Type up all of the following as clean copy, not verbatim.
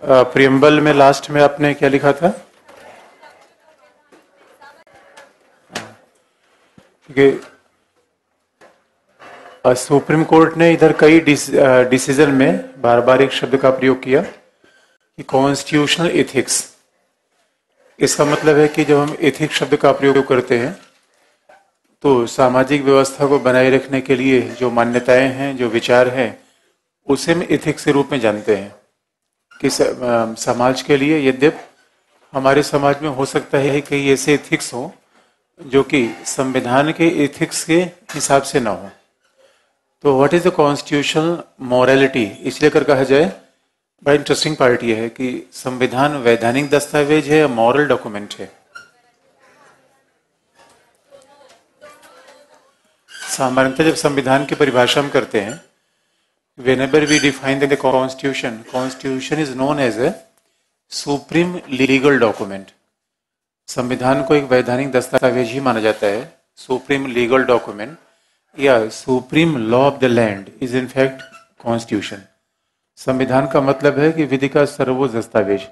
Preamble में last में आपने क्या लिखा था कि सुप्रीम कोर्ट ने इधर कई डिसीजन में बार बार एक शब्द का प्रयोग किया कि कॉन्स्टिट्यूशनल एथिक्स। इसका मतलब है कि जब हम एथिक्स शब्द का प्रयोग करते हैं तो सामाजिक व्यवस्था को बनाए रखने के लिए जो मान्यताएं हैं, जो विचार हैं, उसे हम एथिक्स के रूप में जानते हैं कि समाज के लिए, यद्यप हमारे समाज में हो सकता है कई ऐसे एथिक्स हो जो कि संविधान के एथिक्स के हिसाब से ना हो। तो what is the constitutional morality, इसलिए कर कहा जाए। बड़ा इंटरेस्टिंग पार्ट ये है कि संविधान वैधानिक दस्तावेज है या मॉरल डॉक्यूमेंट है। सामान्यतः जब संविधान की परिभाषा हम करते हैं, whenever we define the constitution is known as a supreme legal document। संविधान को एक वैधानिक दस्तावेज ही माना जाता है, सुप्रीम लीगल डॉक्यूमेंट या supreme law of the land is in fact constitution. संविधान का मतलब है कि विधि का सर्वोच्च दस्तावेज।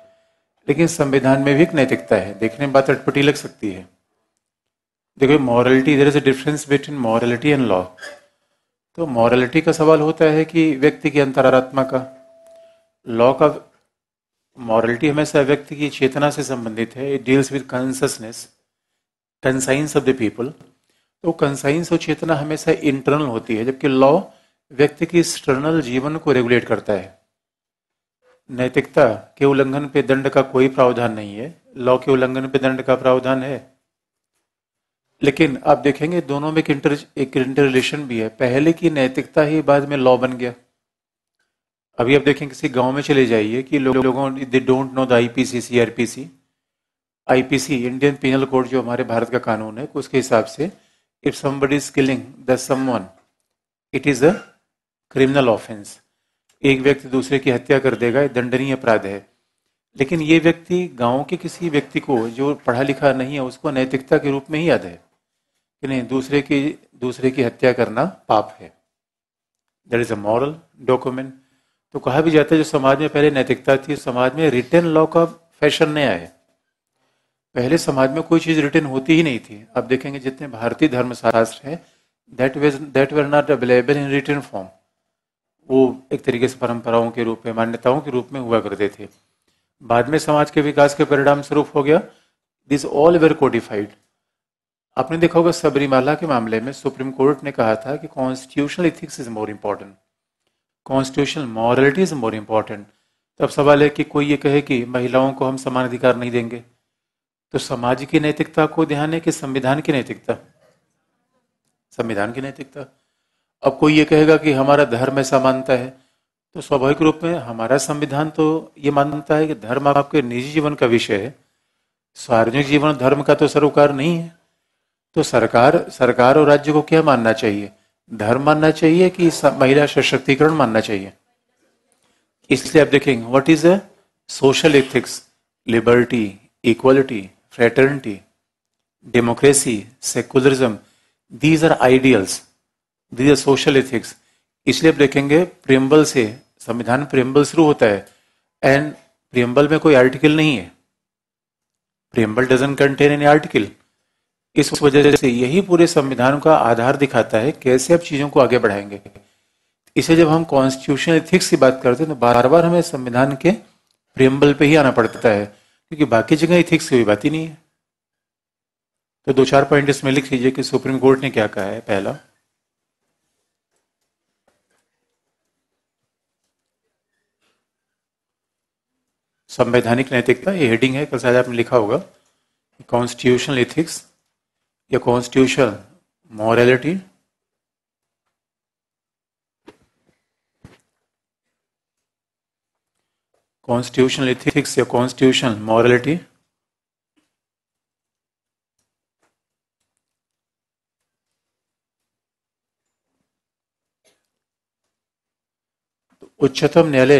लेकिन संविधान में भी एक नैतिकता है, देखने में बात अटपटी लग सकती है। देखो morality, there is a difference between morality and law. तो मॉरलिटी का सवाल होता है कि व्यक्ति की अंतरात्मा का। लॉ का मॉरलिटी हमेशा व्यक्ति की चेतना से संबंधित है। It deals with consciousness, conscience of the people. तो कंसाइंस और चेतना हमेशा इंटरनल होती है, जबकि लॉ व्यक्ति की एक्सटर्नल जीवन को रेगुलेट करता है। नैतिकता के उल्लंघन पे दंड का कोई प्रावधान नहीं है, लॉ के उल्लंघन पे दंड का प्रावधान है। लेकिन आप देखेंगे दोनों में एक इंटर रिलेशन भी है। पहले की नैतिकता ही बाद में लॉ बन गया। अभी आप देखें किसी गांव में चले जाइए कि लोगों they don't know the IPC, CrPC. IPC Indian penal code जो हमारे भारत का कानून है, उसके हिसाब से if somebody is killing the someone it is a criminal offence. एक व्यक्ति दूसरे की हत्या कर देगा, ये दंडनीय अपराध है। लेकिन ये व्यक्ति गांव के किसी व्यक्ति को जो पढ़ा लिखा नहीं है उसको नैतिकता के रूप में ही याद है कि नहीं, दूसरे की हत्या करना पाप है। That is a moral document. तो कहा भी जाता है जो समाज में पहले नैतिकता थी, समाज में रिटन लॉ का फैशन नहीं आया है। पहले समाज में कोई चीज रिटन होती ही नहीं थी। आप देखेंगे जितने भारतीय धर्मशास्त्र हैं that were not available in written form. वो एक तरीके से परंपराओं के रूप में, मान्यताओं के रूप में हुआ करते थे। बाद में समाज के विकास के परिणाम स्वरूप हो गया दिस ऑल वेर कोडिफाइड। आपने देखा होगा सबरीमाला के मामले में सुप्रीम कोर्ट ने कहा था कि constitutional ethics is more important, constitutional morality is more important. तब सवाल है कि कोई ये कहे कि महिलाओं को हम समान अधिकार नहीं देंगे, तो समाज की नैतिकता को ध्यान है कि संविधान की नैतिकता? संविधान की नैतिकता। अब कोई ये कहेगा कि हमारा धर्म ऐसा मानता है, तो स्वाभाविक रूप में हमारा संविधान तो ये मानता है कि धर्म आपके निजी जीवन का विषय है, सार्वजनिक जीवन धर्म का तो सरोकार नहीं है। तो सरकार और राज्य को क्या मानना चाहिए? धर्म मानना चाहिए कि महिला सशक्तिकरण मानना चाहिए? इसलिए आप देखेंगे what is a social ethics, liberty, equality, fraternity, democracy, secularism, these are ideals, these are social ethics. इसलिए आप देखेंगे प्रियम्बल से, संविधान प्रियम्बल शुरू होता है एंड प्रियम्बल में कोई आर्टिकल नहीं है। Preamble doesn't contain any article. इस वजह से यही पूरे संविधान का आधार दिखाता है कैसे आप चीजों को आगे बढ़ाएंगे। इसे जब हम कॉन्स्टिट्यूशनल एथिक्स की बात करते हैं तो बार बार हमें संविधान के प्रियम्बल पे ही आना पड़ता है, क्योंकि बाकी जगह एथिक्स की कोई बात ही नहीं है। तो 2-4 पॉइंट इसमें लिख लीजिए कि सुप्रीम कोर्ट ने क्या कहा है। पहला, संवैधानिक नैतिकता, ये हेडिंग है, कल शायद आपने लिखा होगा। कॉन्स्टिट्यूशनल एथिक्स या कॉन्स्टिट्यूशनल मॉरलिटी, कॉन्स्टिट्यूशनल एथिक्स या कॉन्स्टिट्यूशनल मॉरलिटी। उच्चतम न्यायालय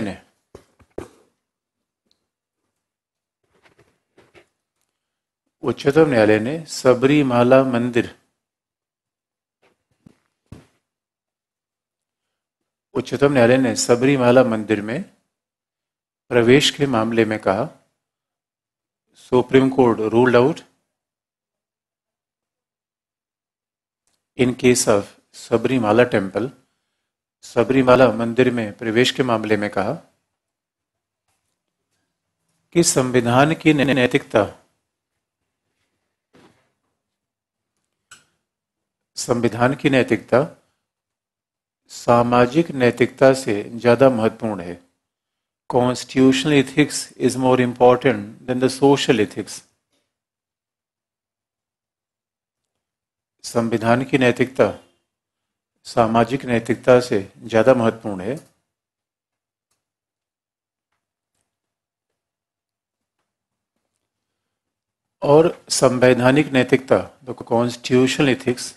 ने सबरीमाला मंदिर, उच्चतम न्यायालय ने सबरीमाला मंदिर में प्रवेश के मामले में कहा supreme court ruled out in case of Sabarimala temple, Sabarimala मंदिर में प्रवेश के मामले में कहा कि संविधान की नैतिकता सामाजिक नैतिकता से ज्यादा महत्वपूर्ण है। Constitutional ethics is more important than the social ethics. संविधान की नैतिकता सामाजिक नैतिकता से ज्यादा महत्वपूर्ण है। और संवैधानिक नैतिकता द कॉन्स्टिट्यूशनल एथिक्स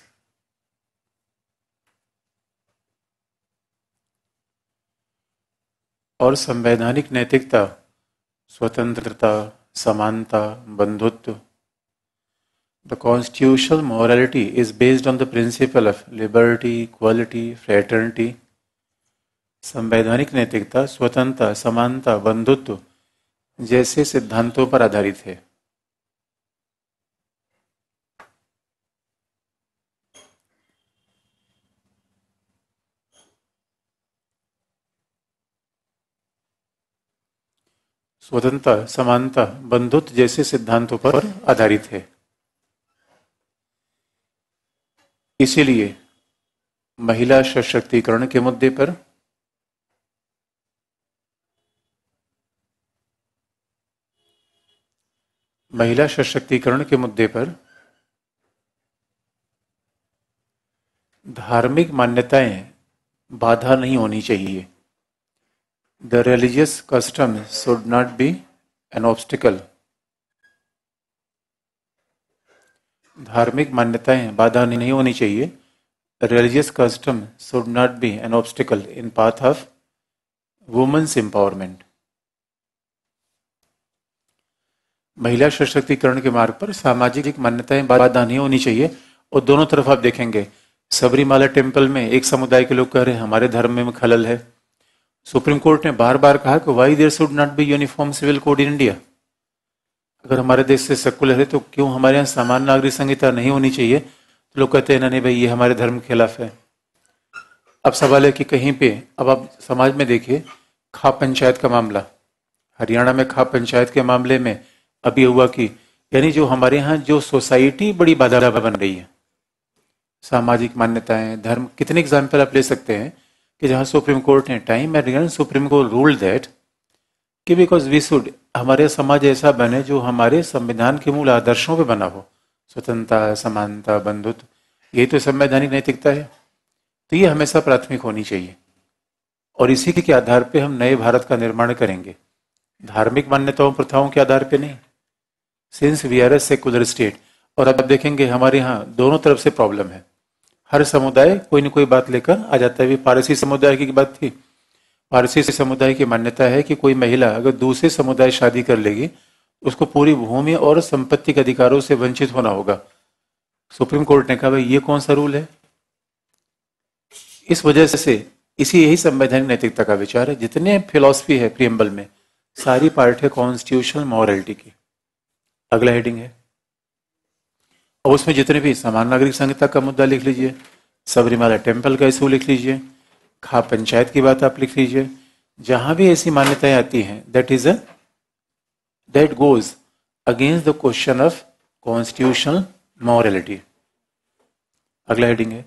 और संवैधानिक नैतिकता स्वतंत्रता, समानता, बंधुत्व। The constitutional morality is based on the principle of liberty, equality, fraternity. संवैधानिक नैतिकता स्वतंत्रता, समानता, बंधुत्व जैसे सिद्धांतों पर आधारित है। स्वतंत्रता, समानता, बंधुत्व जैसे सिद्धांतों पर आधारित है। इसीलिए महिला सशक्तिकरण के मुद्दे पर धार्मिक मान्यताएं बाधा नहीं होनी चाहिए। The religious custom should not be an obstacle. धार्मिक मान्यताएं बाधा नहीं होनी चाहिए। Religious custom should not be an obstacle in path of women's empowerment. महिला सशक्तिकरण के मार्ग पर सामाजिक मान्यताएं बाधा नहीं होनी चाहिए। और दोनों तरफ आप देखेंगे, सबरीमाला टेम्पल में एक समुदाय के लोग कह रहे हैं हमारे धर्म में खलल है। सुप्रीम कोर्ट ने बार बार कहा कि why there should not be uniform civil code in India. अगर हमारे देश से सेकुलर है तो क्यों हमारे यहाँ समान नागरिक संहिता नहीं होनी चाहिए? तो लोग कहते हैं नहीं भाई ये हमारे धर्म के खिलाफ है। अब सवाल है कि कहीं पे, अब आप समाज में देखिए, खाप पंचायत का मामला, हरियाणा में खाप पंचायत के मामले में अभी हुआ कि यानी जो हमारे यहाँ जो सोसाइटी बड़ी बाधा बन रही है, सामाजिक मान्यताएं, धर्म, कितने एग्जाम्पल आप ले सकते हैं कि जहां सुप्रीम कोर्ट ने time and again supreme court ruled that कि बिकॉज वी शुड, हमारे समाज ऐसा बने जो हमारे संविधान के मूल आदर्शों पे बना हो, स्वतंत्रता, समानता, बंधुत्व, यही तो संवैधानिक नैतिकता है। तो ये हमेशा प्राथमिक होनी चाहिए और इसी के आधार पे हम नए भारत का निर्माण करेंगे, धार्मिक मान्यताओं, प्रथाओं के आधार पे नहीं। Since we are a secular state. और अब देखेंगे हमारे यहाँ दोनों तरफ से प्रॉब्लम है, हर समुदाय कोई न कोई बात लेकर आ जाता है। भी पारसी समुदाय की बात थी, पारसी समुदाय की मान्यता है कि कोई महिला अगर दूसरे समुदाय शादी कर लेगी उसको पूरी भूमि और संपत्ति के अधिकारों से वंचित होना होगा। सुप्रीम कोर्ट ने कहा भाई ये कौन सा रूल है? इस वजह से यही संवैधानिक नैतिकता का विचार है। जितने फिलॉसफी है प्रियम्बल में सारी पार्ट है कॉन्स्टिट्यूशनल मॉरलिटी की। अगला हेडिंग है, और उसमें जितने भी समान नागरिक संहिता का मुद्दा लिख लीजिए, सबरीमाला टेम्पल का इशू लिख लीजिए, खाप पंचायत की बात आप लिख लीजिए। जहां भी ऐसी मान्यताएं आती हैं that goes against the question of constitutional morality. अगला हेडिंग है,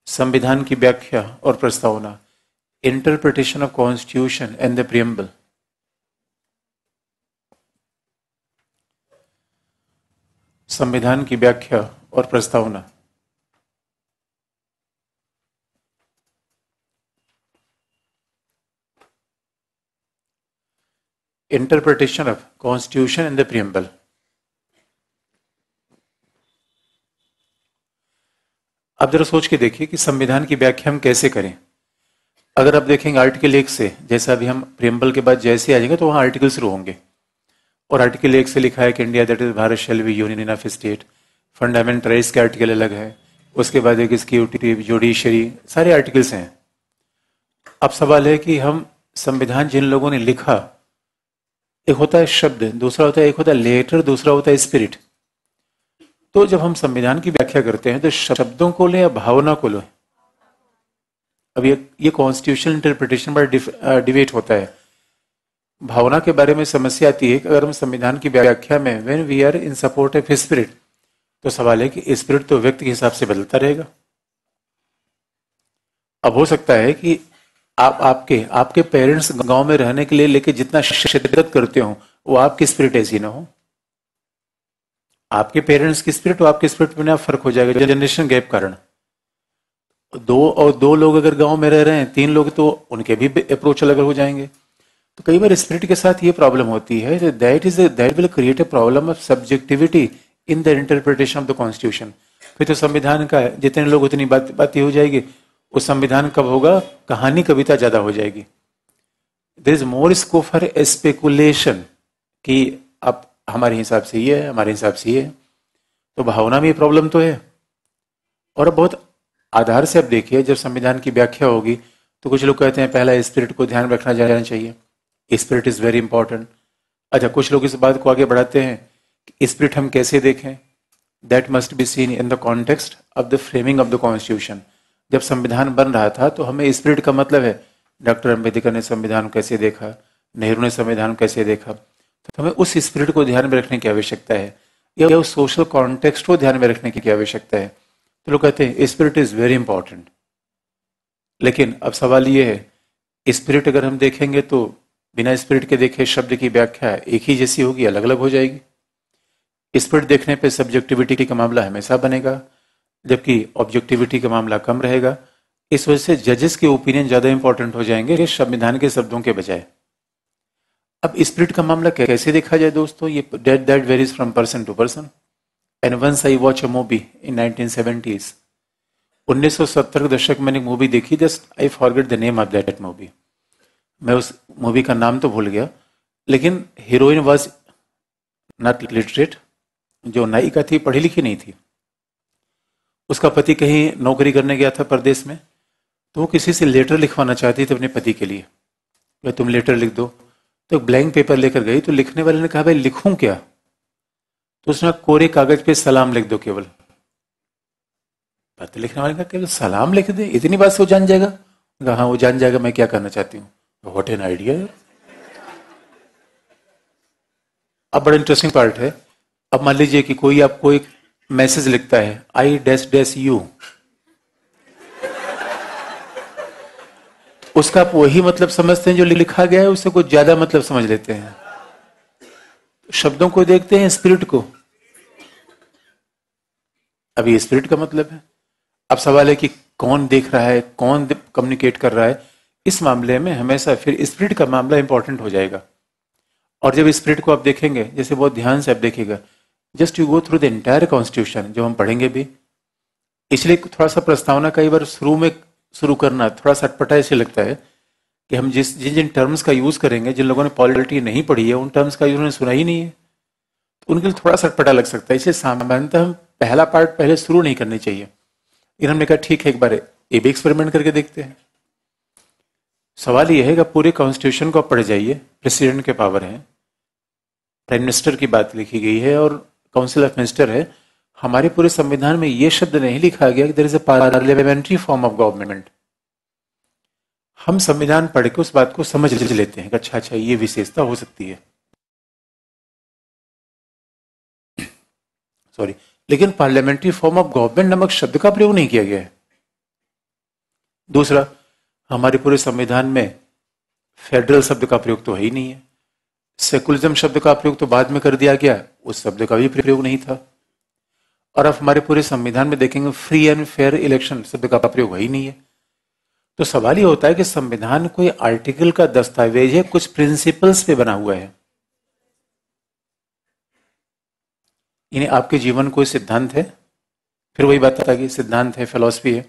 संविधान की व्याख्या और प्रस्तावना, interpretation of constitution and the preamble. संविधान की व्याख्या और प्रस्तावना। Interpretation of constitution and the preamble. अब जरा सोच के देखिए कि संविधान की व्याख्या हम कैसे करें। अगर आप देखेंगे आर्टिकल 1 से, जैसा अभी हम प्रियम्बल के बाद जैसे आ जाएंगे तो वहां आर्टिकल शुरू होंगे और आर्टिकल 1 से लिखा है कि India that is Bharat shall be union of state. Fundamental rights के आर्टिकल अलग है, उसके बाद एक एग्जीक्यूटिव, जुडिशरी, सारे आर्टिकल्स हैं। अब सवाल है कि हम संविधान जिन लोगों ने लिखा एक होता है शब्द, दूसरा होता है, एक होता है लेटर, दूसरा होता है स्पिरिट। तो जब हम संविधान की व्याख्या करते हैं तो शब्दों को लें या भावना को लें, अब ये कॉन्स्टिट्यूशनल इंटरप्रिटेशन पर डिबेट होता है। भावना के बारे में समस्या आती है कि अगर हम संविधान की व्याख्या में when we are in support of spirit, तो सवाल है कि स्पिरिट तो व्यक्ति के हिसाब से बदलता रहेगा। अब हो सकता है कि आपके पेरेंट्स गांव में रहने के लिए लेके जितना शिद्दत करते हो, वो आपकी स्पिरिट ऐसी ना हो। आपके पेरेंट्स की स्पिरिट और आपकी स्पिरिट में फर्क हो जाएगा जनरेशन गैप कारण। दो लोग अगर गांव में रह रहे हैं, 3 लोग, तो उनके भी अप्रोच अलग हो जाएंगे। तो कई बार स्पिरिट के साथ ये प्रॉब्लम होती है, that will create a problem of subjectivity in the interpretation of the constitution. फिर तो संविधान का जितने लोग उतनी बातें हो जाएगी। उस संविधान कब होगा, कहानी कविता ज्यादा हो जाएगी। There is more scope for speculation कि अब हमारे हिसाब से ये है, हमारे हिसाब से ये है। तो भावना में प्रॉब्लम तो है। और अब बहुत आधार से आप देखिए, जब संविधान की व्याख्या होगी तो कुछ लोग कहते हैं पहला स्पिरिट को ध्यान रखना जाना चाहिए, स्पिरिट इज वेरी इंपॉर्टेंट। अच्छा, कुछ लोग इस बात को आगे बढ़ाते हैं कि स्पिरिट हम कैसे देखें, that must be seen in the context of the framing of the constitution. जब संविधान बन रहा था तो हमें स्पिरिट का मतलब है, डॉक्टर अम्बेडकर ने संविधान कैसे देखा, नेहरू ने संविधान कैसे देखा, तो हमें उस स्पिरिट को ध्यान में रखने की आवश्यकता है, या उस सोशल कॉन्टेक्स्ट को ध्यान में रखने की आवश्यकता है। तो लोग कहते हैं स्पिरिट इज वेरी इंपॉर्टेंट। लेकिन अब सवाल ये है, स्पिरिट अगर हम देखेंगे तो बिना स्पिरिट के देखे शब्द की व्याख्या एक ही जैसी होगी, अलग अलग हो जाएगी। स्पिरिट देखने पे सब्जेक्टिविटी का मामला हमेशा बनेगा, जबकि ऑब्जेक्टिविटी का मामला कम रहेगा। इस वजह से जजेस के ओपिनियन ज्यादा इंपॉर्टेंट हो जाएंगे संविधान के शब्दों के बजाय। अब स्पिरिट का मामला कैसे देखा जाए दोस्तों, ये that varies from person to person. And once I watch a movie in 1970s, 1970 के दशक में मैंने मूवी देखी, just I forget the name of that movie. मैं उस मूवी का नाम तो भूल गया, लेकिन हीरोइन वाज नॉट लिटरेट, जो नायिका थी पढ़ी लिखी नहीं थी। उसका पति कहीं नौकरी करने गया था परदेश में, तो वो किसी से लेटर लिखवाना चाहती थी अपने पति के लिए, भाई तुम लेटर लिख दो। तो एक ब्लैंक पेपर लेकर गई, तो लिखने वाले ने कहा भाई लिखूं क्या, तो उसने कोरे कागज पे सलाम लिख दो केवल। पत्र लिखने वाले ने कहा केवल सलाम लिख दे, इतनी बात से वो जान जाएगा। कहा हाँ वो जान जाएगा मैं क्या करना चाहती हूँ। What an idea. अब बड़ा इंटरेस्टिंग पार्ट है। अब मान लीजिए कि कोई आपको एक मैसेज लिखता है, आई डैश डैश यू, उसका आप वही मतलब समझते हैं जो लिखा गया है, उससे कुछ ज्यादा मतलब समझ लेते हैं। शब्दों को देखते हैं, स्पिरिट को। अभी स्पिरिट का मतलब है। अब सवाल है कि कौन देख रहा है, कौन कम्युनिकेट कर रहा है। इस मामले में हमेशा फिर स्पिरिट का मामला इंपॉर्टेंट हो जाएगा। और जब स्पिरिट को आप देखेंगे, जैसे बहुत ध्यान से आप देखिएगा, just you go through the entire constitution, जो हम पढ़ेंगे भी। इसलिए थोड़ा सा प्रस्तावना कई बार शुरू करना थोड़ा सा अटपटा ऐसे लगता है कि हम जिन जिन टर्म्स का यूज करेंगे, जिन लोगों ने पॉलिटी नहीं पढ़ी है उन टर्म्स का उन्होंने सुना ही नहीं है, तो उनके लिए थोड़ा सा अटपटा लग सकता है। इसलिए सामान्यतः हम पहला पार्ट पहले शुरू नहीं करनी चाहिए। लेकिन हमने कहा ठीक है, एक बार ये भी एक्सपेरिमेंट करके देखते हैं। सवाल यह है कि पूरे कॉन्स्टिट्यूशन को आप पढ़ जाइए, प्रेसिडेंट के पावर है, प्राइम मिनिस्टर की बात लिखी गई है और काउंसिल ऑफ मिनिस्टर है। हमारे पूरे संविधान में यह शब्द नहीं लिखा गया कि there is a parliamentary form of government. हम संविधान पढ़ के उस बात को समझ लेते हैं कि अच्छा अच्छा ये विशेषता हो सकती है, सॉरी, लेकिन पार्लियामेंट्री फॉर्म ऑफ गवर्नमेंट नामक शब्द का प्रयोग नहीं किया गया है। दूसरा, हमारे पूरे संविधान में फेडरल शब्द का प्रयोग तो है ही नहीं है। सेकुलरिज्म शब्द का प्रयोग तो बाद में कर दिया गया, उस शब्द का भी प्रयोग नहीं था। और अब हमारे पूरे संविधान में देखेंगे फ्री एंड फेयर इलेक्शन शब्द का प्रयोग है ही नहीं है। तो सवाल ये होता है कि संविधान कोई आर्टिकल का दस्तावेज है, कुछ प्रिंसिपल्स पे बना हुआ है। यानी आपके जीवन कोई सिद्धांत है, फिर वही बात आता है कि सिद्धांत है, फिलॉसफी है।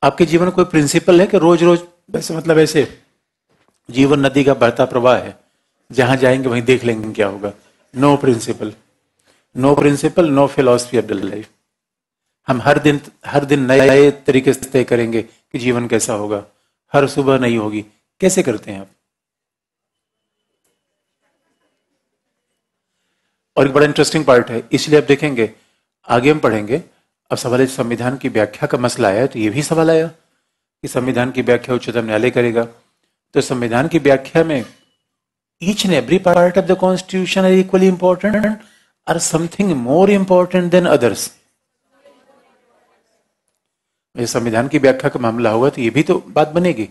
आपके जीवन कोई प्रिंसिपल है कि रोज रोज वैसे मतलब ऐसे जीवन नदी का बहता प्रवाह है, जहां जाएंगे वहीं देख लेंगे क्या होगा। No principle, no principle, no philosophy of the life. हम हर दिन नए तरीके से तय करेंगे कि जीवन कैसा होगा, हर सुबह नहीं होगी। कैसे करते हैं आप? और एक बड़ा इंटरेस्टिंग पार्ट है, इसलिए आप देखेंगे आगे हम पढ़ेंगे। अब सवाल है संविधान की व्याख्या का मसला आया, तो ये भी सवाल आया कि संविधान की व्याख्या उच्चतम न्यायालय करेगा। तो संविधान की व्याख्या में each and every part of the constitution are equally important or something more important than others? ये संविधान की व्याख्या का मामला होगा तो ये भी तो बात बनेगी।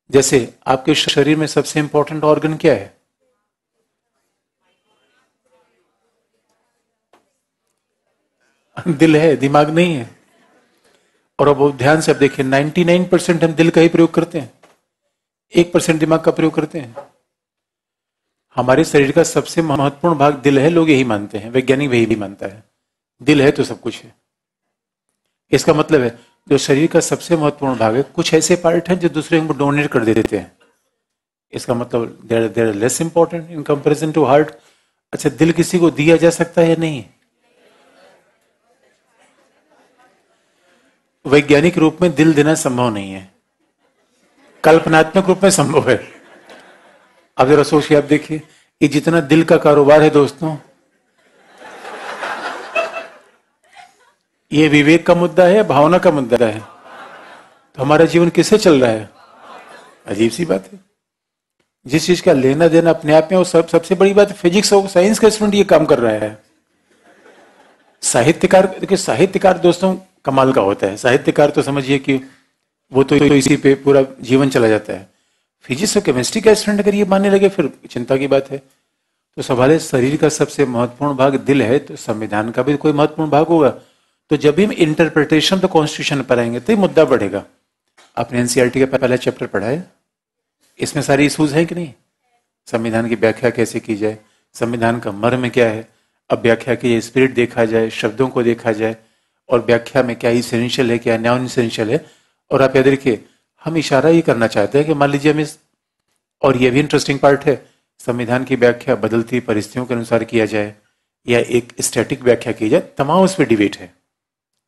जैसे आपके शरीर में सबसे इंपॉर्टेंट ऑर्गन क्या है? दिल है, दिमाग नहीं है। और अब ध्यान से आप देखिए 99% हम दिल का ही प्रयोग करते हैं, 1% दिमाग का प्रयोग करते हैं। हमारे शरीर का सबसे महत्वपूर्ण भाग दिल है, लोग यही मानते हैं, वैज्ञानिक भी मानता है दिल है तो सब कुछ है। इसका मतलब है जो शरीर का सबसे महत्वपूर्ण भाग है, कुछ ऐसे पार्ट हैं जो दूसरे को डोनेट कर देते हैं, इसका मतलब there are less important in comparison to heart. अच्छा, दिल किसी को दिया जा सकता है या नहीं? वैज्ञानिक रूप में दिल देना संभव नहीं है, कल्पनात्मक रूप में संभव है। अब जरा सोचिए, आप देखिए ये जितना दिल का कारोबार है दोस्तों, ये विवेक का मुद्दा है, भावना का मुद्दा है। तो हमारा जीवन किससे चल रहा है? अजीब सी बात है। जिस चीज का लेना देना अपने आप में, वो सबसे बड़ी बात फिजिक्स और साइंस का स्टूडेंट ये काम कर रहा है। साहित्यकार, देखिए साहित्यकार दोस्तों कमाल का होता है। साहित्यकार तो समझिए कि वो तो इसी पे पूरा जीवन चला जाता है। फिजिक्स और केमिस्ट्री का स्टूडेंट अगर ये मानने लगे फिर चिंता की बात है। तो सवाल है शरीर का सबसे महत्वपूर्ण भाग दिल है, तो संविधान का भी कोई महत्वपूर्ण भाग होगा। तो जब भी हम इंटरप्रिटेशन ऑफ द कॉन्स्टिट्यूशन पढ़ाएंगे तो ये मुद्दा बढ़ेगा। आपने एनसीईआरटी का पहला चैप्टर पढ़ा है, इसमें सारी इशूज हैं कि नहीं? संविधान की व्याख्या कैसे की जाए, संविधान का मर्म क्या है, अब व्याख्या की स्पिरिट देखा जाए, शब्दों को देखा जाए, और व्याख्या में क्या इसेंशियल है, क्या नॉन इसेंशियल है। और आप याद रखिए हम इशारा ये करना चाहते हैं कि मान लीजिए हम और ये भी इंटरेस्टिंग पार्ट है, संविधान की व्याख्या बदलती परिस्थितियों के अनुसार किया जाए या एक स्टैटिक व्याख्या की जाए, तमाम उस पर डिबेट है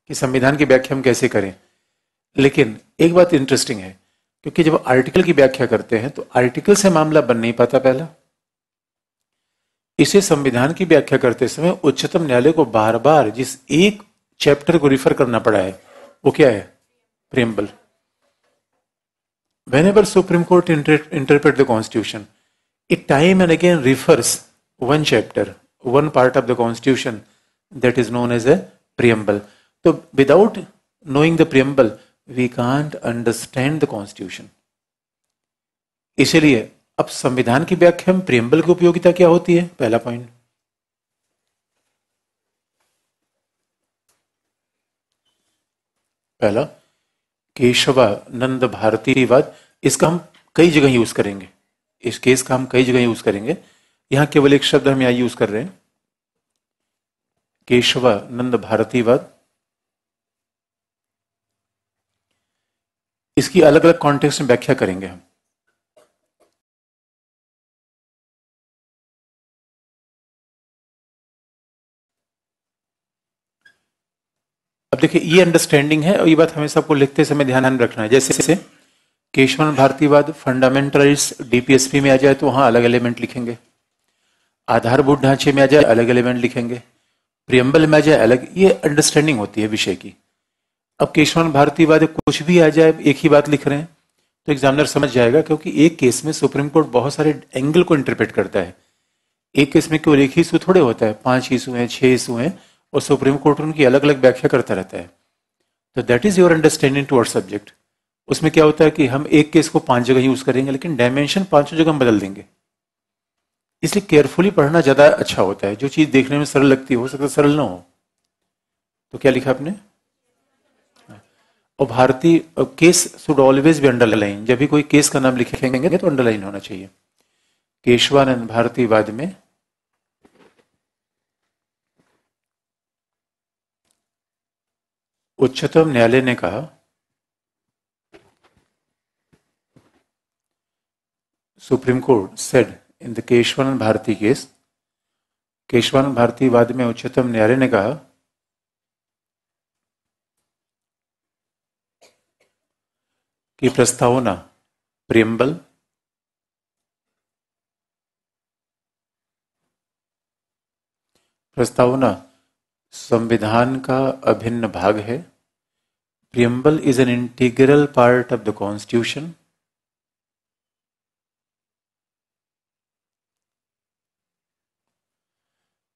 कि संविधान की व्याख्या हम कैसे करें। लेकिन एक बात इंटरेस्टिंग है, क्योंकि जब आर्टिकल की व्याख्या करते हैं तो आर्टिकल से मामला बन नहीं पाता पहला। इसे संविधान की व्याख्या करते समय उच्चतम न्यायालय को बार बार जिस एक चैप्टर को रिफर करना पड़ा है वो क्या है? Preamble. Whenever Supreme Court interpret the Constitution, it time and again refers one chapter, one part of the Constitution that is known as a preamble. So without knowing the preamble, we can't understand the Constitution. इसलिए अब संविधान की व्याख्या में preamble की उपयोगिता क्या होती है? पहला पॉइंट, पहला केशवानंद भारतीवाद। इसका हम कई जगह यूज करेंगे, इस केस का हम कई जगह यूज करेंगे। यहां केवल एक शब्द हम यहां यूज कर रहे हैं, केशवानंद भारतीवाद। इसकी अलग अलग कॉन्टेक्स्ट में व्याख्या करेंगे हम। अब देखिए ये अंडरस्टैंडिंग है और ये बात हमेशा आपको लिखते समय ध्यान रखना है। जैसे केशवानंद भारतीवाद फंडामेंटलिस्ट डीपीएसपी में आ जाए तो वहां अलग एलिमेंट लिखेंगे, आधारभूत ढांचे में आ जाए अलग एलिमेंट लिखेंगे, प्रियम्बल में आ जाए अलग, ये अंडरस्टैंडिंग होती है विषय की। अब केशवानंद भारतीवाद कुछ भी आ जाए एक ही बात लिख रहे हैं तो एग्जामिनर समझ जाएगा, क्योंकि एक केस में सुप्रीम कोर्ट बहुत सारे एंगल को इंटरप्रेट करता है। एक केस में केवल एक ही इशू थोड़े होता है, 5 इशू हैं, 6 इशू हैं, और सुप्रीम कोर्ट उनकी अलग अलग व्याख्या करता रहता है। तो that is your understanding toward subject. उसमें क्या होता है कि हम एक केस को 5 जगह यूज करेंगे लेकिन डायमेंशन 5 जगह हम बदल देंगे। इसलिए केयरफुली पढ़ना ज्यादा अच्छा होता है। जो चीज देखने में सरल लगती हो सकता है सरल ना हो। तो क्या लिखा आपने? और भारतीय case should always be underline. जब भी कोई केस का नाम लिखेंगे तो अंडरलाइन होना चाहिए। केशवानंद भारतीवाद में उच्चतम न्यायालय ने कहा, supreme court said in the Keshavananda Bharati case, Keshavananda भारतीवाद में उच्चतम न्यायालय ने कहा कि प्रस्तावना प्रियम्बल प्रस्तावना संविधान का अभिन्न भाग है। Preamble is an integral part of the constitution.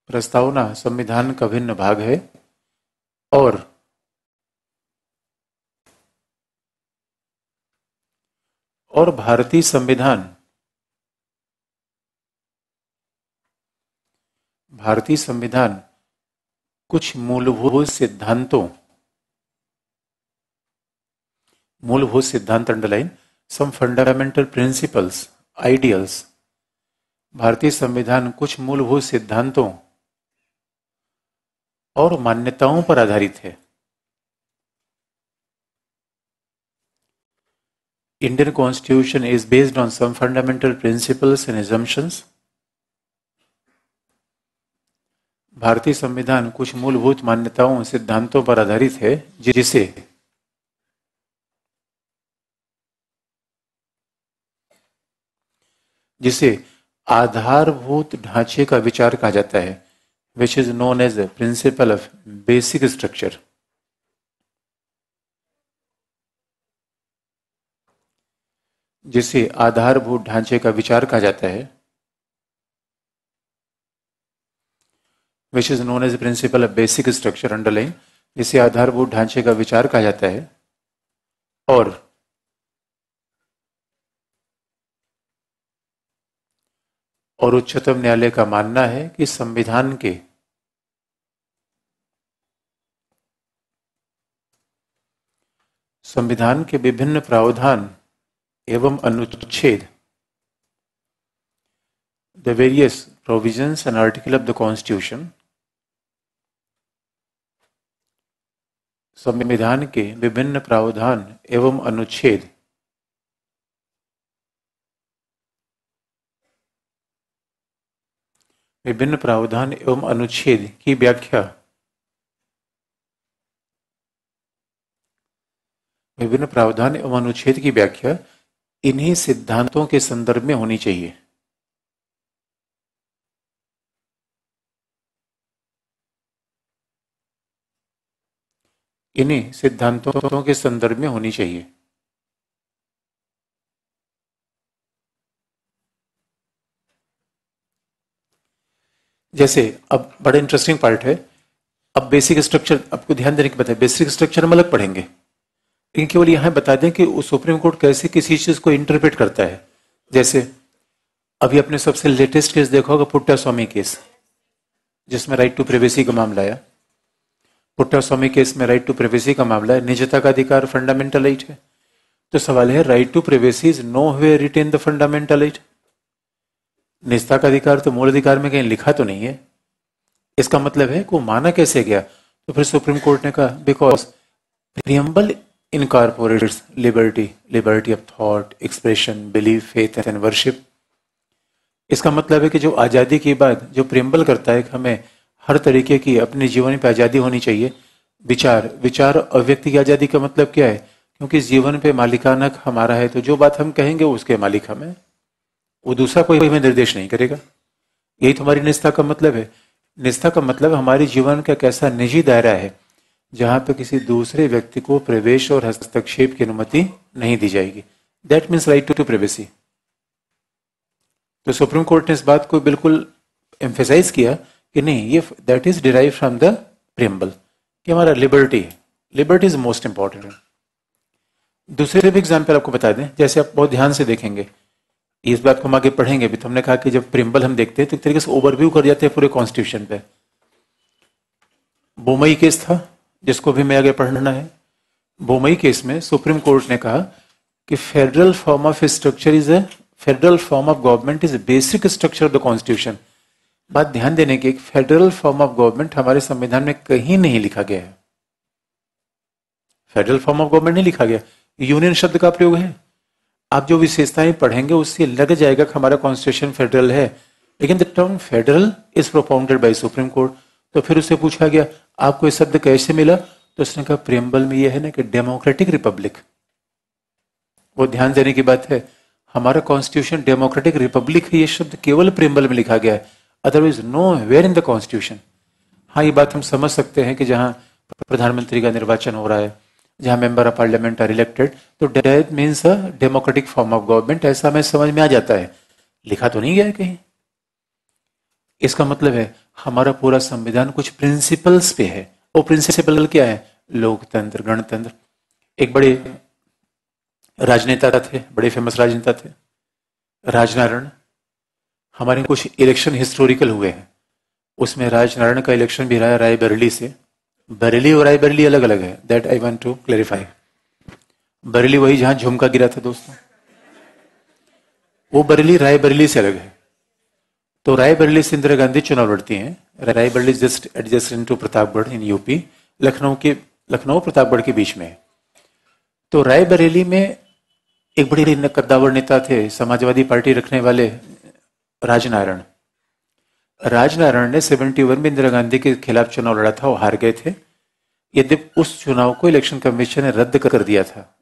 प्रस्तावना संविधान का अभिन्न भाग है और भारतीय संविधान कुछ मूलभूत सिद्धांत underline some fundamental principles ideals. भारतीय संविधान कुछ मूलभूत सिद्धांतों और मान्यताओं पर आधारित है। Indian Constitution is based on some fundamental principles and assumptions. भारतीय संविधान कुछ मूलभूत मान्यताओं सिद्धांतों पर आधारित है जिसे आधारभूत ढांचे का विचार कहा जाता है, which is known as the principle of basic structure. जिसे आधारभूत ढांचे का विचार कहा जाता है, which is known as the principle of basic structure underline, जिसे आधारभूत ढांचे का विचार कहा जाता है और उच्चतम न्यायालय का मानना है कि संविधान के विभिन्न प्रावधान एवं अनुच्छेद the various provisions and article of the constitution, संविधान के विभिन्न प्रावधान एवं अनुच्छेद की व्याख्या इन्हीं सिद्धांतों के संदर्भ में होनी चाहिए। इन्हीं सिद्धांतों के संदर्भ में होनी चाहिए। जैसे अब बड़ा इंटरेस्टिंग पार्ट है। अब बेसिक स्ट्रक्चर आपको ध्यान देने की बात है। बेसिक स्ट्रक्चर हम अलग पढ़ेंगे, लेकिन केवल यहां बता दें कि सुप्रीम कोर्ट कैसे किसी चीज को इंटरप्रेट करता है। जैसे अभी आपने सबसे लेटेस्ट केस देखा होगा, पुट्टा स्वामी केस, जिसमें राइट टू प्राइवेसी का मामला आया। पुट्टा स्वामी केस में राइट टू प्राइवेसी का मामला है। निजता का अधिकार फंडामेंटल राइट है, तो सवाल है right to privacy is no way written the fundamental right. निजता का अधिकार तो मूल अधिकार में कहीं लिखा तो नहीं है। इसका मतलब है को माना कैसे गया? तो फिर सुप्रीम कोर्ट ने कहा because preamble incorporates liberty of thought, expression, belief, faith and worship. इसका मतलब है कि जो आज़ादी के बाद जो प्रियम्बल करता है कि हमें हर तरीके की अपने जीवन पे आज़ादी होनी चाहिए। विचार अभिव्यक्ति की आज़ादी का मतलब क्या है? क्योंकि जीवन पे मालिकाना हमारा है, तो जो बात हम कहेंगे उसके मालिक हम है, वो दूसरा कोई हमें निर्देश नहीं करेगा। यही तो हमारी निष्ठा का मतलब है। निष्ठा का मतलब हमारे जीवन का कैसा निजी दायरा है जहां पे किसी दूसरे व्यक्ति को प्रवेश और हस्तक्षेप की अनुमति नहीं दी जाएगी। That means right to privacy. तो सुप्रीम कोर्ट ने इस बात को बिल्कुल एम्फेसाइज किया कि नहीं, ये that is derive from the preamble, कि हमारा लिबर्टी इज मोस्ट इंपॉर्टेंट। दूसरे भी एग्जाम्पल आपको बता दें, जैसे आप बहुत ध्यान से देखेंगे, इस बात को हम आगे पढ़ेंगे भी। तो हमने कहा कि जब प्रियम्बल हम देखते हैं तो एक तरीके से ओवरव्यू कर जाते हैं पूरे कॉन्स्टिट्यूशन पे। बोमई केस था जिसको भी मैं आगे पढ़ना है। बोमई केस में सुप्रीम कोर्ट ने कहा कि federal form of government is basic structure of the constitution. बात ध्यान देने की, फेडरल फॉर्म ऑफ गवर्नमेंट हमारे संविधान में कहीं नहीं लिखा गया है। फेडरल फॉर्म ऑफ गवर्नमेंट नहीं लिखा गया, यूनियन शब्द का प्रयोग है। आप जो विशेषताएं पढ़ेंगे उससे लग जाएगा कि हमारा कॉन्स्टिट्यूशन फेडरल है, लेकिन the term federal is propounded bye supreme court. तो फिर उससे पूछा गया आपको ये शब्द कैसे मिला? तो उसने कहा प्रियम्बल में यह है ना कि डेमोक्रेटिक रिपब्लिक। वो ध्यान देने की बात है, हमारा कॉन्स्टिट्यूशन डेमोक्रेटिक रिपब्लिक है, ये शब्द केवल प्रियम्बल में लिखा गया है, otherwise nowhere in the constitution. हाँ, ये बात हम समझ सकते हैं कि जहाँ प्रधानमंत्री का निर्वाचन हो रहा है, जहाँ member of parliament are elected, तो that means a democratic form of government, ऐसा हमें समझ में आ जाता है। लिखा तो नहीं गया है कहीं। इसका मतलब है हमारा पूरा संविधान कुछ प्रिंसिपल्स पे है। वो प्रिंसिपल क्या है? लोकतंत्र, गणतंत्र। एक बड़े राजनेता थे, बड़े फेमस राजनेता थे, राजनारायण। हमारे कुछ इलेक्शन हिस्टोरिकल हुए हैं, उसमें राजनारायण का इलेक्शन भी रहा है रायबरेली से। बरेली और रायबरेली अलग अलग है, that I want to clarify. Bareilly वही जहां झुमका गिरा था दोस्तों, वो बरेली रायबरेली से अलग है। तो रायबरेली से इंदिरा गांधी चुनाव लड़ती हैं। Raebareli just adjacent to Pratapgarh in UP, Lucknow Pratapgarh के बीच में है। तो रायबरेली में एक बड़े कद्दावर नेता थे, समाजवादी पार्टी रखने वाले राजनारायण। राजनारायण ने 71 में इंदिरा गांधी के खिलाफ चुनाव लड़ा था, वो हार गए थे। यदि उस चुनाव को इलेक्शन कमीशन ने रद्द कर दिया था,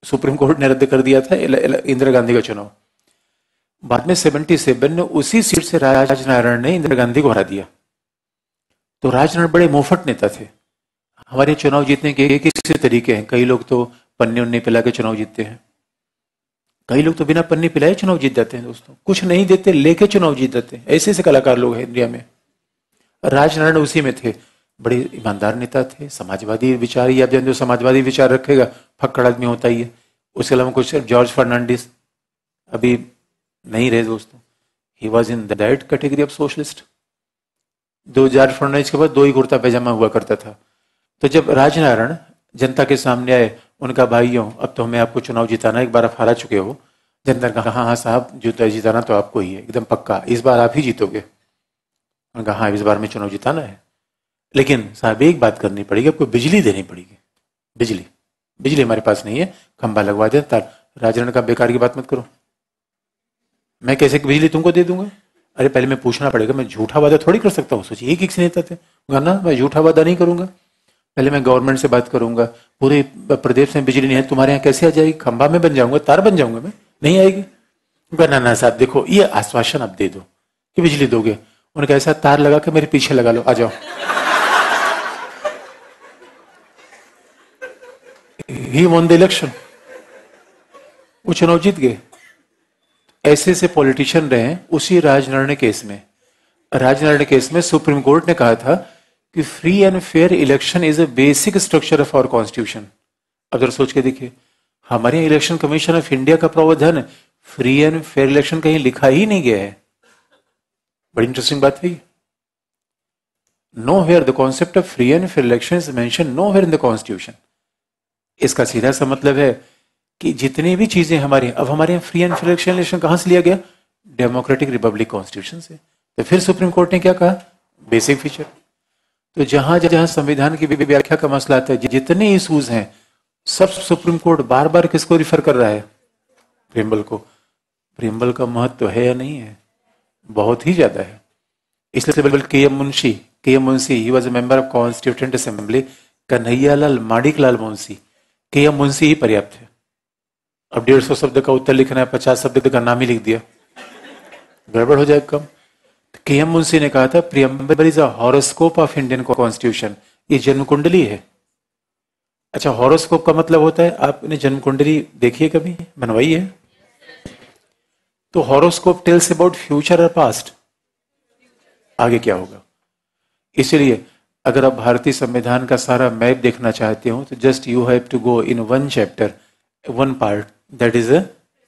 सुप्रीम कोर्ट ने रद्द कर दिया था इंदिरा गांधी का चुनाव। बाद में 77 में उसी सीट से राजनारायण ने इंदिरा गांधी को हरा दिया। तो राजनारायण बड़े मुफ्त नेता थे। हमारे चुनाव जीतने के किसी तरीके हैं, कई लोग तो पन्ने उन्ने पिला के चुनाव जीतते हैं, कई लोग तो बिना पन्नी पिलाए चुनाव जीत जाते हैं दोस्तों, कुछ नहीं देते लेके चुनाव जीत जाते हैं। ऐसे ऐसे कलाकार लोग हैं इंडिया में। राजनारायण उसी में थे। बड़े ईमानदार नेता थे, समाजवादी विचार ही, आप जानते हो समाजवादी विचार रखेगा फक्कड़ आदमी होता ही है। उसके अलावा कुछ जॉर्ज फर्नांडिस अभी नहीं रहे दोस्तों, he was in that category of socialist. 2000 Fernandes के बाद दो ही कुर्ता पैजामा हुआ करता था। तो जब राजनारायण जनता के सामने आए, उनका भाइयों अब तो हमें आपको चुनाव जिताना, एक बार आप हारा चुके हो। जनता ने कहा हाँ हाँ साहब, जिताना तो आपको ही है, एकदम पक्का, इस बार आप ही जीतोगे। उन्होंने कहा हाँ, इस बार में चुनाव जिताना है, लेकिन साहब एक बात करनी पड़ेगी, आपको बिजली देनी पड़ेगी। बिजली बिजली हमारे पास नहीं है, खंबा लगवा दे तार। राजनारायण का बेकार की बात मत करो, मैं कैसे बिजली तुमको दे दूंगा? अरे पहले मैं पूछना पड़ेगा, मैं झूठा वादा थोड़ी कर सकता हूँ। सोचिए एक नेता थे, ना मैं झूठा वादा नहीं करूंगा, पहले मैं गवर्नमेंट से बात करूंगा, पूरे प्रदेश में बिजली नहीं है, तुम्हारे यहाँ कैसे आ जाएगी? खंबा में बन जाऊंगा, तार बन जाऊंगा, मैं नहीं आएगी। ना ना साहब देखो, ये आश्वासन आप दे दो कि बिजली दोगे। उन्होंने ऐसा तार लगा के मेरे पीछे लगा लो, आ जाओ। ही वॉन द इलेक्शन, वो चुनाव जीत गए। ऐसे से पॉलिटिशियन रहे हैं। उसी राजनारायण केस में सुप्रीम कोर्ट ने कहा था कि free and fair election is a basic structure of our constitution. अब जरा सोच के देखिए, हमारे इलेक्शन कमीशन ऑफ इंडिया का प्रावधान फ्री एंड फेयर इलेक्शन कहीं लिखा ही नहीं गया है। बड़ी इंटरेस्टिंग बात है। Nowhere the concept of free and fair election is mention nowhere in the constitution. इसका सीधा सा मतलब है कि जितनी भी चीजें हमारे, अब हमारे यहाँ फ्री एंड फेयर इलेक्शन कहां से लिया गया? डेमोक्रेटिक रिपब्लिक कॉन्स्टिट्यूशन से। तो फिर सुप्रीम कोर्ट ने क्या कहा? Basic feature. तो जहां जहां संविधान की व्याख्या का मसला आता है, जितने इशूज हैं, सब सुप्रीम कोर्ट बार बार किसको रिफर कर रहा है? प्रियम्बल को। प्रियम्बल का महत्व है या नहीं है? बहुत ही ज्यादा है। इसलिए K M Munshi he was a member of constituent assembly. Kanaiyalal Maneklal Munshi, K M Munshi ही पर्याप्त है। अब 150 शब्द का उत्तर लिखना है, 50 शब्द का नाम ही लिख दिया, गड़बड़ हो जाए कम। के एम मुंशी ने कहा था preamble is a horoscope of Indian constitution. ये जन्म कुंडली है। अच्छा, हॉरोस्कोप का मतलब होता है, आपने जन्म कुंडली देखी है कभी, बनवाई है? तो हॉरोस्कोप टेल्स अबाउट फ्यूचर और पास्ट, आगे क्या होगा। इसलिए अगर आप भारतीय संविधान का सारा मैप देखना चाहते हो तो just you have to go in one chapter, one part, that is a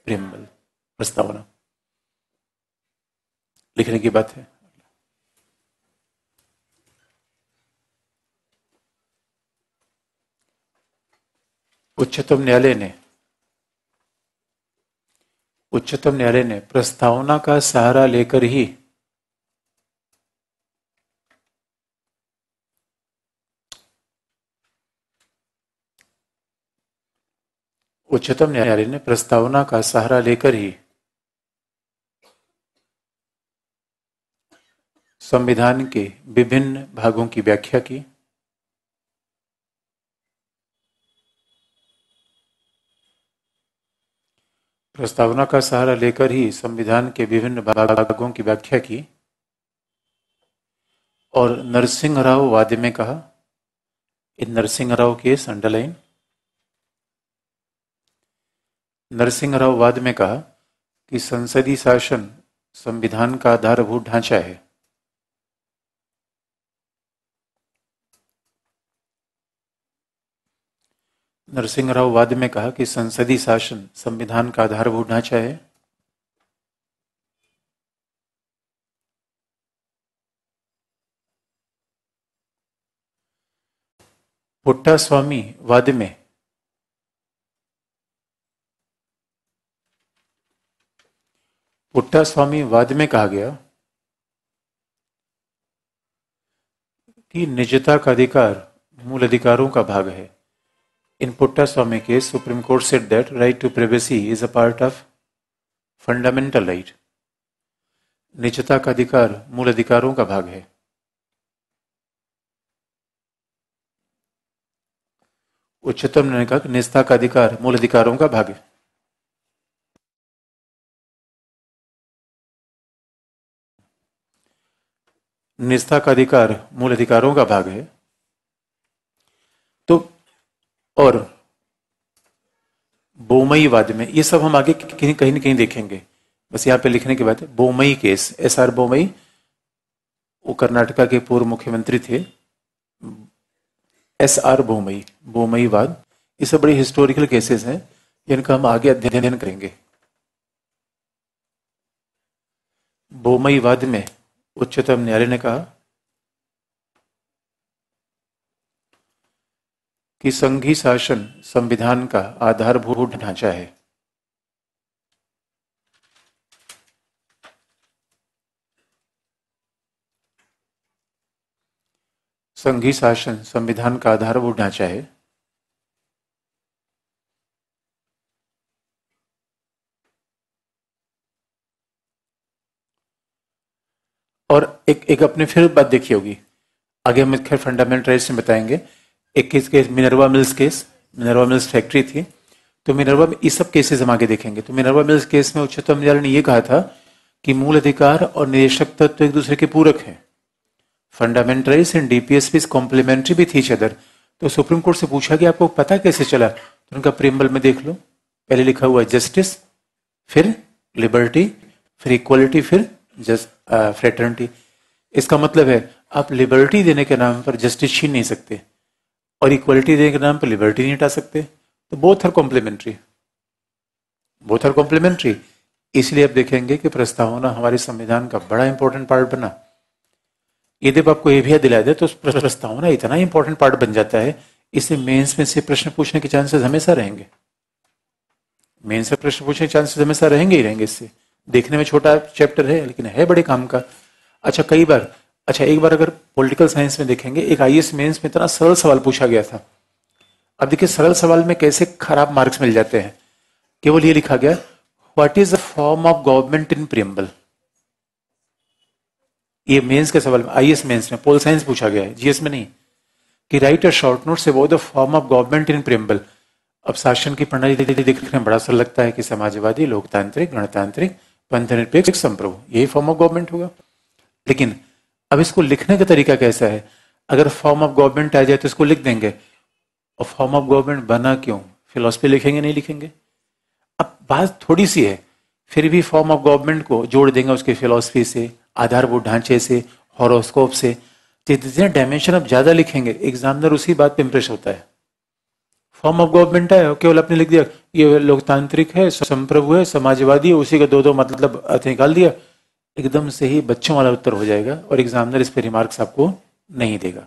preamble, प्रस्तावना। लिखने की बात है। उच्चतम न्यायालय ने प्रस्तावना का सहारा लेकर ही प्रस्तावना का सहारा लेकर ही संविधान के विभिन्न भागों की व्याख्या की। प्रस्तावना का सहारा लेकर ही संविधान के विभिन्न भागों की व्याख्या की और नरसिंह राव वादे में कहा, इन नरसिंह राव केस अंडरलाइन, नरसिंह राव वाद में कहा कि संसदीय शासन संविधान का आधारभूत ढांचा है। नरसिंह राव वाद में कहा कि संसदीय शासन संविधान का आधारभूत ढांचा है। पुट्टास्वामी वाद में पुट्टास्वामी वाद में कहा गया कि निजता का अधिकार मूल अधिकारों का भाग है। In Puttaswamy case, Supreme Court said that right to privacy is a part of fundamental right. निजता का अधिकार मूल अधिकारों का भाग है। उच्चतम न्यायालय ने कहा कि निजता का अधिकार मूल अधिकारों का भाग है। निजता का अधिकार मूल अधिकारों का भाग है। तो और बोमईवाद में, ये सब हम आगे कहीं न कहीं देखेंगे, बस यहां पे लिखने की बात है। बोमई केस, SR बोमई, वो कर्नाटका के पूर्व मुख्यमंत्री थे। SR बोमई, बोमईवाद, ये सब बड़ी हिस्टोरिकल केसेस हैं जिनका हम आगे अध्ययन करेंगे। बोमईवाद में उच्चतम न्यायालय ने कहा कि संघीय शासन संविधान का आधारभूत ढांचा है। संघीय शासन संविधान का आधारभूत ढांचा है। और एक अपने फिर बात देखी होगी, आगे हम खैर फंडामेंटल राइट्स में बताएंगे। एक case Minerva mills case, Minerva mills factory थी, तो मिनर्वा में ये सब केसेस हम आगे देखेंगे। तो मिनर्वा मिल्स केस में उच्चतम न्यायालय ने यह कहा था कि मूल अधिकार और निदेशक तत्व एक दूसरे के पूरक हैं। Fundamental rights and DPSP complementary भी थी इच अदर। तो सुप्रीम कोर्ट से पूछा कि आपको पता कैसे चला, तो उनका प्रीएम्बल में देख लो, पहले लिखा हुआ है जस्टिस, फिर लिबर्टी, फिर इक्वलिटी, फिर फ्रेटर्निटी। इसका मतलब है आप लिबर्टी देने के नाम पर जस्टिस छीन नहीं सकते और इक्वलिटी देने के नाम पर लिबर्टी नहीं हटा सकते। तो both are complementary, both are complementary. इसलिए आप देखेंगे कि प्रस्तावना हमारे संविधान का बड़ा इंपॉर्टेंट पार्ट बना। यदि आपको ये भी दिला दे तो प्रस्तावना इतना इंपॉर्टेंट पार्ट बन जाता है, इससे मेंस में से प्रश्न पूछने के चांसेस हमेशा रहेंगे। मेंस से प्रश्न पूछने के चांसेस हमेशा रहेंगे ही रहेंगे। इससे देखने में छोटा चैप्टर है लेकिन है बड़े काम का। एक बार अगर पॉलिटिकल साइंस में देखेंगे, एक आईएएस मेंस में इतना सरल सवाल पूछा गया था। अब देखिए सरल सवाल में कैसे खराब मार्क्स मिल जाते हैं। केवल ये लिखा गया, what is the form of government in preamble. ये मेंस के सवाल में, आईएएस मेंस में, पोल साइंस पूछा गया है, जीएस में नहीं, कि राइट अ शॉर्ट नोट से वो the form of government in preamble. अब शासन की प्रणाली देखने में बड़ा सरल लगता है कि समाजवादी, लोकतांत्रिक, गणतांत्रिक, पंथनिरपेक्ष, संप्रभु, यही फॉर्म ऑफ गवर्नमेंट होगा। लेकिन अब इसको लिखने का तरीका कैसा है? अगर फॉर्म ऑफ गवर्नमेंट आ जाए तो इसको लिख देंगे, और फॉर्म ऑफ गवर्नमेंट बना क्यों, फिलॉसफी लिखेंगे नहीं लिखेंगे। अब बात थोड़ी सी है, फिर भी फॉर्म ऑफ गवर्नमेंट को जोड़ देंगे उसके फिलॉसफी से, आधारभूत ढांचे से, हॉरोस्कोप से। जितने डायमेंशन आप ज्यादा लिखेंगे एग्जामिनर उसी बात पे इंप्रेस होता है। फॉर्म ऑफ गवर्नमेंट है, केवल आपने लिख दिया ये लोकतांत्रिक है, संप्रभु है, समाजवादी है, उसी का दो मतलब अर्थ निकाल दिया, एकदम से ही बच्चों वाला उत्तर हो जाएगा और एग्जामिनर इस पर रिमार्क्स आपको नहीं देगा।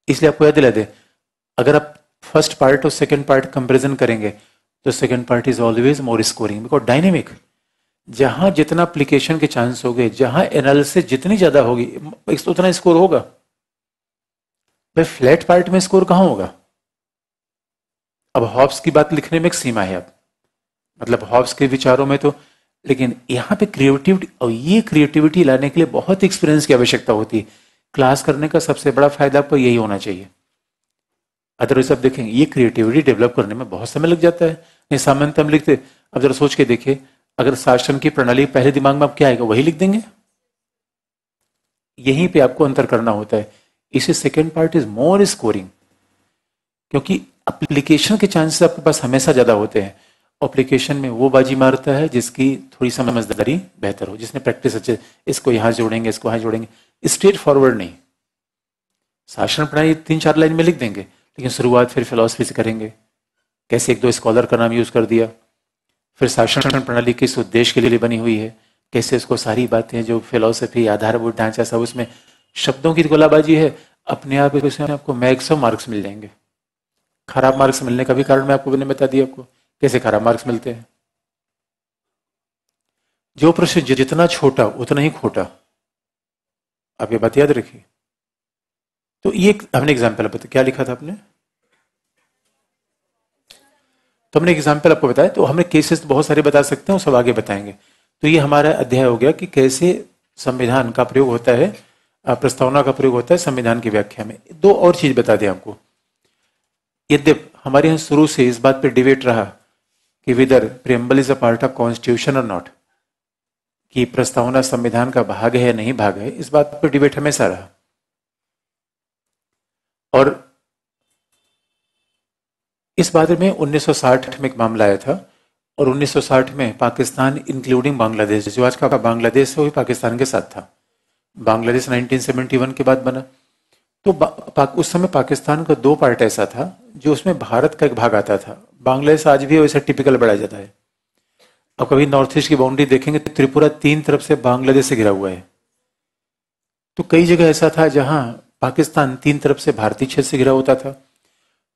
इसलिए आपको याद दिला दे, अगर आप फर्स्ट पार्ट और सेकंड पार्ट कंपैरिजन करेंगे तो second part is always more scoring, because dynamic. जहां जितना एप्लीकेशन के चांस हो गए, जहां एनालिसिस जितनी ज्यादा होगी उतना स्कोर होगा। भाई फ्लैट पार्ट में स्कोर कहां होगा? अब हॉब्स की बात लिखने में एक सीमा है, अब मतलब हॉब्स के विचारों में तो, लेकिन यहां पे क्रिएटिविटी, और ये क्रिएटिविटी लाने के लिए बहुत एक्सपीरियंस की आवश्यकता होती है। क्लास करने का सबसे बड़ा फायदा आपको यही होना चाहिए। अदरवाइज आप देखेंगे ये क्रिएटिविटी डेवलप करने में बहुत समय लग जाता है। नहीं सामान्यतः हम लिखते, अब जरा सोच के देखिए, अगर शासन की प्रणाली पहले दिमाग में आप क्या आएगा वही लिख देंगे। यहीं पे आपको अंतर करना होता है। इसे second part is more scoring, क्योंकि एप्लीकेशन के चांसेस आपके पास हमेशा ज्यादा होते हैं। एप्लीकेशन में वो बाजी मारता है जिसकी थोड़ी समझदारी बेहतर हो, जिसने प्रैक्टिस अच्छे, इसको यहां जोड़ेंगे, इसको यहां जोड़ेंगे, स्ट्रेट फॉरवर्ड नहीं। शासन प्रणाली 3-4 लाइन में लिख देंगे, लेकिन शुरुआत फिर फिलॉसफी से करेंगे। कैसे एक दो स्कॉलर का नाम यूज कर दिया, फिर शासन प्रणाली किस उद्देश्य के लिए बनी हुई है, कैसे उसको सारी बातें जो फिलॉसफी आधारभूत ढांचा सब उसमें शब्दों की गोलाबाजी है। अपने आप इसमें आपको मैक्सिमम मार्क्स मिल जाएंगे। खराब मार्क्स मिलने का भी कारण मैंने बता दिया आपको, कैसे खराब मार्क्स मिलते हैं। जो प्रश्न जितना छोटा उतना ही खोटा, आप ये बात याद रखिए। तो ये हमने एग्जाम्पल बताया, क्या लिखा था आपने, तो हमने एग्जाम्पल आपको बताया। तो हमने केसेस बहुत सारे बता सकते हैं, सब आगे बताएंगे। तो ये हमारा अध्याय हो गया कि कैसे संविधान का प्रयोग होता है, प्रस्तावना का प्रयोग होता है संविधान की व्याख्या में। दो और चीज बता दें आपको। यद्यप हमारे यहाँ शुरू से इस बात पर डिबेट रहा कि whether preamble is a part of constitution और नॉट, कि प्रस्तावना संविधान का भाग है या नहीं भाग है, इस बात पर डिबेट हमेशा रहा। और इस बारे में 1960 में एक मामला आया था, और 1960 में पाकिस्तान इंक्लूडिंग बांग्लादेश, जो आज का बांग्लादेश है वो पाकिस्तान के साथ था। बांग्लादेश 1971 के बाद बना। तो उस समय पाकिस्तान का दो पार्ट ऐसा था जो उसमें भारत का एक भाग आता था। बांग्लादेश आज भी वैसे टिपिकल बढ़ाया जाता है। अब कभी नॉर्थ ईस्ट की बाउंड्री देखेंगे तो त्रिपुरा 3 तरफ से बांग्लादेश से घिरा हुआ है। तो कई जगह ऐसा था जहां पाकिस्तान 3 तरफ से भारतीय क्षेत्र से घिरा होता था।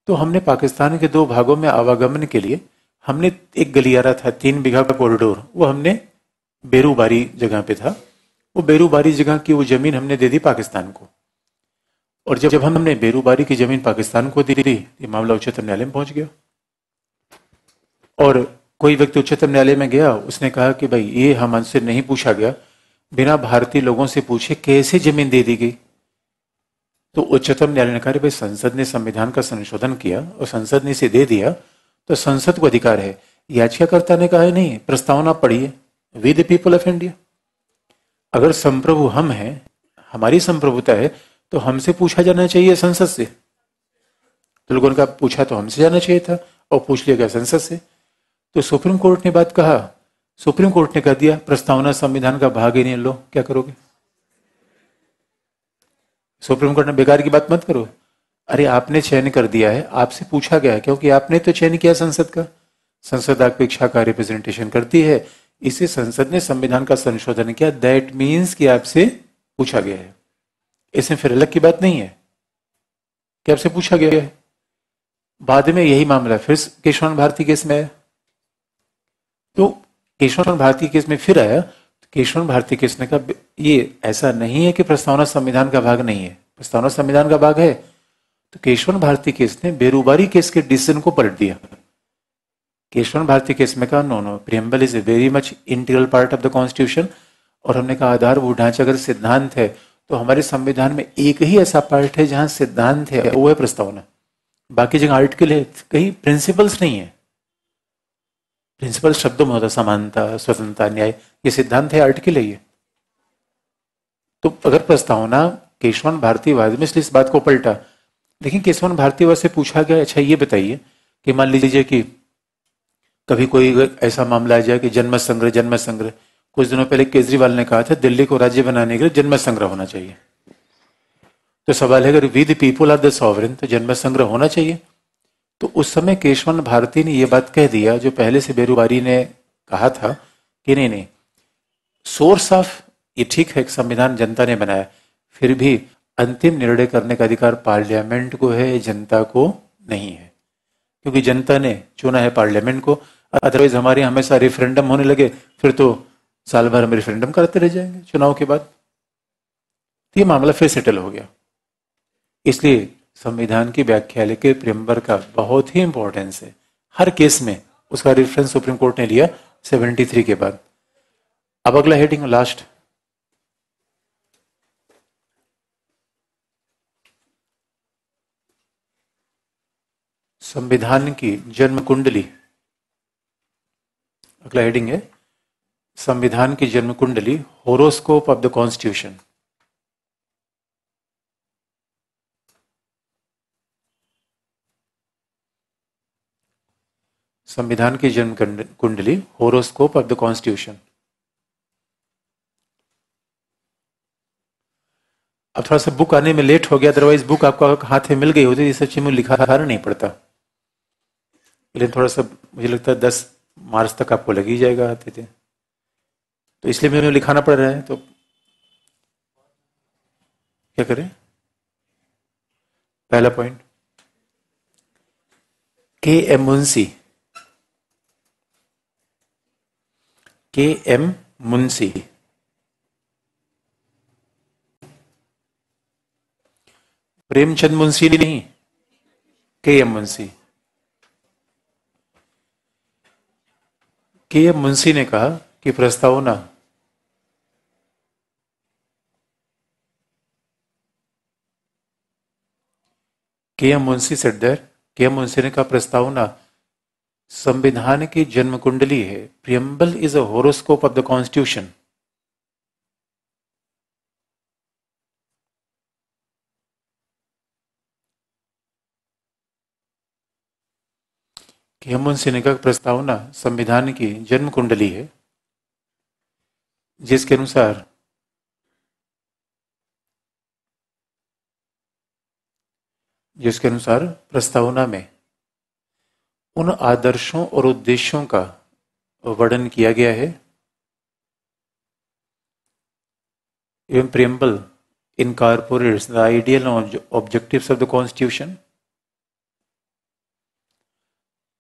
तो हमने पाकिस्तान के दो भागों में आवागमन के लिए हमने एक गलियारा था 3 बीघा का कॉरिडोर, वो हमने बेरूबारी जगह पे था। वो बेरूबारी जगह की वो जमीन हमने दे दी पाकिस्तान को। और जब हमने बेरूबारी की जमीन पाकिस्तान को दी, ये मामला उच्चतम न्यायालय में पहुंच गया। और कोई व्यक्ति उच्चतम न्यायालय में गया, उसने कहा कि भाई ये हमसे नहीं पूछा गया, बिना भारतीय लोगों से पूछे कैसे जमीन दे दी गई। तो उच्चतम न्यायालय ने कहा भाई संसद ने संविधान का संशोधन किया और संसद ने इसे दे दिया, तो संसद को अधिकार है। याचिकाकर्ता ने कहा नहीं, प्रस्तावना पढ़िए, we the people of India. अगर संप्रभु हम हैं, हमारी संप्रभुता है, तो हमसे पूछा जाना चाहिए संसद से। तो लोगों ने कहा पूछा तो हमसे जाना चाहिए था, और पूछ लिया गया संसद से। तो सुप्रीम कोर्ट ने बात कहा, सुप्रीम कोर्ट ने कह दिया प्रस्तावना संविधान का भाग ही नहीं, लो क्या करोगे। सुप्रीम कोर्ट ने बेकार की बात मत करो। अरे आपने चयन कर दिया है, आपसे पूछा गया है, क्योंकि आपने तो चयन किया संसद का। संसद आपकी इच्छा का रिप्रेजेंटेशन करती है, इसे संसद ने संविधान का संशोधन किया, दैट मीन्स कि आपसे पूछा गया है। इसमें फिर अलग की बात नहीं है कि आपसे पूछा गया है। बाद में यही मामला फिर केशवानंद भारती केस में आया। तो केशवानंद भारती केस में फिर आया, तो केशवानंद भारती केस ने कहा ये ऐसा नहीं है कि प्रस्तावना संविधान का भाग नहीं है, प्रस्तावना संविधान का भाग है। तो केशवानंद भारती केस ने बेरूबारी केस के डिसीजन को पलट दिया। केशवानंद भारती केस में कहा no, preamble is a very much integral part of the constitution. और हमने कहा आधारभूत ढांचा अगर सिद्धांत है, तो हमारे संविधान में एक ही ऐसा पार्ट है जहां सिद्धांत है, वो है प्रस्तावना। बाकी जगह आर्टिकल है, कहीं प्रिंसिपल्स नहीं है। प्रिंसिपल शब्दों में होता समानता, स्वतंत्रता, न्याय, ये सिद्धांत है, आर्टिकल है ये। तो अगर प्रस्तावना केशवानंद भारतीवाद में, इसलिए इस बात को पलटा। लेकिन केशवानंद भारतीवाद से पूछा गया अच्छा ये बताइए कि मान लीजिए कि कभी कोई ऐसा मामला आ जाए कि जन्म संग्रह, कुछ दिनों पहले केजरीवाल ने कहा था दिल्ली को राज्य बनाने के लिए जन्म संग्रह होना चाहिए। तो सवाल है अगर we the people are the sovereign, तो जन्म संग्रह होना चाहिए। तो उस समय केशवानंद भारती ने यह बात कह दिया जो पहले से बेरूबारी ने कहा था कि नहीं, सोर्स ऑफ ये ठीक है, संविधान जनता ने बनाया, फिर भी अंतिम निर्णय करने का अधिकार पार्लियामेंट को है, जनता को नहीं है, क्योंकि जनता ने चुना है पार्लियामेंट को। अदरवाइज हमारे हमेशा रेफरेंडम होने लगे, फिर तो साल भर हम रेफरेंडम करते रह जाएंगे चुनाव के बाद। तो ये मामला फिर सेटल हो गया। इसलिए संविधान की व्याख्या लेके प्रियम्बर का बहुत ही इंपॉर्टेंस है। हर केस में उसका रेफरेंस सुप्रीम कोर्ट ने लिया 73 के बाद। अब अगला हेडिंग लास्ट, संविधान की जन्म कुंडली। अगला हेडिंग है संविधान की जन्म कुंडली, होरोस्कोप ऑफ द कॉन्स्टिट्यूशन। संविधान की जन्म कुंडली, होरोस्कोप ऑफ द कॉन्स्टिट्यूशन। अब थोड़ा सा बुक आने में लेट हो गया, अदरवाइज बुक आपको हाथ में मिल गई होती, इस सच्ची में लिखा नहीं पड़ता, लेकिन थोड़ा सा मुझे लगता है 10 मार्च तक आपको लग ही जाएगा आते थे, तो इसलिए मुझे लिखाना पड़ रहा है। तो क्या करें? पहला पॉइंट, के M Munshi, K M Munshi, Premchand Munshi नहीं, के M Munshi. K M Munshi ने कहा कि प्रस्तावना के एम मुंशी सेड दैट, के एम मुंशी ने कहा प्रस्तावना संविधान की जन्म कुंडली है, preamble is a horoscope of the constitution. के एम मुंशी ने कहा प्रस्तावना संविधान की जन्म कुंडली है, जिसके अनुसार प्रस्तावना में उन आदर्शों और उद्देश्यों का वर्णन किया गया है एवं preamble incorporates the ideal objectives of the constitution.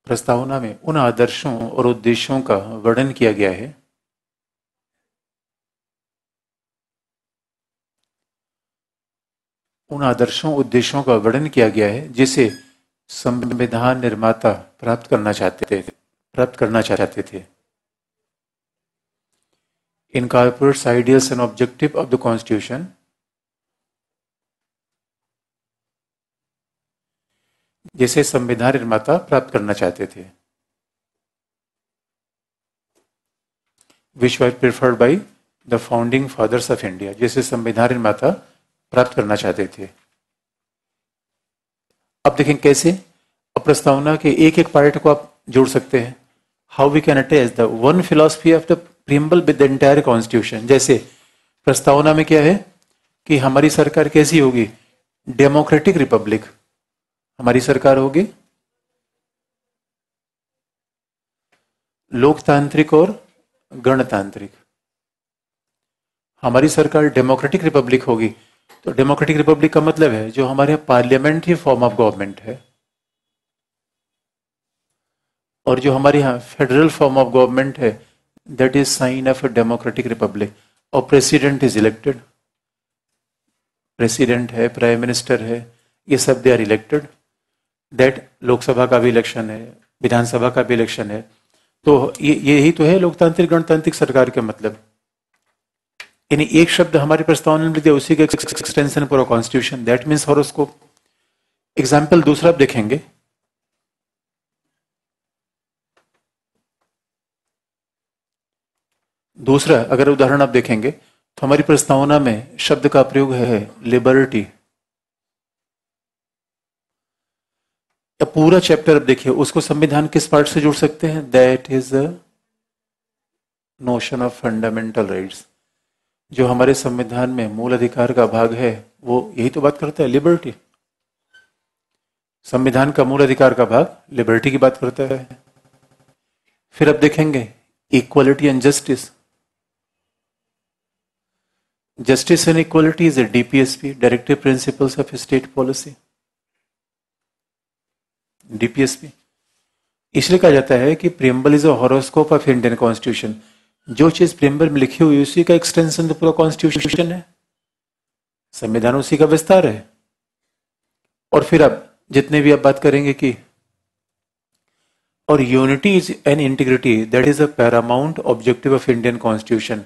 प्रस्तावना में उन आदर्शों और उद्देश्यों का वर्णन किया गया है जिसे संविधान निर्माता प्राप्त करना चाहते थे। Incorporates ideals and objective of the constitution, जिसे संविधान निर्माता प्राप्त करना चाहते थे, which were preferred by the founding fathers of India, जिसे संविधान निर्माता प्राप्त करना चाहते थे। अब देखें कैसे, अब प्रस्तावना के एक एक पार्ट को आप जोड़ सकते हैं। How we can attach the one philosophy of the preamble with the entire constitution. जैसे प्रस्तावना में क्या है कि हमारी सरकार कैसी होगी, डेमोक्रेटिक रिपब्लिक, हमारी सरकार होगी लोकतांत्रिक और गणतांत्रिक। हमारी सरकार डेमोक्रेटिक रिपब्लिक होगी, तो डेमोक्रेटिक रिपब्लिक का मतलब है जो हमारे यहाँ पार्लियामेंट्री फॉर्म ऑफ गवर्नमेंट है, और जो हमारे यहाँ फेडरल फॉर्म ऑफ गवर्नमेंट है, that is sign of a democratic republic. और प्रेसिडेंट इज इलेक्टेड, प्रेसिडेंट है, प्राइम मिनिस्टर है, ये सब they are elected. That Lok Sabha का भी इलेक्शन है, विधानसभा का भी इलेक्शन है। तो यही तो है लोकतांत्रिक गणतांत्रिक सरकार के मतलब। यानी एक शब्द हमारी प्रस्तावना में दिया, उसी का एक्सटेंशन पूरा constitution, that means horoscope. Example दूसरा आप देखेंगे, दूसरा अगर उदाहरण आप देखेंगे तो हमारी प्रस्तावना में शब्द का प्रयोग है लिबर्टी। पूरा चैप्टर अब देखिए, उसको संविधान किस पार्ट से जोड़ सकते हैं, that is the notion of fundamental rights. जो हमारे संविधान में मूल अधिकार का भाग है वो यही तो बात करता है, लिबर्टी। संविधान का मूल अधिकार का भाग लिबर्टी की बात करता है। फिर अब देखेंगे equality and justice. Justice and equality is a DPSP, directive principles of state policy, DPSP. इसलिए कहा जाता है कि preamble is a horoscope of Indian constitution. जो चीज प्रियम्बल में लिखी हुई उसी का एक्सटेंशन तो पूरा कॉन्स्टिट्यूशन है, संविधान उसी का विस्तार है। और फिर अब जितने भी आप बात करेंगे कि और unity is an integrity that is a paramount objective of Indian constitution.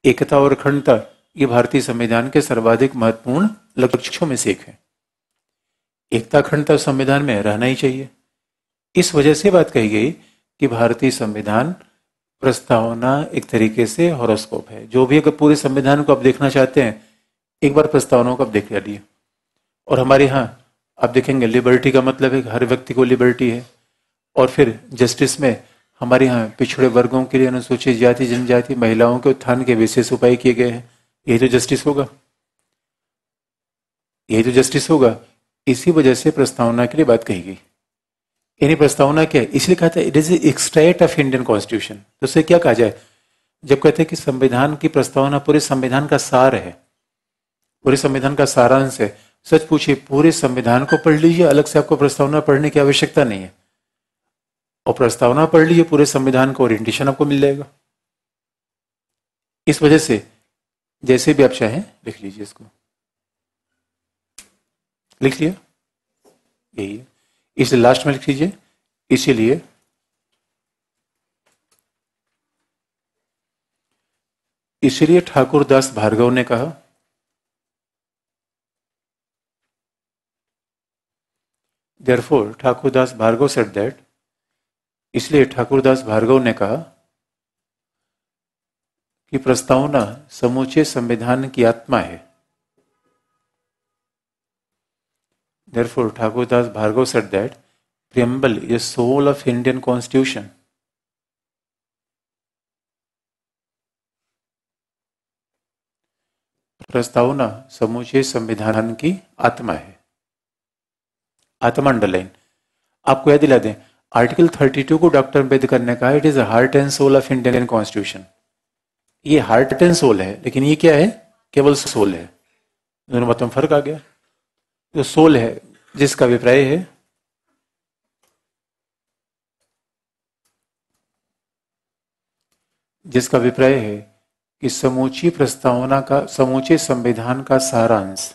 एकता और अखंडता ये भारतीय संविधान के सर्वाधिक महत्वपूर्ण लक्ष्यों में से एक है। एकता अखंडता संविधान में रहना ही चाहिए। इस वजह से बात कही गई कि भारतीय संविधान प्रस्तावना एक तरीके से हॉरोस्कोप है। जो भी अगर पूरे संविधान को आप देखना चाहते हैं, एक बार प्रस्तावनाओं को आप देख लिया। और हमारे यहाँ आप देखेंगे लिबर्टी का मतलब है कि हर व्यक्ति को लिबर्टी है, और फिर जस्टिस में हमारे यहाँ पिछड़े वर्गों के लिए, अनुसूचित जाति जनजाति महिलाओं के उत्थान के विशेष उपाय किए गए हैं। यही तो जस्टिस होगा, यही तो जस्टिस होगा। इसी वजह से प्रस्तावना के लिए बात कही गई। यानी प्रस्तावना क्या है, इसलिए कहा था it is extract of Indian constitution. तो उससे क्या कहा जाए, जब कहते हैं कि संविधान की प्रस्तावना पूरे संविधान का सार है, पूरे संविधान का सारांश है, सच पूछिए पूरे संविधान को पढ़ लीजिए, अलग से आपको प्रस्तावना पढ़ने की आवश्यकता नहीं है। और प्रस्तावना पढ़ लीजिए, पूरे संविधान का ओरिएंटेशन आपको मिल जाएगा। इस वजह से जैसे भी आप चाहें लिख लीजिए, इसको लिख लिया, यही है। इसे लास्ट में लिख लीजिए। इसीलिए ठाकुरदास भार्गव ने कहा, therefore Thakurdas Bhargava said that, इसलिए ठाकुरदास भार्गव ने कहा कि प्रस्तावना समूचे संविधान की आत्मा है। Therefore, Thakurdas Bhargava said that preamble is soul of Indian Constitution. प्रस्तावना समूचे संविधान की आत्मा है। आत्मा अंडरलाइन आपको याद दिला दें, आर्टिकल 32 को डॉक्टर अम्बेडकर ने कहा it is heart and soul of Indian constitution. ये हार्ट एंड सोल है, लेकिन ये क्या है, केवल सोल है। दोनों बातों में फर्क आ गया। जो सोल है, जिसका अभिप्राय है कि समूची प्रस्तावना का, समूचे संविधान का सारांश,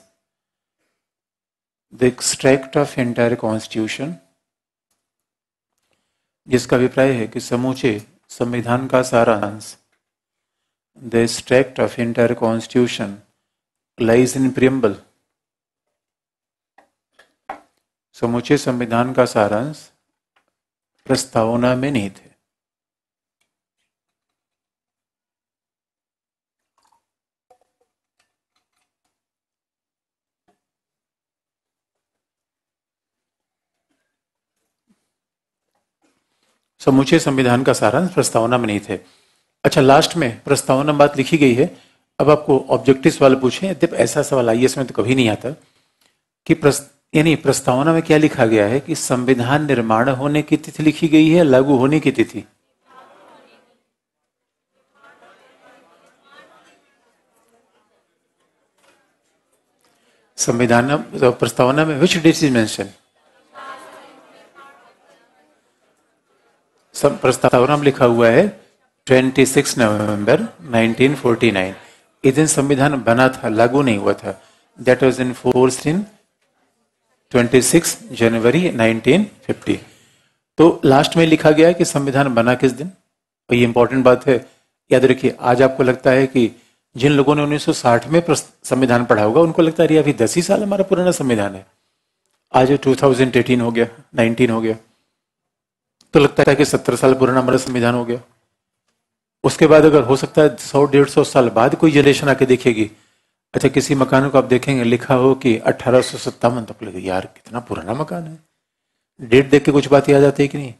the extract of entire constitution, जिसका अभिप्राय है कि समूचे संविधान का सारांश, the extract of entire constitution lies in preamble. समूचे संविधान का सारांश प्रस्तावना में निहित है। समूचे संविधान का सारांश प्रस्तावना में निहित है। अच्छा, लास्ट में प्रस्तावना में बात लिखी गई है। अब आपको ऑब्जेक्टिव सवाल पूछे, यद्यप ऐसा सवाल आईएएस में तो कभी नहीं आता कि यानी प्रस्तावना में क्या लिखा गया है कि संविधान निर्माण होने की तिथि लिखी गई है, लागू होने की तिथि। संविधान प्रस्तावना में विच डेट इज मेंशन, प्रस्तावना में लिखा हुआ है 26 नवंबर 1949। इस दिन संविधान बना था, लागू नहीं हुआ था। That was in force in 26 जनवरी 1950। तो लास्ट में लिखा गया है कि संविधान बना किस दिन। और ये इंपॉर्टेंट बात है, याद रखिए। आज आपको लगता है कि जिन लोगों ने 1960 में संविधान पढ़ा होगा उनको लगता है अभी 10 ही साल हमारा पुराना संविधान है। आज 2018 हो गया, 19 हो गया, तो लगता है कि 17 साल पुराना हमारा संविधान हो गया। उसके बाद अगर हो सकता है 100-150 साल बाद कोई जनरेशन आके देखेगी, अच्छा किसी मकान को आप देखेंगे लिखा हो कि 1857, तो लगे यार कितना पुराना मकान है। डेट देख के कुछ बात याद आती है कि नहीं।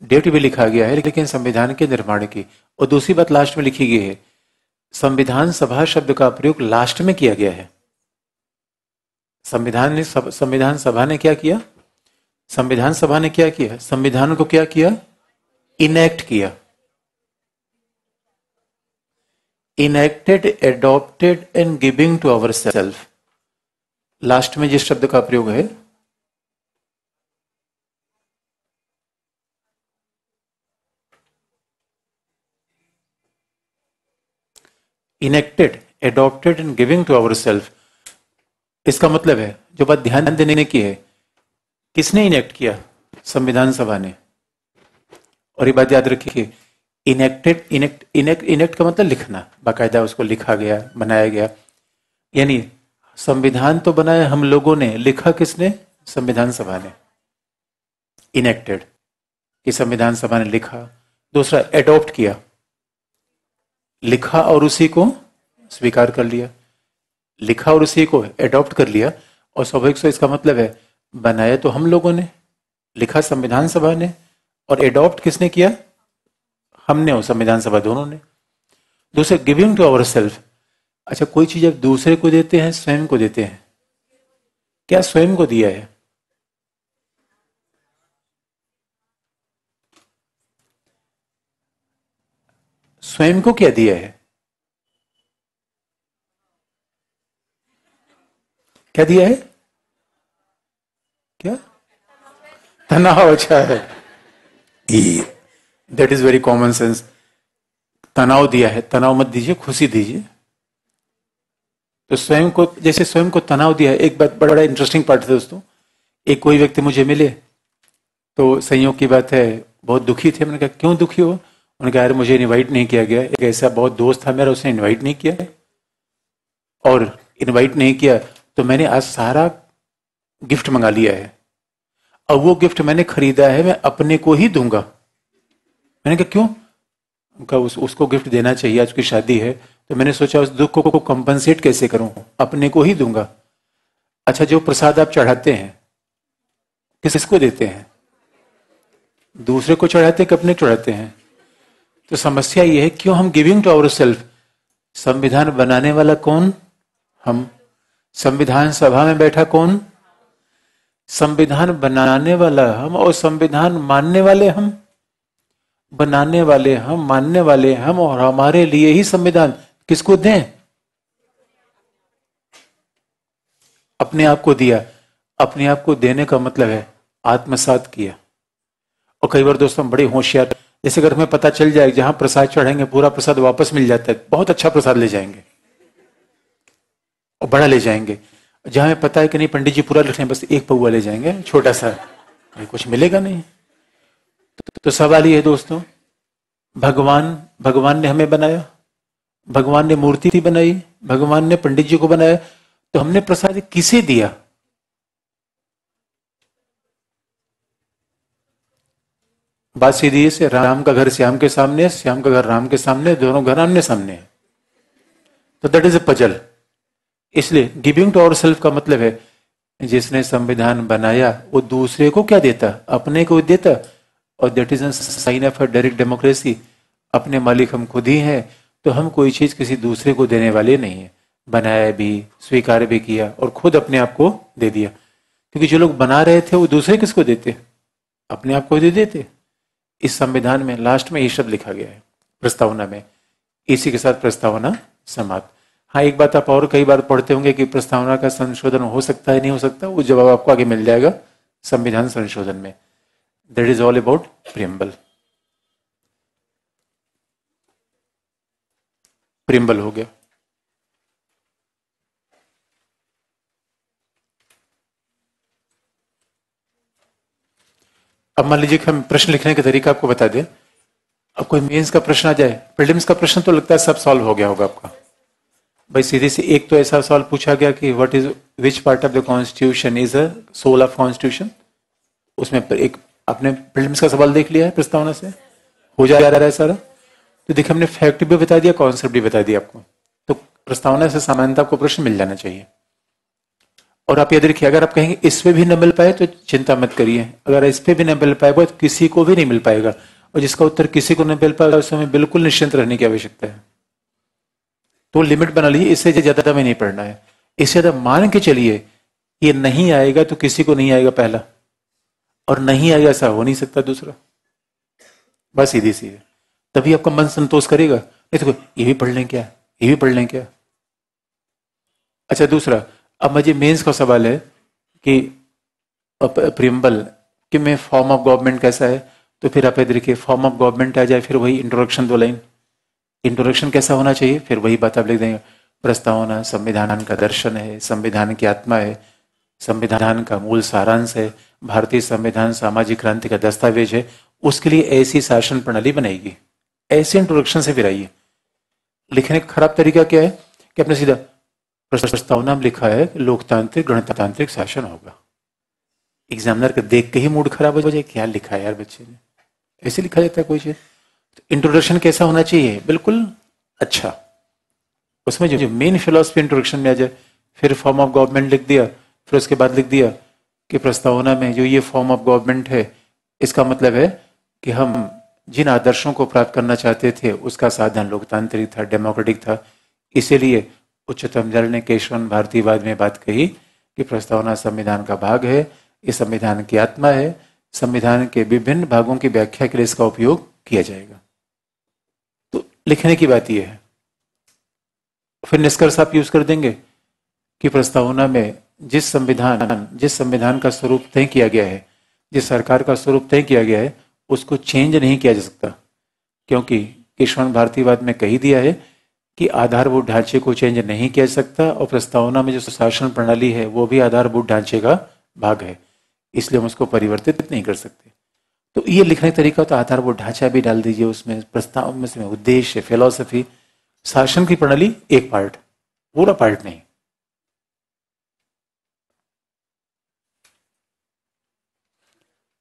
डेट भी लिखा गया है लेकिन संविधान के निर्माण की। और दूसरी बात लास्ट में लिखी गई है, संविधान सभा शब्द का प्रयोग लास्ट में किया गया है। संविधान सभा ने क्या किया, संविधान सभा ने क्या किया, संविधान को क्या किया, इनेक्ट किया। Enacted, adopted and giving to our self. Last में जिस शब्द का प्रयोग है enacted, adopted and giving to our self, इसका मतलब है, जो बात ध्यान देने की है, किसने इनेक्ट किया, संविधान सभा ने। और ये बात याद रखिए, इनेक्टेड, इनेक्ट का मतलब लिखना, बाकायदा उसको लिखा गया, बनाया गया। यानी संविधान तो बनाया हम लोगों ने, लिखा किसने, संविधान सभा ने। इनेक्टेड कि संविधान सभा ने लिखा। दूसरा, एडॉप्ट किया, लिखा और उसी को स्वीकार कर लिया, लिखा और उसी को एडॉप्ट कर लिया। और स्वाभाविक से इसका मतलब है बनाया तो हम लोगों ने, लिखा संविधान सभा ने, और एडॉप्ट किसने किया? हमने और संविधान सभा दोनों ने। दूसरे गिविंग टू आवर सेल्फ। अच्छा, कोई चीज आप दूसरे को देते हैं, स्वयं को देते हैं? क्या स्वयं को दिया है? स्वयं को क्या दिया है? क्या दिया है? क्या? तनाव। अच्छा है, that is very common sense. तनाव दिया है, तनाव मत दीजिए, खुशी दीजिए। तो स्वयं को, जैसे स्वयं को तनाव दिया है। एक बात बड़ा इंटरेस्टिंग पार्ट है दोस्तों। एक कोई व्यक्ति मुझे मिले, तो संयोग की बात है बहुत दुखी थे। मैंने कहा क्यों दुखी हो? उन्होंने कहा यार मुझे इनवाइट नहीं किया गया। एक ऐसा बहुत दोस्त था मेरा, उसने इनवाइट नहीं किया, और इनवाइट नहीं किया तो मैंने आज सारा गिफ्ट मंगा लिया है। अब वो गिफ्ट मैंने खरीदा है, मैं अपने को ही दूंगा। मैंने कहा क्यों? उनका उसको गिफ्ट देना चाहिए, आज की शादी है। तो मैंने सोचा उस दुख को कंपनसेट कैसे करूं, अपने को ही दूंगा। अच्छा, जो प्रसाद आप चढ़ाते हैं किसको देते हैं? दूसरे को चढ़ाते हैं कि अपने चढ़ाते हैं? तो समस्या यह है क्यों हम गिविंग टू आवर सेल्फ। संविधान बनाने वाला कौन? हम। संविधान सभा में बैठा कौन? संविधान बनाने वाला हम, और संविधान मानने वाले हम। बनाने वाले हम, मानने वाले हम, और हमारे लिए ही संविधान। किसको दें? अपने आप को दिया। अपने आप को देने का मतलब है आत्मसात किया। और कई बार दोस्तों बड़े होशियार, जैसे अगर हमें पता चल जाए जहां प्रसाद चढ़ाएंगे पूरा प्रसाद वापस मिल जाता है, बहुत अच्छा प्रसाद ले जाएंगे और बड़ा ले जाएंगे। जहां हमें पता है कि नहीं पंडित जी पूरा लिख रहे हैं, बस एक पौवा ले जाएंगे छोटा सा, कुछ मिलेगा नहीं। तो सवाल ये है दोस्तों, भगवान ने हमें बनाया, भगवान ने मूर्ति बनाई, भगवान ने पंडित जी को बनाया, तो हमने प्रसाद किसे दिया? बात सीधी से, राम का घर श्याम के सामने, श्याम का घर राम के सामने, दोनों घर आमने सामने है। तो दैट इज ए पजल। इसलिए गिविंग टू आवर सेल्फ का मतलब है जिसने संविधान बनाया वो दूसरे को क्या देता? अपने को देता। और that is sign of a direct democracy. अपने मालिक हम खुद ही हैं, तो हम कोई चीज किसी दूसरे को देने वाले नहीं है। बनाया भी, स्वीकार भी किया, और खुद अपने आप को दे दिया। क्योंकि जो लोग बना रहे थे वो दूसरे किसको देते? अपने आप को दे देते। इस संविधान में लास्ट में ये शब्द लिखा गया है प्रस्तावना में। इसी के साथ प्रस्तावना समाप्त। हाँ, एक बात आप और कई बार पढ़ते होंगे कि प्रस्तावना का संशोधन हो सकता है, नहीं हो सकता, वो जवाब आपको आगे मिल जाएगा संविधान संशोधन में। That is all about preamble. Preamble हो गया। अब मान लीजिए कि हम प्रश्न लिखने का तरीका आपको बता दें। अब कोई मेंस का प्रश्न आ जाए, प्रीलिम्स का प्रश्न तो लगता है सब सॉल्व हो गया होगा आपका। भाई सीधे से एक तो ऐसा सवाल पूछा गया कि what is which part of the constitution is a soul of constitution. उसमें एक आपने प्रीलिम्स का सवाल देख लिया है, प्रस्तावना से हो जा रहा है सारा। तो देखिए हमने फैक्ट भी बता दिया, कॉन्सेप्ट भी बता दिया आपको। तो प्रस्तावना से सामान्यतः आपको प्रश्न मिल जाना चाहिए। और आप याद रखिए, अगर आप कहेंगे इस पे भी न मिल पाए तो चिंता मत करिए। अगर इस पे भी न मिल पाएगा तो किसी को भी नहीं मिल पाएगा। और जिसका उत्तर किसी को न मिल पाएगा उसमें हमें बिल्कुल निश्चिंत रहने की आवश्यकता है। तो लिमिट बना लीजिए, इससे ज्यादा में नहीं पढ़ना है। इससे ज्यादा मान के चलिए ये नहीं आएगा तो किसी को नहीं आएगा पहला, और नहीं आएगा ऐसा हो नहीं सकता दूसरा। बस सीधी सी है, तभी आपका मन संतोष करेगा। नहीं तो ये भी पढ़ लें क्या, ये भी पढ़ लें क्या। अच्छा, दूसरा, अब मुझे मेंस का सवाल है कि प्रियम्बल कि में फॉर्म ऑफ गवर्नमेंट कैसा है। तो फिर आप देखिए फॉर्म ऑफ गवर्नमेंट आ जाए, फिर वही इंट्रोडक्शन 2 लाइन। इंट्रोडक्शन कैसा होना चाहिए, फिर वही बात आप लिख देंगे। प्रस्तावना संविधान का दर्शन है, संविधान की आत्मा है, संविधान का मूल सारांश है, भारतीय संविधान सामाजिक क्रांति का दस्तावेज है, उसके लिए ऐसी शासन प्रणाली बनाएगी। ऐसे इंट्रोडक्शन से फिर आइए। लिखने का खराब तरीका क्या है कि आपने सीधा प्रस्तावना में लिखा है लोकतांत्रिक गणतांत्रिक शासन होगा। एग्जामिनर का देख के ही मूड खराब हो जाए, क्या लिखा है यार बच्चे ने, ऐसे लिखा जाता है कोई चीज। तो इंट्रोडक्शन कैसा होना चाहिए, बिल्कुल अच्छा। उसमें जो मेन फिलोसफी इंट्रोडक्शन में आ जाए। फिर फॉर्म ऑफ गवर्नमेंट लिख दिया, फिर उसके बाद लिख दिया कि प्रस्तावना में जो ये फॉर्म ऑफ गवर्नमेंट है इसका मतलब है कि हम जिन आदर्शों को प्राप्त करना चाहते थे उसका साधन लोकतांत्रिक था, डेमोक्रेटिक था। इसीलिए उच्चतम न्यायालय ने केशवन भारतीवाद में बात कही कि प्रस्तावना संविधान का भाग है, ये संविधान की आत्मा है, संविधान के विभिन्न भागों की व्याख्या के लिए इसका उपयोग किया जाएगा। तो लिखने की बात यह है। फिर निष्कर्ष आप यूज कर देंगे कि प्रस्तावना में जिस संविधान का स्वरूप तय किया गया है, जिस सरकार का स्वरूप तय किया गया है, उसको चेंज नहीं किया जा सकता, क्योंकि केशवन भारतीवाद में कही दिया है कि आधारभूत ढांचे को चेंज नहीं किया जा सकता, और प्रस्तावना में जो शासन प्रणाली है वो भी आधारभूत ढांचे का भाग है, इसलिए हम उसको परिवर्तित नहीं कर सकते। तो ये लिखने का तरीका, तो आधारभूत ढांचा भी डाल दीजिए उसमें, प्रस्ताव में उद्देश्य, फिलॉसफी, शासन की प्रणाली एक पार्ट, पूरा पार्ट नहीं।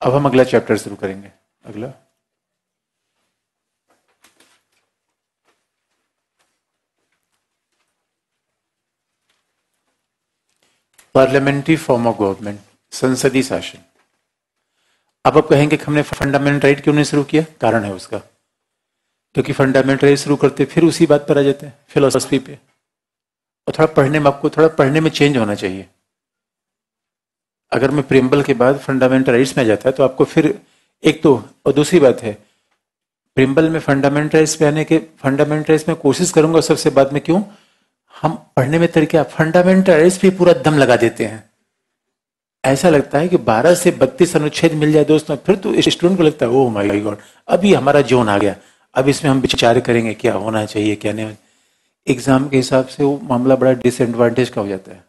अब हम अगला चैप्टर शुरू करेंगे। अगला पार्लियामेंट्री फॉर्म ऑफ गवर्नमेंट, संसदीय शासन। अब आप कहेंगे कि हमने फंडामेंटल राइट क्यों नहीं शुरू किया? कारण है उसका, क्योंकि फंडामेंटल राइट शुरू करते फिर उसी बात पर आ जाते हैं, फिलोसफी पे। और थोड़ा पढ़ने में, आपको थोड़ा पढ़ने में चेंज होना चाहिए। अगर मैं प्रियम्बल के बाद फंडामेंटल राइट्स में जाता है तो आपको फिर एक तो, और दूसरी बात है, प्रियम्बल में फंडामेंटल राइट्स पे आने के, फंडामेंटल राइट्स में कोशिश करूंगा सबसे बाद में। क्यों? हम पढ़ने में तरीके, फंडामेंटल राइट्स पे पूरा दम लगा देते हैं। ऐसा लगता है कि 12 से 32 अनुच्छेद मिल जाए दोस्तों, फिर तो स्टूडेंट को लगता है ओह माय गॉड, अभी हमारा जोन आ गया, अब इसमें हम विचार करेंगे क्या होना चाहिए क्या नहीं। एग्जाम के हिसाब से वो मामला बड़ा डिसएडवांटेज का हो जाता है।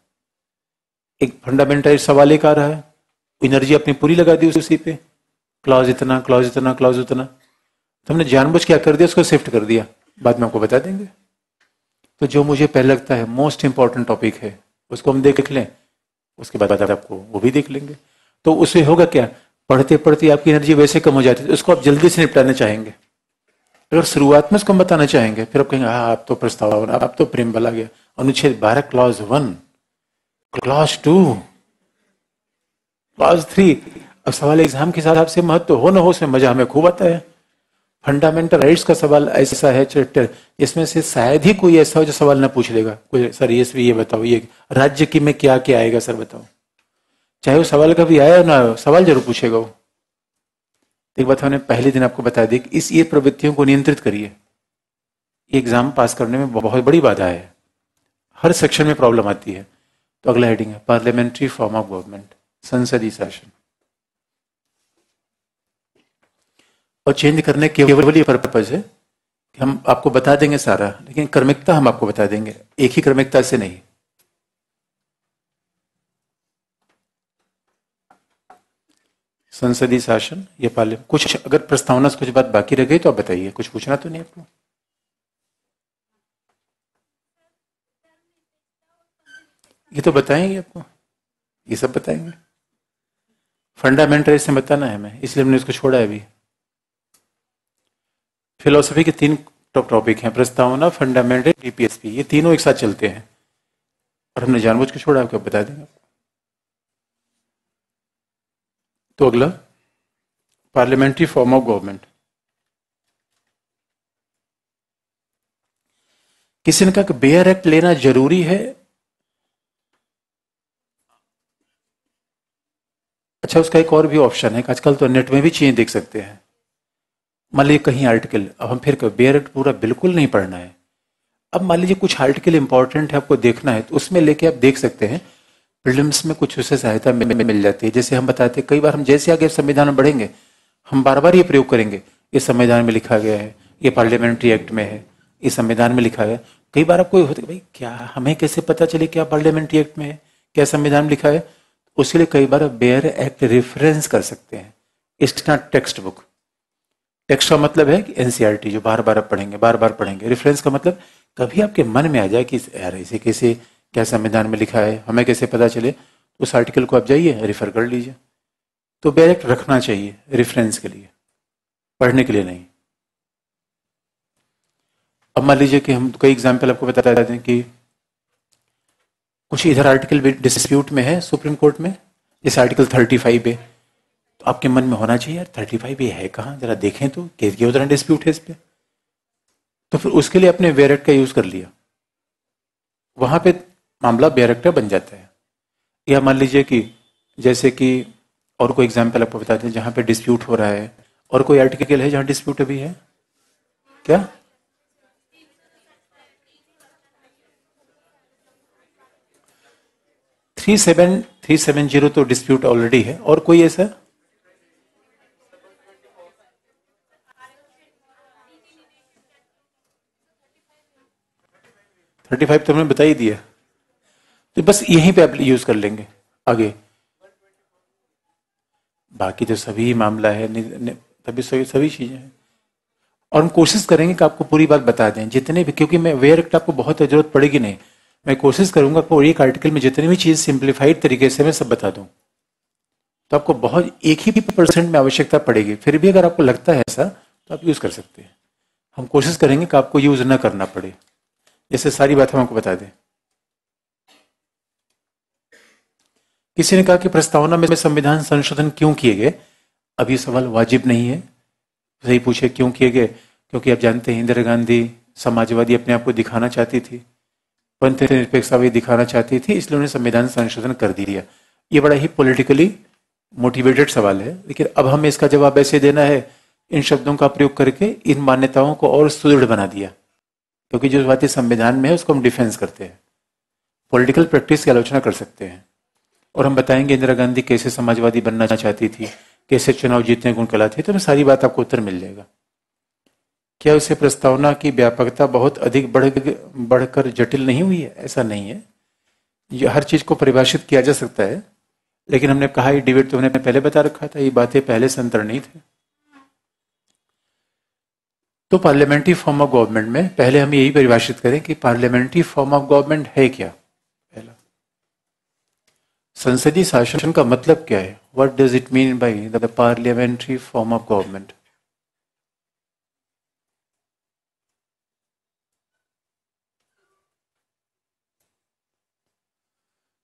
एक फंडामेंटल सवाल एक आ रहा है, एनर्जी अपनी पूरी लगा दी उसी पे, क्लॉज इतना, क्लॉज इतना, क्लॉज उतना, तो हमने जानबूझ क्या कर दिया, उसको शिफ्ट कर दिया। बाद में आपको बता देंगे। तो जो मुझे पहले लगता है मोस्ट इंपॉर्टेंट टॉपिक है उसको हम देख लें, उसके बाद आपको वो भी देख लेंगे। तो उससे होगा क्या, पढ़ते पढ़ते आपकी एनर्जी वैसे कम हो जाती है, उसको आप जल्दी से निपटाना चाहेंगे। अगर शुरुआत में उसको हम बताना चाहेंगे, फिर आप कहेंगे हाँ आप तो प्रस्तावना, आप तो प्रियम्बल आ गया, अनुच्छेद 12 क्लॉज 1, क्लॉज 2, क्लॉज 3। अब सवाल एग्जाम के हिसाब से महत्व हो ना हो, उसमें मजा हमें खूब आता है। फंडामेंटल राइट्स का सवाल ऐसा है चैप्टर, इसमें से शायद ही कोई ऐसा हो जो सवाल ना पूछ लेगा कोई, सर ये बताओ, ये राज्य की में क्या क्या आएगा सर बताओ। चाहे वो सवाल कभी आया ना, सवाल जरूर पूछेगा वो। एक बात हमने पहले दिन आपको बता दी कि इस ये प्रवृत्तियों को नियंत्रित करिए। एग्जाम पास करने में बहुत बड़ी बाधा है, हर सेक्शन में प्रॉब्लम आती है। तो अगला हेडिंग है पार्लियामेंट्री फॉर्म ऑफ गवर्नमेंट, संसदीय शासन। और चेंज करने के केवल ये पर्पज है कि हम आपको बता देंगे सारा, लेकिन क्रमिकता हम आपको बता देंगे, एक ही क्रमिकता से नहीं। संसदीय शासन, ये पार्लियामेंट। कुछ अगर प्रस्तावना से कुछ बात बाकी रह गई तो आप बताइए, कुछ पूछना तो नहीं आपको? ये तो बताएंगे आपको, ये सब बताएंगे। फंडामेंटल से बताना है हमें, इसलिए हमने इसको छोड़ा है अभी। फिलोसफी के 3 टॉपिक हैं, प्रस्तावना, फंडामेंटल, डीपीएसपी, ये तीनों एक साथ चलते हैं और हमने जानबूझ के छोड़ा, आपको बता देंगे। तो अगला पार्लियामेंट्री फॉर्म ऑफ गवर्नमेंट। किसी ने कहा कि बेयर एक्ट लेना जरूरी है। अच्छा, उसका एक और भी ऑप्शन है कि आजकल तो नेट में भी चीजें देख सकते हैं। मान लीजिए कहीं आर्टिकल, अब हम फिर बेयर एक्ट पूरा बिल्कुल नहीं पढ़ना है। अब मान लीजिए कुछ आर्टिकल इंपॉर्टेंट है, आपको देखना है, तो उसमें लेके आप देख सकते हैं। प्रीलिम्स में कुछ उससे सहायता मिल जाती है। जैसे हम बताते हैं कई बार, हम जैसे आगे संविधान में बढ़ेंगे हम बार बार ये प्रयोग करेंगे, ये संविधान में लिखा गया है, ये पार्लियामेंट्री एक्ट में है, ये संविधान में लिखा गया। कई बार आपको होता है भाई क्या हमें कैसे पता चले क्या पार्लियामेंट्री एक्ट में है, क्या संविधान में लिखा है। उसके लिए कई बार बेयर एक्ट रेफरेंस कर सकते हैं। It's not text book. Text का मतलब है कि एनसीईआरटी, जो बार बार आप पढ़ेंगे, बार बार पढ़ेंगे। रेफरेंस का मतलब कभी आपके मन में आ जाए कि यार इसे कैसे, क्या संविधान में लिखा है, हमें कैसे पता चले, उस आर्टिकल को आप जाइए रेफर कर लीजिए। तो बेयर एक्ट रखना चाहिए रेफरेंस के लिए, पढ़ने के लिए नहीं। अब मान लीजिए कि हम कई एग्जाम्पल आपको बता देते हैं कि कुछ इधर आर्टिकल डिस्प्यूट में है सुप्रीम कोर्ट में, जैसे आर्टिकल 35 है, तो आपके मन में होना चाहिए यार 35 ये है कहाँ, जरा देखें तो किसके उधर डिस्प्यूट है इस पे। तो फिर उसके लिए अपने वेरेक्ट का यूज कर लिया, वहां पे मामला वेरेक्टर बन जाता है। या मान लीजिए कि जैसे कि और कोई एग्जाम्पल आपको बताते हैं जहां पे डिस्प्यूट हो रहा है, और कोई आर्टिकल है जहां डिस्प्यूट अभी है क्या? थ्री सेवन जीरो तो डिस्प्यूट ऑलरेडी है, और कोई ऐसा? थर्टी फाइव तो हमने बता ही दिया, तो बस यहीं पे आप यूज कर लेंगे आगे। बाकी तो सभी मामला है, तभी सभी चीजें हैं। और हम कोशिश करेंगे कि आपको पूरी बात बता दें जितने भी, क्योंकि मैं वेयर एक्ट आपको बहुत जरूरत पड़ेगी नहीं, मैं कोशिश करूंगा आपको एक आर्टिकल में जितनी भी चीज सिंप्लीफाइड तरीके से मैं सब बता दूं। तो आपको बहुत एक ही % में आवश्यकता पड़ेगी, फिर भी अगर आपको लगता है ऐसा तो आप यूज कर सकते हैं। हम कोशिश करेंगे कि आपको यूज ना करना पड़े, जैसे सारी बात हम आपको बता दें। किसी ने कहा कि प्रस्तावना में संविधान संशोधन क्यों किए गए? अब ये सवाल वाजिब नहीं है, सही पूछे क्यों किए गए, क्योंकि आप जानते हैं इंदिरा गांधी समाजवादी अपने आप को दिखाना चाहती थी, पंथ निरपेक्षतावादी दिखाना चाहती थी, इसलिए उन्हें संविधान संशोधन कर दिया। ये बड़ा ही पॉलिटिकली मोटिवेटेड सवाल है, लेकिन अब हमें इसका जवाब ऐसे देना है, इन शब्दों का प्रयोग करके इन मान्यताओं को और सुदृढ़ बना दिया, क्योंकि जो बातें संविधान में है उसको हम डिफेंस करते हैं, पॉलिटिकल प्रैक्टिस की आलोचना कर सकते हैं। और हम बताएंगे इंदिरा गांधी कैसे समाजवादी बनना चाहती थी, कैसे चुनाव जीतने गुण कला थी, तो सारी बात आपको उत्तर मिल जाएगा। क्या उसे प्रस्तावना की व्यापकता बहुत अधिक बढ़कर जटिल नहीं हुई है? ऐसा नहीं है, ये हर चीज को परिभाषित किया जा सकता है, लेकिन हमने कहा ये डिबेट तो हमने पहले बता रखा था, ये बातें पहले से अंतर्निहित है। तो पार्लियामेंट्री फॉर्म ऑफ गवर्नमेंट में पहले हम यही परिभाषित करें कि पार्लियामेंट्री फॉर्म ऑफ गवर्नमेंट है क्या। पहला, संसदीय शासन का मतलब क्या है? What does it mean by the parliamentary form of government?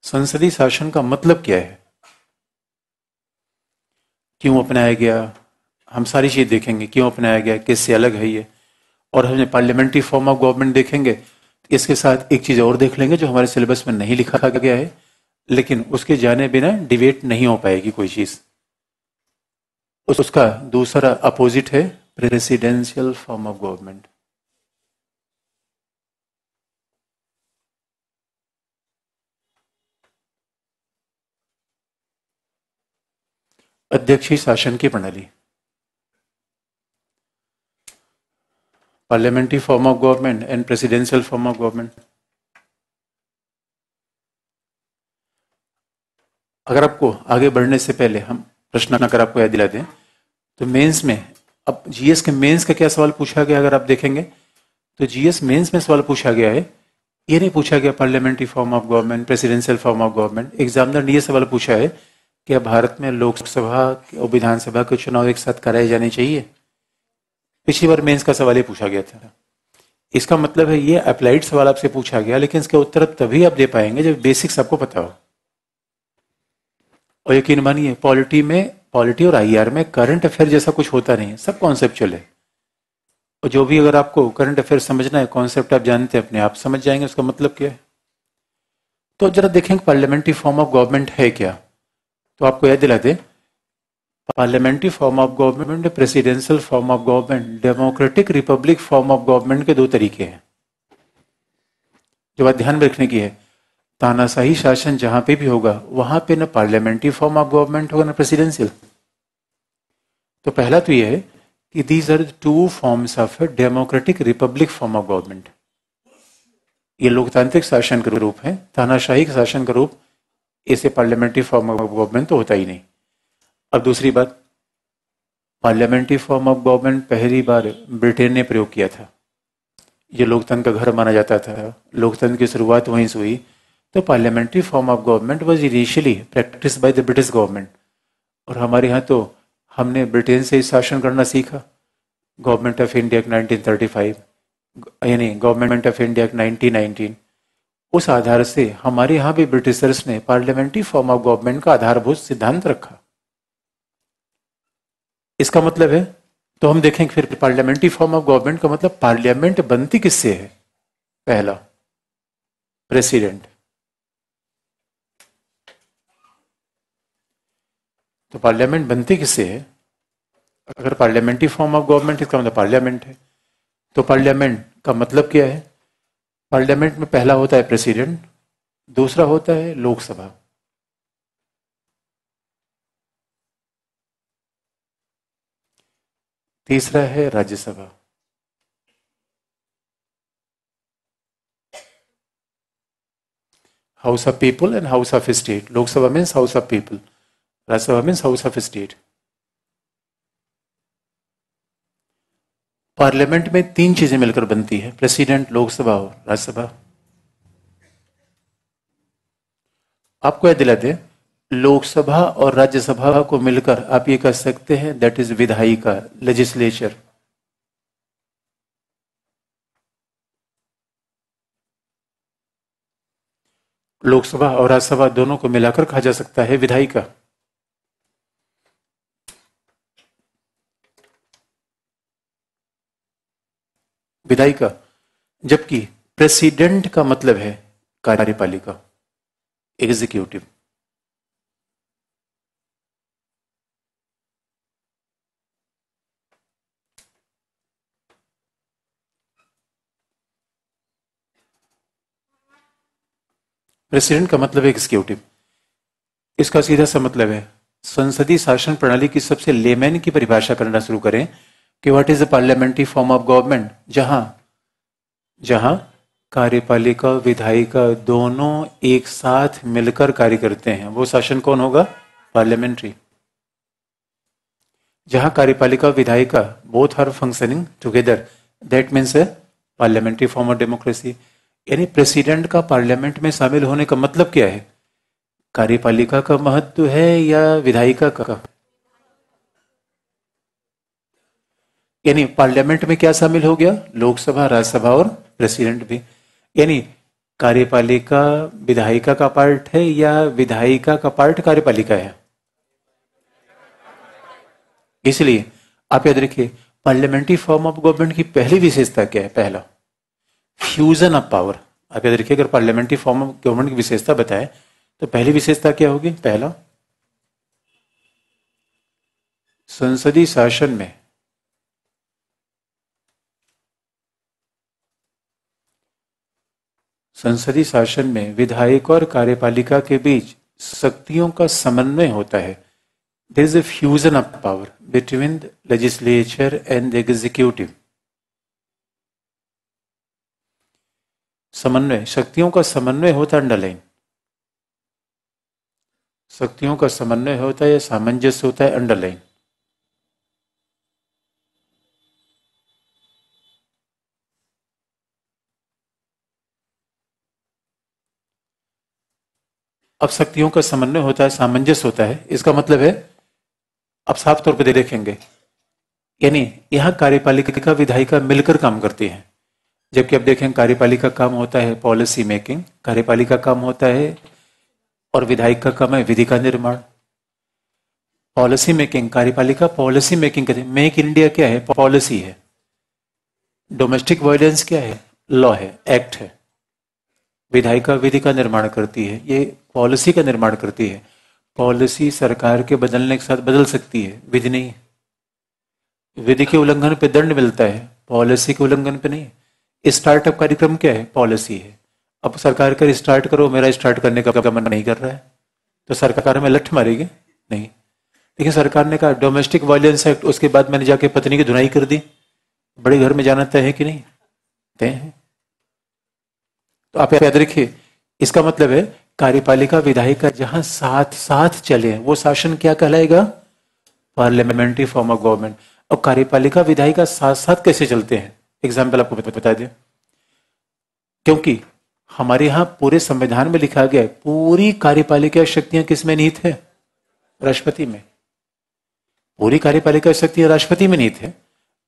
संसदीय शासन का मतलब क्या है, क्यों अपनाया गया, हम सारी चीज देखेंगे, क्यों अपनाया गया, किससे अलग है ये। और हमने पार्लियामेंट्री फॉर्म ऑफ गवर्नमेंट देखेंगे, इसके साथ एक चीज और देख लेंगे जो हमारे सिलेबस में नहीं लिखा गया है, लेकिन उसके जाने बिना डिबेट नहीं हो पाएगी कोई चीज। उसका दूसरा अपोजिट है प्रेसिडेंशियल फॉर्म ऑफ गवर्नमेंट। अध्यक्षीय शासन की प्रणाली, parliamentary form of government and presidential form of government. अगर आपको आगे बढ़ने से पहले हम प्रश्न अगर आपको याद दिला दें, तो मेंस में अब जीएस के मेंस का क्या सवाल पूछा गया, अगर आप देखेंगे तो जीएस मेंस में सवाल पूछा गया है, ये नहीं पूछा गया parliamentary form of government, presidential form of government. Examiner ने ये सवाल पूछा है कि भारत में लोकसभा और विधानसभा के चुनाव एक साथ कराए जाने चाहिए। पिछली बार मेंस का सवाल ये पूछा गया था। इसका मतलब है ये अप्लाइड सवाल आपसे पूछा गया, लेकिन इसका उत्तर तभी आप दे पाएंगे जब बेसिक्स आपको पता हो। और यकीन मानिए पॉलिटी और आईआर में करंट अफेयर जैसा कुछ होता नहीं है, सब कॉन्सेप्चुअल है। और जो भी अगर आपको करंट अफेयर समझना है, कॉन्सेप्ट आप जानते हैं, अपने आप समझ जाएंगे उसका मतलब क्या है। तो जरा देखेंगे पार्लियामेंट्री फॉर्म ऑफ गवर्नमेंट है क्या। तो आपको याद दिला दे, parliamentary form of government, presidential form of government, democratic republic form of government के दो तरीके हैं जो बात ध्यान में रखने की है। तानाशाही शासन जहां पे भी होगा वहां पे न पार्लियामेंट्री फॉर्म ऑफ गवर्नमेंट होगा न प्रेसिडेंशियल। तो पहला तो यह है कि these are two forms of democratic republic form of government. ये लोकतांत्रिक शासन का रूप है, तानाशाही शासन का रूप, ऐसे पार्लियामेंट्री फॉर्म ऑफ गवर्नमेंट तो होता ही नहीं। अब दूसरी बात, पार्लियामेंट्री फॉर्म ऑफ गवर्नमेंट पहली बार ब्रिटेन ने प्रयोग किया था। ये लोकतंत्र का घर माना जाता था, लोकतंत्र की शुरुआत वहीं से हुई। तो parliamentary form of government was initially practice by the British government. और हमारे यहाँ तो हमने ब्रिटेन से ही शासन करना सीखा। गवर्नमेंट ऑफ इंडिया एक्ट 1935, यानी गवर्नमेंट ऑफ इंडिया एक्ट 1919, उस आधार से हमारे यहाँ भी ब्रिटिशर्स ने पार्लियामेंट्री फॉर्म ऑफ गवर्नमेंट का आधारभूत सिद्धांत रखा। इसका मतलब है, तो हम देखेंगे फिर पार्लियामेंट्री फॉर्म ऑफ गवर्नमेंट का मतलब पार्लियामेंट बनती किससे है? पहला, प्रेसिडेंट। तो पार्लियामेंट बनती किससे है? अगर पार्लियामेंट्री फॉर्म ऑफ गवर्नमेंट, इसका मतलब पार्लियामेंट है। तो पार्लियामेंट का मतलब क्या है? पार्लियामेंट में पहला होता है प्रेसिडेंट, दूसरा होता है लोकसभा, तीसरा है Rajya Sabha, house of people and house of state. Lok Sabha means house of people, Rajya Sabha means house of state. Parliament में तीन चीजें मिलकर बनती है, प्रेसिडेंट, लोकसभा और राज्यसभा। आपको याद दिलाते हैं, लोकसभा और राज्यसभा को मिलकर आप ये कह सकते हैं दैट इज विधायिका, लेजिस्लेचर। लोकसभा और राज्यसभा दोनों को मिलाकर कहा जा सकता है विधायिका। विधायिका, जबकि प्रेसिडेंट का मतलब है कार्यपालिका, एग्जीक्यूटिव। प्रेसिडेंट का मतलब है एग्जीक्यूटिव। इसका सीधा सा मतलब है, संसदीय शासन प्रणाली की सबसे लेमैन की परिभाषा करना शुरू करें कि what is the parliamentary form of government, जहां जहां कार्यपालिका विधायिका दोनों एक साथ मिलकर कार्य करते हैं, वो शासन कौन होगा? पार्लियामेंट्री। जहां कार्यपालिका विधायिका both are functioning together, that means a parliamentary form of democracy. यानी प्रेसिडेंट का पार्लियामेंट में शामिल होने का मतलब क्या है? कार्यपालिका का महत्व है या विधायिका का? यानी पार्लियामेंट में क्या शामिल हो गया? लोकसभा, राज्यसभा और प्रेसिडेंट भी। यानी कार्यपालिका विधायिका का पार्ट है या विधायिका का पार्ट कार्यपालिका है? इसलिए आप याद रखिए, पार्लियामेंट्री फॉर्म ऑफ गवर्नमेंट की पहली विशेषता क्या है? पहला, फ्यूजन ऑफ पावर। आप याद रखिए, अगर पार्लियामेंट्री फॉर्म ऑफ गवर्नमेंट की विशेषता बताएं तो पहली विशेषता क्या होगी? पहला, संसदीय शासन में विधायक और कार्यपालिका के बीच शक्तियों का समन्वय होता है। There is a fusion of power between the legislature and the executive. समन्वय, शक्तियों का समन्वय होता है, अंडरलाइन। शक्तियों का समन्वय होता है या सामंजस्य होता है, अंडरलाइन। अब शक्तियों का समन्वय होता है, सामंजस्य होता है, इसका मतलब है, अब साफ तौर पर देखेंगे, यानी यहां कार्यपालिका विधायिका मिलकर काम करती है। जबकि अब देखें, कार्यपालिका काम होता है पॉलिसी मेकिंग, कार्यपालिका काम होता है, और विधायक का काम है विधि का निर्माण। पॉलिसी मेकिंग, कार्यपालिका पॉलिसी मेकिंग करती है। मेक इन इंडिया क्या है? पॉलिसी है। डोमेस्टिक वायलेंस क्या है? लॉ है, एक्ट है। विधायिका विधि का निर्माण करती है, ये पॉलिसी का निर्माण करती है। पॉलिसी सरकार के बदलने के साथ बदल सकती है, विधि नहीं। विधि के उल्लंघन पे दंड मिलता है, पॉलिसी के उल्लंघन पे नहीं। स्टार्टअप कार्यक्रम क्या है? पॉलिसी है। अब सरकार कर स्टार्ट करो, मेरा स्टार्ट करने का मन नहीं कर रहा है, तो सरकार में लठ मारेगी? नहीं। देखिए, सरकार ने कहा डोमेस्टिक वायलेंस एक्ट, उसके बाद मैंने जाके पत्नी की धुनाई कर दी, बड़े घर में जाना तय है कि नहीं? तय है। तो आप याद रखिए, इसका मतलब है कार्यपालिका विधायिका जहां साथ साथ चले, वो शासन क्या कहलाएगा? Parliamentary form of government. और कार्यपालिका विधायिका साथ साथ कैसे चलते हैं? एग्जाम्पल आपको बता दें, क्योंकि हमारे यहां पूरे संविधान में लिखा गया है पूरी कार्यपालिका शक्तियां किसमें निहित है? राष्ट्रपति में। पूरी कार्यपालिका शक्तियां राष्ट्रपति में निहित है।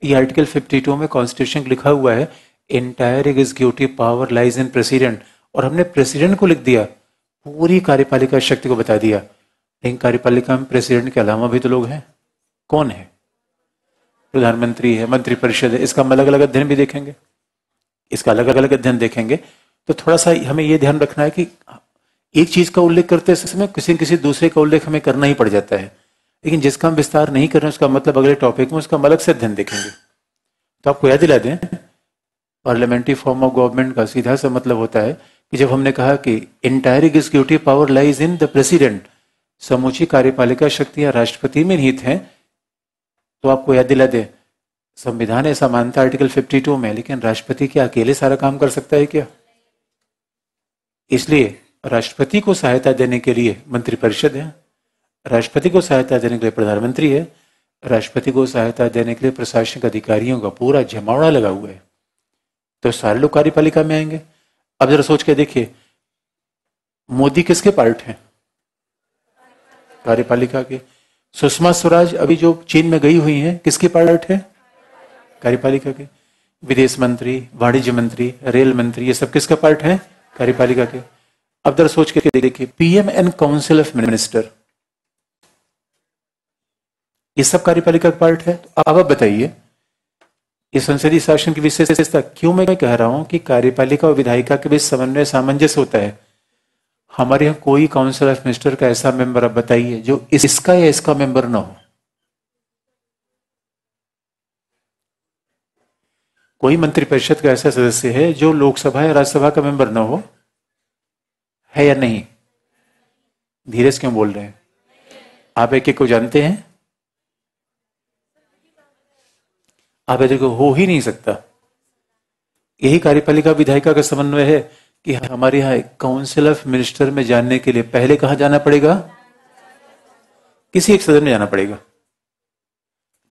ये आर्टिकल 52 में कॉन्स्टिट्यूशन लिखा हुआ है, entire executive power lies in president, और हमने प्रेसिडेंट को लिख दिया, पूरी कार्यपालिका शक्ति को बता दिया। लेकिन कार्यपालिका में प्रेसिडेंट के अलावा भी तो लोग हैं। कौन है? प्रधानमंत्री है, मंत्रिपरिषद है, इसका हम अलग अलग अध्ययन भी देखेंगे, इसका अलग अलग अध्ययन देखेंगे। तो थोड़ा सा हमें ये ध्यान रखना है कि एक चीज का उल्लेख करते समय किसी न किसी दूसरे का उल्लेख हमें करना ही पड़ जाता है, लेकिन जिसका हम विस्तार नहीं कर रहे हैं उसका मतलब अगले टॉपिक में उसका हम अलग से अध्ययन देखेंगे। तो आपको याद दिला दें, पार्लियामेंट्री फॉर्म ऑफ गवर्नमेंट का सीधा सा मतलब होता है कि जब हमने कहा कि entire executive power lies in the president, समूची कार्यपालिका शक्तियां राष्ट्रपति में निहित हैं, तो आपको याद दिला दे संविधान ऐसा मानता है आर्टिकल 52 में, लेकिन राष्ट्रपति क्या अकेले सारा काम कर सकता है क्या? इसलिए राष्ट्रपति को सहायता देने के लिए मंत्रिपरिषद है, राष्ट्रपति को सहायता देने के लिए प्रधानमंत्री है, राष्ट्रपति को सहायता देने के लिए प्रशासनिक अधिकारियों का पूरा जमावड़ा लगा हुआ है। तो सारे लोग कार्यपालिका में आएंगे। अब जरा सोच के देखिए, मोदी किसके पार्ट हैं? कार्यपालिका के। सुषमा स्वराज अभी जो चीन में गई हुई हैं, किसके पार्ट है? कार्यपालिका के। विदेश मंत्री, वाणिज्य मंत्री, रेल मंत्री, ये सब किसका पार्ट है? कार्यपालिका के। अब जरा सोच के देखिए, PM and council of minister, ये सब कार्यपालिका का पार्ट है। तो अब आप बताइए, इस संसदीय शासन की विशेषता क्यों मैं कह रहा हूं कि कार्यपालिका और विधायिका के बीच समन्वय सामंजस्य होता है। हमारे यहां कोई काउंसिल ऑफ मिनिस्टर का ऐसा मेंबर आप बताइए जो इसका या इसका मेंबर ना हो। कोई मंत्रिपरिषद का ऐसा सदस्य है जो लोकसभा या राज्यसभा का मेंबर ना हो? है या नहीं? धीरे से क्यों बोल रहे हैं? आप एक एक को जानते हैं? आप ऐसे को हो ही नहीं सकता। यही कार्यपालिका विधायिका का समन्वय है कि हमारे यहाँ काउंसिल ऑफ मिनिस्टर में जानने के लिए पहले कहां जाना पड़ेगा? किसी एक सदन में जाना पड़ेगा।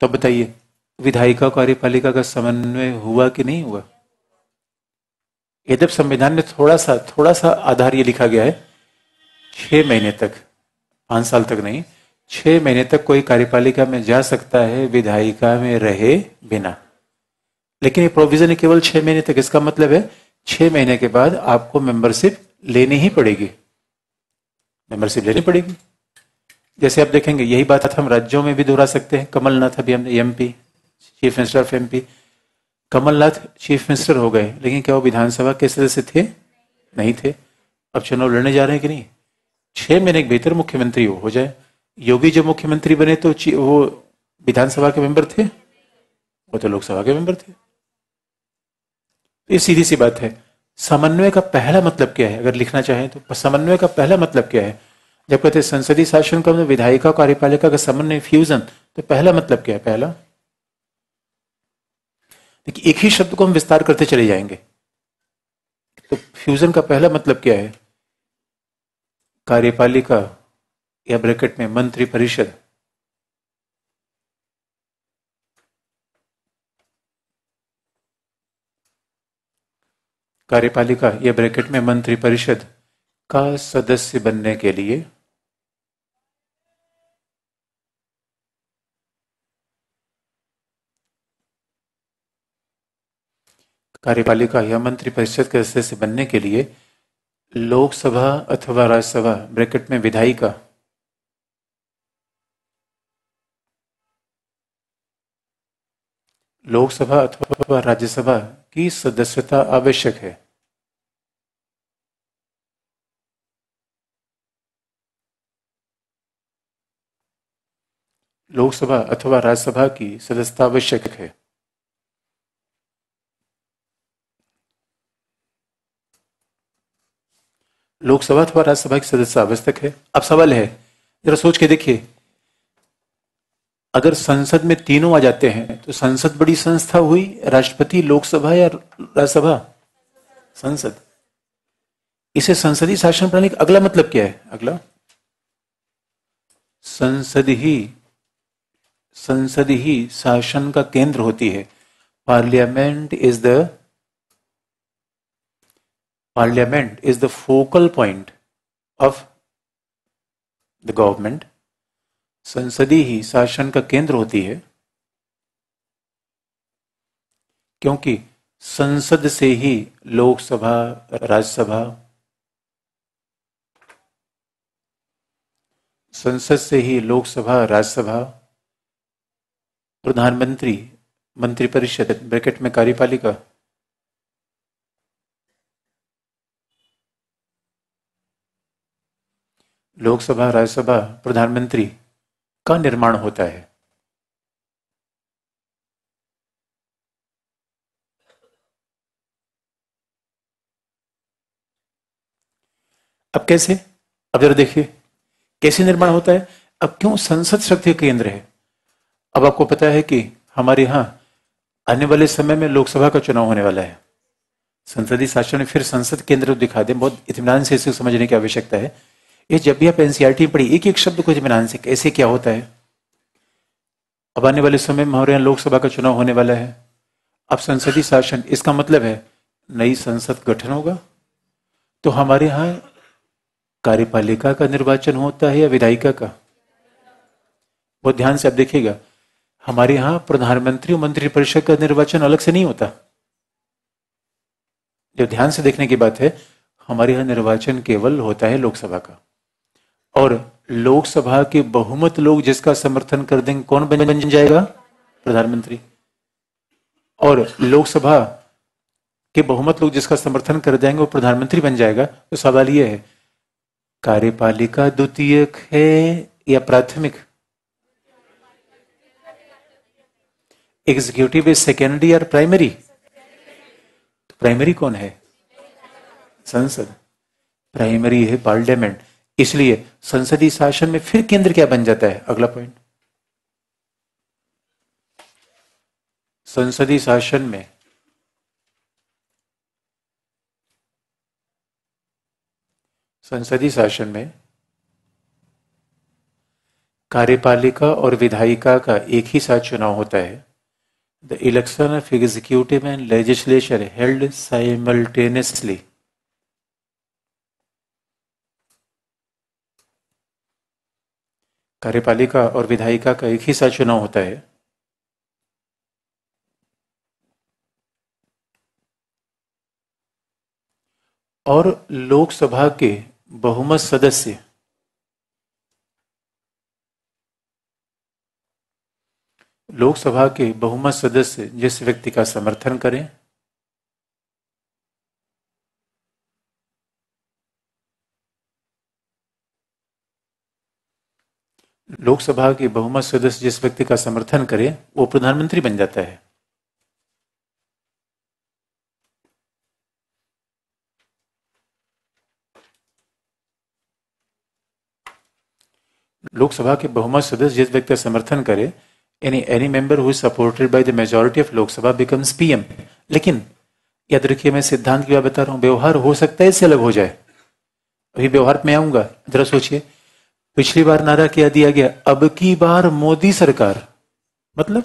तो बताइए, विधायिका कार्यपालिका का समन्वय हुआ कि नहीं हुआ? यद्यप संविधान में थोड़ा सा आधार ये लिखा गया है, 6 महीने तक, 5 साल तक नहीं, 6 महीने तक कोई कार्यपालिका में जा सकता है विधायिका में रहे बिना। लेकिन ये प्रोविजन है केवल 6 महीने तक। इसका मतलब है 6 महीने के बाद आपको मेंबरशिप लेनी ही पड़ेगी, मेंबरशिप लेनी पड़ेगी। जैसे आप देखेंगे, यही बात हम राज्यों में भी दोहरा सकते हैं। कमलनाथ अभी हमने MP, chief minister of MP, Kamal Nath chief minister हो गए, लेकिन क्या वो विधानसभा के सदस्य थे? नहीं थे। अब चुनाव लड़ने जा रहे हैं कि नहीं? 6 महीने के भीतर मुख्यमंत्री हो जाए। योगी जब मुख्यमंत्री बने तो वो विधानसभा के मेंबर थे? वो तो लोकसभा के मेंबर थे। ये सीधी सी बात है। समन्वय का पहला मतलब क्या है? अगर लिखना चाहें तो समन्वय का पहला मतलब क्या है? जब कहते हैं संसदीय शासन का मतलब विधायिका कार्यपालिका का समन्वय, फ्यूजन, तो पहला मतलब क्या है? पहला देखिए, एक ही शब्द को हम विस्तार करते चले जाएंगे। तो फ्यूजन का पहला मतलब क्या है? कार्यपालिका या ब्रैकेट में मंत्रिपरिषद कार्यपालिका या ब्रैकेट में मंत्रिपरिषद का सदस्य बनने के लिए कार्यपालिका या मंत्रिपरिषद के सदस्य बनने के लिए लोकसभा अथवा राज्यसभा ब्रैकेट में विधायिका लोकसभा अथवा राज्यसभा की सदस्यता आवश्यक है। लोकसभा अथवा राज्यसभा की सदस्यता आवश्यक है। लोकसभा अथवा राज्यसभा की सदस्यता आवश्यक है। अब सवाल है, जरा सोच के देखिए, अगर संसद में तीनों आ जाते हैं तो संसद बड़ी संस्था हुई, राष्ट्रपति, लोकसभा या राज्यसभा? संसद। इसे संसदीय शासन प्रणाली का अगला मतलब क्या है? अगला संसद ही शासन का केंद्र होती है। Parliament is the focal point of the government. संसदीय ही शासन का केंद्र होती है, क्योंकि संसद से ही लोकसभा, राज्यसभा, संसद से ही लोकसभा, राज्यसभा, प्रधानमंत्री, मंत्रिपरिषद ब्रैकेट में कार्यपालिका, लोकसभा, राज्यसभा, प्रधानमंत्री का निर्माण होता है। अब कैसे? अब जरा देखिए कैसे निर्माण होता है। अब क्यों संसद शक्ति केंद्र है? अब आपको पता है कि हमारे यहां आने वाले समय में लोकसभा का चुनाव होने वाला है। संसदीय शासन में फिर संसद केंद्र दिखा दें, बहुत इत्मीनान से इसे समझने की आवश्यकता है। ये जब भी आप एनसीईआरटी में पढ़ी, एक एक शब्द को इत्मीनान से कैसे क्या होता है। अब आने वाले समय में हमारे यहाँ लोकसभा का चुनाव होने वाला है। अब संसदीय शासन, इसका मतलब है नई संसद गठन होगा। तो हमारे यहाँ कार्यपालिका का निर्वाचन होता है या विधायिका का? बहुत ध्यान से आप देखिएगा, हमारे यहां प्रधानमंत्री और मंत्रिपरिषद का निर्वाचन अलग से नहीं होता। जो ध्यान से देखने की बात है, हमारे यहां निर्वाचन केवल होता है लोकसभा का। और लोकसभा के बहुमत लोग जिसका समर्थन कर देंगे, कौन बन जाएगा? प्रधानमंत्री। और लोकसभा के बहुमत लोग जिसका समर्थन कर देंगे वो प्रधानमंत्री बन जाएगा। तो सवाल यह है, कार्यपालिका द्वितीयक है या प्राथमिक? एग्जीक्यूटिव इज सेकेंडरी और प्राइमरी? तो प्राइमरी कौन है? संसद। प्राइमरी है पार्लियामेंट। इसलिए संसदीय शासन में फिर केंद्र क्या बन जाता है? अगला पॉइंट, संसदीय शासन में कार्यपालिका और विधायिका का एक ही साथ चुनाव होता है। The election of executive and legislature held simultaneously. कार्यपालिका और विधायिका का एक ही साथ चुनाव होता है। और लोकसभा के बहुमत सदस्य जिस व्यक्ति का समर्थन करें, लोकसभा के बहुमत सदस्य जिस व्यक्ति का समर्थन करें वो प्रधानमंत्री बन जाता है। लोकसभा के बहुमत सदस्य जिस व्यक्ति का समर्थन करे, any member who is supported by the majority of Lok Sabha becomes PM. लेकिन याद रखिए, मैं सिद्धांत की बात बता रहा हूं, व्यवहार हो सकता है इससे अलग हो जाए। अभी व्यवहार में आऊंगा, जरा सोचिए। पिछली बार नारा क्या दिया गया? अब की बार मोदी सरकार। मतलब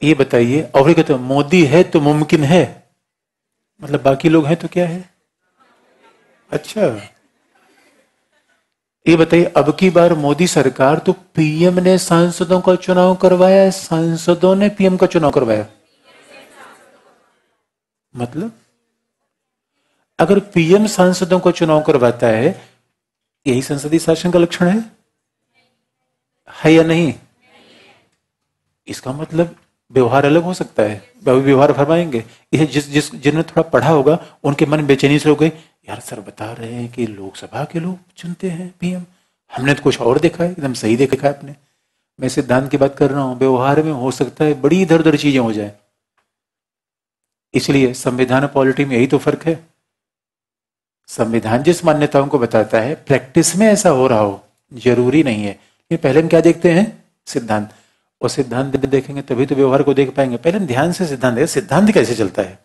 ये बताइए, और कहते मोदी है तो मुमकिन है, मतलब बाकी लोग हैं तो क्या है? अच्छा, ये बताइए, अब की बार मोदी सरकार तो पीएम ने सांसदों का चुनाव करवाया, सांसदों ने पीएम का चुनाव करवाया। मतलब अगर पीएम सांसदों का चुनाव करवाता है, यही संसदीय शासन का लक्षण है या नहीं? इसका मतलब व्यवहार अलग हो सकता है, व्यवहार फरमाएंगे। ये जिन्होंने थोड़ा पढ़ा होगा उनके मन बेचैनी से हो गई, यार सर बता रहे हैं कि लोकसभा के लोग चुनते हैं पीएम, हमने तो कुछ और देखा है। एकदम सही देखा है आपने। मैं सिद्धांत की बात कर रहा हूं, व्यवहार में हो सकता है बड़ी इधर उधर चीजें हो जाए। इसलिए संविधान और पॉलिटी में यही तो फर्क है। संविधान जिस मान्यताओं को बताता है, प्रैक्टिस में ऐसा हो रहा हो जरूरी नहीं है। ये पहले हम क्या देखते हैं? सिद्धांत। और सिद्धांत देखेंगे तभी तो व्यवहार को देख पाएंगे। पहले हम ध्यान से सिद्धांत देखें, सिद्धांत कैसे चलता है।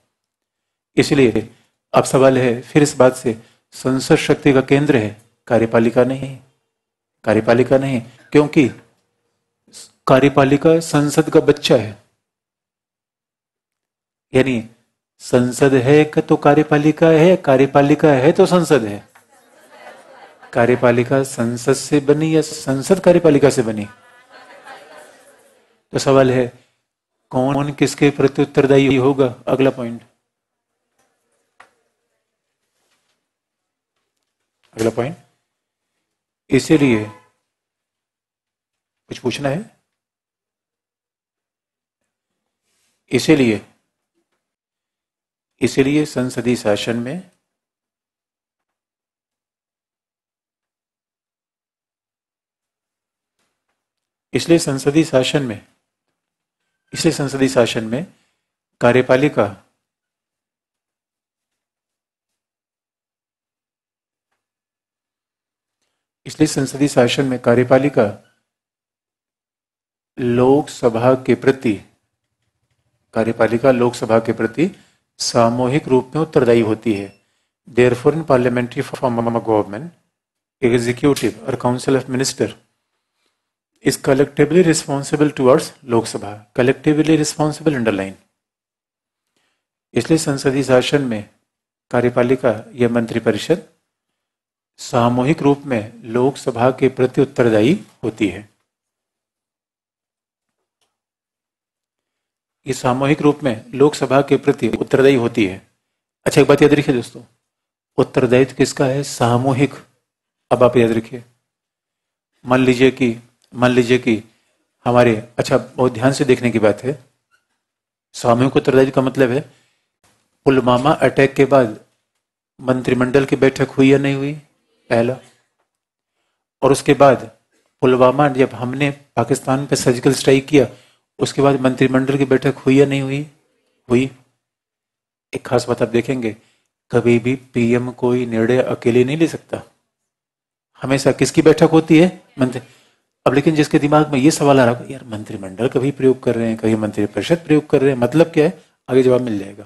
इसलिए अब सवाल है फिर इस बात से, संसद शक्ति का केंद्र है, कार्यपालिका नहीं। कार्यपालिका नहीं क्योंकि कार्यपालिका संसद का बच्चा है। यानी संसद है तो कार्यपालिका है, कार्यपालिका है तो संसद है। कार्यपालिका संसद से बनी या संसद कार्यपालिका से बनी? तो सवाल है कौन किसके प्रति उत्तरदायी होगा? अगला पॉइंट, इसीलिए कुछ पूछना है? इसीलिए इसीलिए संसदीय शासन में इसलिए संसदीय शासन में इसलिए संसदीय शासन में कार्यपालिका इसलिए संसदीय शासन में कार्यपालिका लोकसभा के प्रति सामूहिक रूप में उत्तरदायी होती है। Therefore in parliamentary form of government executive और council of minister is collectively responsible towards Lok Sabha. collectively responsible underline. इसलिए संसदीय शासन में कार्यपालिका या मंत्रिपरिषद सामूहिक रूप में लोकसभा के प्रति उत्तरदायी होती है। ये सामूहिक रूप में लोकसभा के प्रति उत्तरदायी होती है। अच्छा, एक बात याद रखिए दोस्तों, उत्तरदायित्व किसका है? सामूहिक। अब आप याद रखिए, मान लीजिए कि हमारे, अच्छा बहुत ध्यान से देखने की बात है, सामूहिक उत्तरदायित्व का मतलब है पुलवामा अटैक के बाद मंत्रिमंडल की बैठक हुई या नहीं हुई, पहला। और उसके बाद पुलवामा, जब हमने पाकिस्तान पे सर्जिकल स्ट्राइक किया, उसके बाद मंत्रिमंडल की बैठक हुई या नहीं हुई, हुई। एक खास बात आप देखेंगे, कभी भी पीएम कोई निर्णय अकेले नहीं ले सकता, हमेशा किसकी बैठक होती है? मंत्री। अब लेकिन जिसके दिमाग में ये सवाल आ रहा है, यार मंत्रिमंडल कभी प्रयोग कर रहे हैं, कभी मंत्रिपरिषद प्रयोग कर रहे हैं, मतलब क्या है? आगे जवाब मिल जाएगा।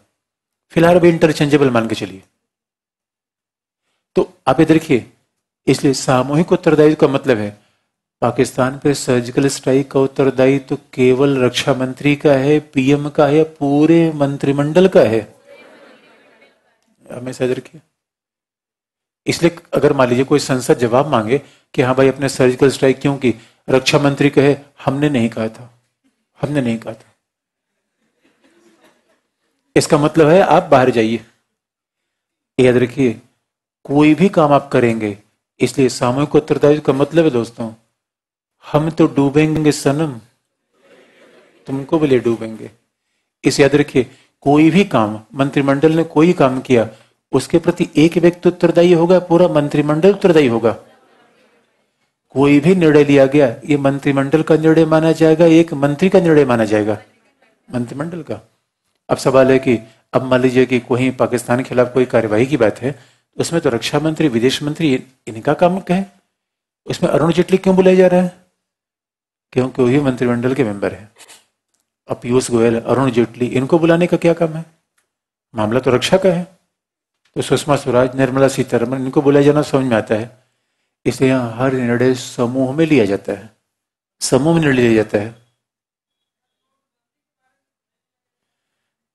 फिलहाल अभी इंटरचेंजेबल मान के चलिए। तो आप ये देखिए, इसलिए सामूहिक उत्तरदायित्व का मतलब है पाकिस्तान पे सर्जिकल स्ट्राइक का उत्तरदायित्व तो केवल रक्षा मंत्री का है, पीएम का है, पूरे मंत्रिमंडल का है? हमेशा याद रखिए। इसलिए अगर मान लीजिए कोई संसद जवाब मांगे कि हाँ भाई अपने सर्जिकल स्ट्राइक क्यों की, रक्षा मंत्री कहे हमने नहीं कहा था, इसका मतलब है आप बाहर जाइए। याद रखिए, कोई भी काम आप करेंगे, इसलिए सामूहिक उत्तरदायित्व का मतलब है दोस्तों, हम तो डूबेंगे सनम, तुमको भी ले डूबेंगे। इस याद रखिए, कोई भी काम मंत्रिमंडल ने कोई काम किया, उसके प्रति एक व्यक्ति उत्तरदायी होगा, पूरा मंत्रिमंडल उत्तरदायी होगा। कोई भी निर्णय लिया गया, ये मंत्रिमंडल का निर्णय माना जाएगा, एक मंत्री का निर्णय माना जाएगा, मंत्रिमंडल का। अब सवाल है कि अब मान लीजिए कि कोई पाकिस्तान के खिलाफ कोई कार्यवाही की बात है, उसमें तो रक्षा मंत्री, विदेश मंत्री, इनका काम क्या है? उसमें अरुण जेटली क्यों बुलाया जा रहा है? क्योंकि वही मंत्रिमंडल के मेंबर है। अब पीयूष गोयल, अरुण जेटली, इनको बुलाने का क्या काम है? मामला तो रक्षा का है। तो सुषमा स्वराज, निर्मला सीतारमण, इनको बुलाया जाना समझ में आता है। इसलिए यहाँ हर निर्णय समूह में लिया जाता है, समूह में निर्णय लिया जाता है।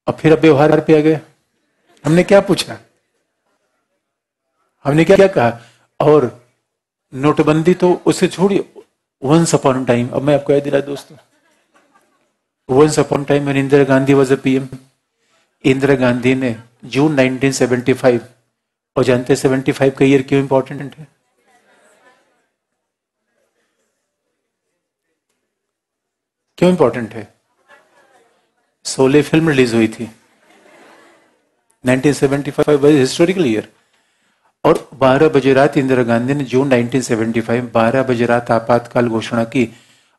अब फिर अब व्यवहार पे आ गए। हमने क्या पूछा, हमने क्या कहा? और नोटबंदी तो उससे छोड़िए, वंस अपॉन टाइम, अब मैं आपको याद दिला दोस्तों, once upon time when Indira Gandhi was a PM, Indira Gandhi ने जून 1975, और जानते 75 का ईयर क्यों इंपॉर्टेंट है? क्यों इंपॉर्टेंट है? 16 फिल्म रिलीज हुई थी। 1975 वाज हिस्टोरिकल ईयर। और 12 बजे रात इंदिरा गांधी ने जून 1975 12 बजे रात आपातकाल घोषणा की।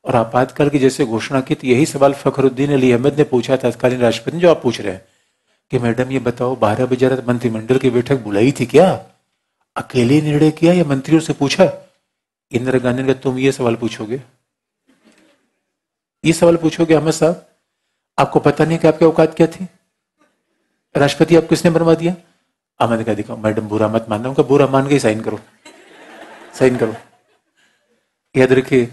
और आपातकाल की जैसे घोषणा की तो यही सवाल फखरुद्दीन अली अहमद ने पूछा तत्कालीन राष्ट्रपति, जो आप पूछ रहे हैं कि मैडम ये बताओ 12 बजे रात मंत्रिमंडल की बैठक बुलाई थी क्या, अकेले निर्णय किया या मंत्रियों से पूछा? इंदिरा गांधी ने कहा तुम ये सवाल पूछोगे, ये सवाल पूछोगे अहमद साहब? आपको पता नहीं कि आपकी औकात क्या थी? राष्ट्रपति आप किसने बनवा दिया? अहमद का दिखाओ, मैडम बुरा मत मानना, उनका बुरा मान के ही साइन करो, साइन करो। याद रखिए,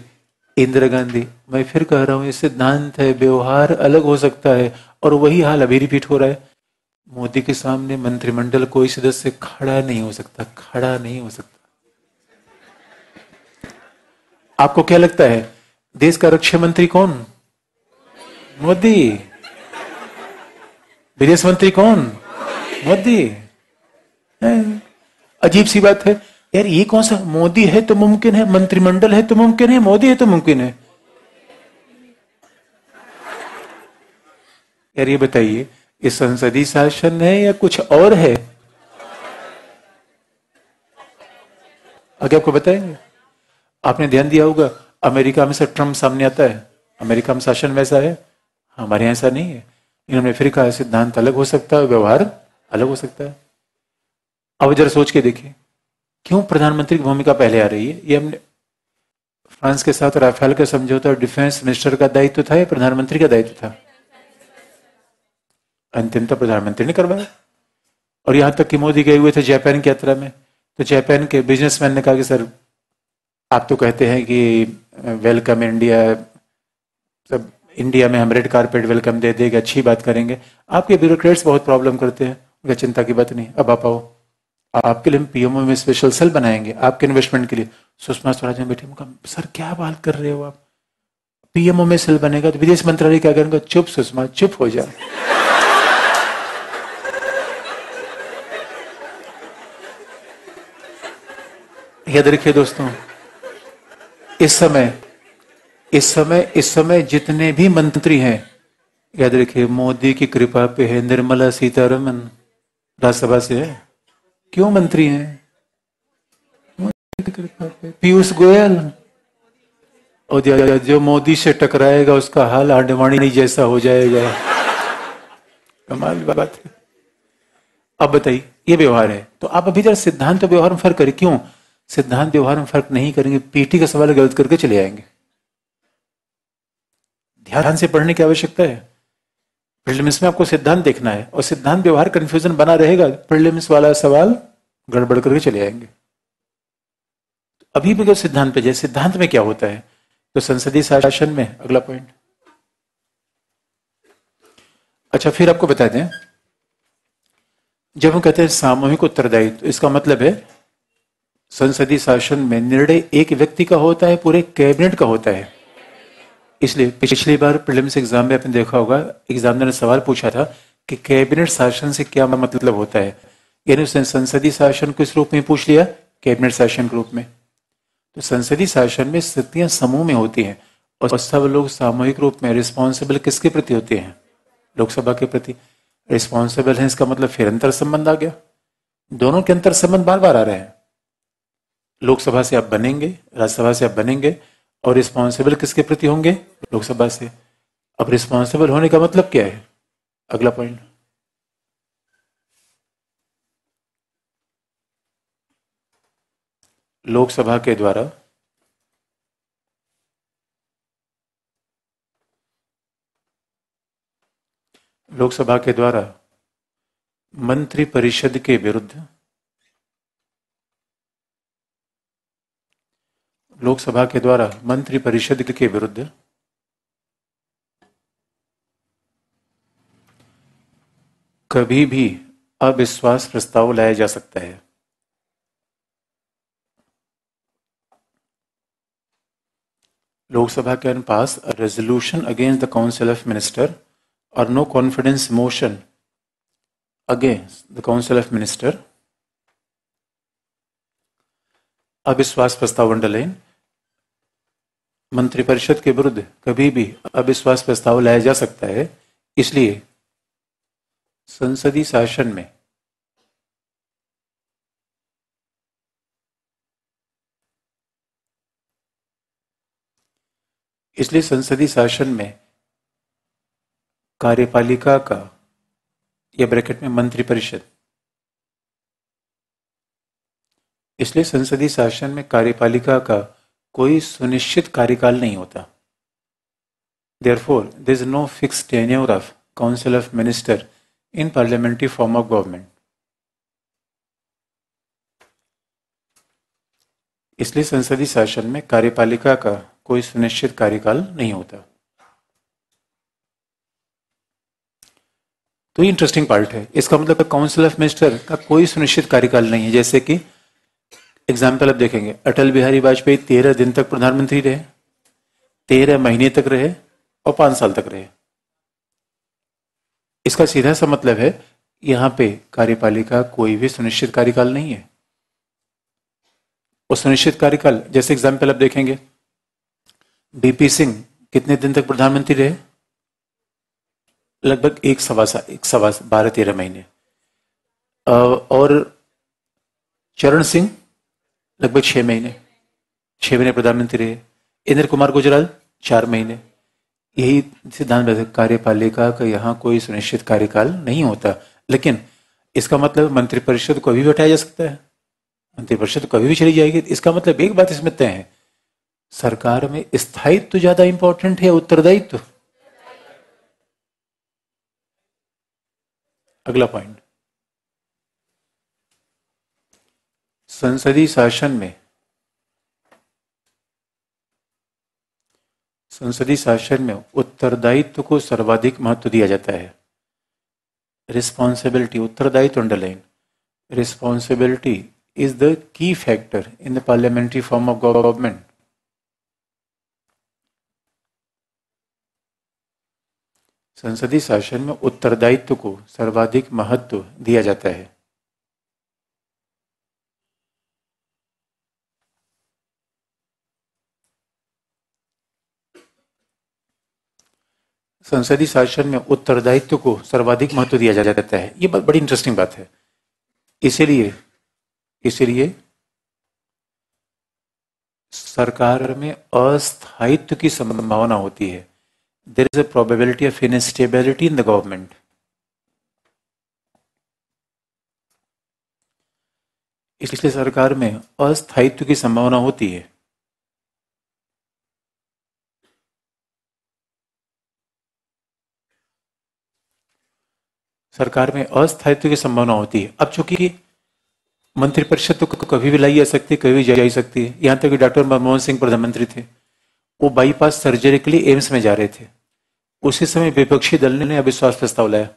इंदिरा गांधी, मैं फिर कह रहा हूं, ये सिद्धांत है, व्यवहार अलग हो सकता है, और वही हाल अभी रिपीट हो रहा है। मोदी के सामने मंत्रिमंडल कोई सदस्य खड़ा नहीं हो सकता, खड़ा नहीं हो सकता। आपको क्या लगता है देश का रक्षा मंत्री कौन? मोदी। विदेश मंत्री कौन? मोदी। अजीब सी बात है यार, ये कौन सा मोदी है तो मुमकिन है, मंत्रिमंडल है तो मुमकिन है, मोदी है तो मुमकिन है। यार ये बताइए, ये संसदीय शासन है या कुछ और है? आगे आपको बताएंगे। आपने ध्यान दिया होगा, अमेरिका में से ट्रम्प सामने आता है, अमेरिका में शासन वैसा है, हमारे यहाँ ऐसा नहीं है। इन्होंने फिर कहा सिद्धांत अलग हो सकता है, व्यवहार अलग हो सकता है। अब जरा सोच के देखिए, क्यों प्रधानमंत्री की भूमिका पहले आ रही है? ये हमने फ्रांस के साथ राफेल का समझौता डिफेंस मिनिस्टर का दायित्व था या प्रधानमंत्री का दायित्व था? अंतिम तो प्रधानमंत्री ने करवाया। और यहां तक कि मोदी गए हुए थे जापान की यात्रा में, तो जापान के बिजनेसमैन ने कहा कि सर आप तो कहते हैं कि वेलकम इंडिया, सब इंडिया में हम रेड कारपेट वेलकम दे देंगे, अच्छी बात करेंगे, आपके ब्यूरोक्रेट्स बहुत प्रॉब्लम करते हैं। उनका चिंता की बात नहीं, अब आप आओ, आपके लिए हम पीएमओ में स्पेशल सेल बनाएंगे आपके इन्वेस्टमेंट के लिए। सुषमा स्वराज ने बैठे कहा सर क्या बात कर रहे हो आप, पीएमओ में सेल बनेगा तो विदेश मंत्रालय क्या करेंगे? चुप सुषमा, चुप हो जा। याद रखिए दोस्तों, इस समय जितने भी मंत्री हैं, याद रखिए मोदी की कृपा पे है। निर्मला सीतारमन राज्यसभा से है, क्यों मंत्री हैं? मोदी की कृपा पे। पीयूष गोयल, और जो मोदी से टकराएगा उसका हाल आडवाणी जैसा हो जाएगा। कमाल बात है। अब बताइए, ये व्यवहार है, तो आप अभी जरा सिद्धांत और व्यवहार में फर्क करें। क्यों सिद्धांत व्यवहार में फर्क नहीं करेंगे, पीटी का सवाल गलत करके चले आएंगे। ध्यान से पढ़ने की आवश्यकता है। प्रीलिम्स में आपको सिद्धांत देखना है, और सिद्धांत व्यवहार कंफ्यूजन बना रहेगा, प्रीलिम्स वाला सवाल गड़बड़ करके चले आएंगे। अभी भी सिद्धांत पे जाए, सिद्धांत में क्या होता है? तो संसदीय शासन में अगला पॉइंट। अच्छा, फिर आपको बता दें, जब हम कहते हैं सामूहिक उत्तरदायित्व, तो इसका मतलब है संसदीय शासन में निर्णय एक व्यक्ति का होता है, पूरे कैबिनेट का होता है। इसलिए पिछली बार प्रीलिम्स एग्जाम में आपने देखा होगा, एग्जामिनर ने सवाल पूछा था कि कैबिनेट शासन से क्या मतलब होता है, यानी उसने संसदीय शासन किस रूप में पूछ लिया? कैबिनेट शासन के रूप में। तो संसदीय शासन में स्थितियां समूह में होती हैं, और सब लोग सामूहिक रूप में रिस्पॉन्सिबल किसके प्रति होते हैं? लोकसभा के प्रति रिस्पॉन्सिबल है। इसका मतलब फिर अंतर संबंध आ गया, दोनों के अंतर संबंध बार बार आ रहे हैं। लोकसभा से आप बनेंगे, राज्यसभा से आप बनेंगे, और रिस्पॉन्सिबल किसके प्रति होंगे? लोकसभा से। अब रिस्पॉन्सिबल होने का मतलब क्या है? अगला पॉइंट, लोकसभा के द्वारा मंत्री परिषद के विरुद्ध, लोकसभा के द्वारा मंत्री परिषद के विरुद्ध कभी भी अविश्वास प्रस्ताव लाया जा सकता है। Lok Sabha can pass a resolution against the council of minister और no confidence motion against the council of minister. अविश्वास प्रस्ताव अंडरलाइन, मंत्रिपरिषद के विरुद्ध कभी भी अविश्वास प्रस्ताव लाया जा सकता है। इसलिए संसदीय शासन में कार्यपालिका का, या ब्रैकेट में मंत्रिपरिषद, इसलिए संसदीय शासन में कार्यपालिका का कोई सुनिश्चित कार्यकाल नहीं होता। Therefore, there is no fixed tenure of Council of Minister in parliamentary form of government. इसलिए संसदीय शासन में कार्यपालिका का कोई सुनिश्चित कार्यकाल नहीं होता। तो ये इंटरेस्टिंग पार्ट है। इसका मतलब काउंसिल ऑफ मिनिस्टर का कोई सुनिश्चित कार्यकाल नहीं है। जैसे कि एग्जाम्पल अब देखेंगे, अटल बिहारी वाजपेयी 13 दिन तक प्रधानमंत्री रहे, 13 महीने तक रहे, और 5 साल तक रहे। इसका सीधा सा मतलब है यहां पे कार्यपालिका कोई भी सुनिश्चित कार्यकाल नहीं है। और सुनिश्चित कार्यकाल, जैसे एग्जाम्पल अब देखेंगे, बीपी सिंह कितने दिन तक प्रधानमंत्री रहे? लगभग एक सवा 12-13 महीने। और चरण सिंह लगभग 6 महीने, 6 महीने प्रधानमंत्री रहे। इंद्र कुमार गुजराल 4 महीने। यही सिद्धांत है कार्यपालिका का, यहाँ कोई सुनिश्चित कार्यकाल नहीं होता। लेकिन इसका मतलब मंत्रिपरिषद को कभी भी हटाया जा सकता है, मंत्रिपरिषद कभी भी चली जाएगी। इसका मतलब एक बात इसमें तय है, सरकार में स्थायित्व ज्यादा इंपॉर्टेंट है उत्तरदायित्व। अगला पॉइंट, संसदीय शासन में उत्तरदायित्व को सर्वाधिक महत्व दिया जाता है। रिस्पॉन्सिबिलिटी, उत्तरदायित्व underline, responsibility is the key factor in the parliamentary form of government. संसदीय शासन में उत्तरदायित्व को सर्वाधिक महत्व दिया जाता है। संसदीय शासन में उत्तरदायित्व को सर्वाधिक महत्व दिया जाता है। ये बड़ी इंटरेस्टिंग बात है। इसीलिए सरकार में अस्थायित्व की संभावना होती है। There is a probability of instability in the government. इसलिए सरकार में अस्थायित्व की संभावना होती है। सरकार में अस्थायित्व की संभावना होती है। अब चूंकि मंत्रिपरिषद तो कभी भी लाई जा सकती है, कभी भी जा सकती है। यहां तक कि डॉक्टर मनमोहन सिंह प्रधानमंत्री थे, वो बाईपास सर्जरी के लिए एम्स में जा रहे थे। उसी समय विपक्षी दल ने अविश्वास प्रस्ताव लाया।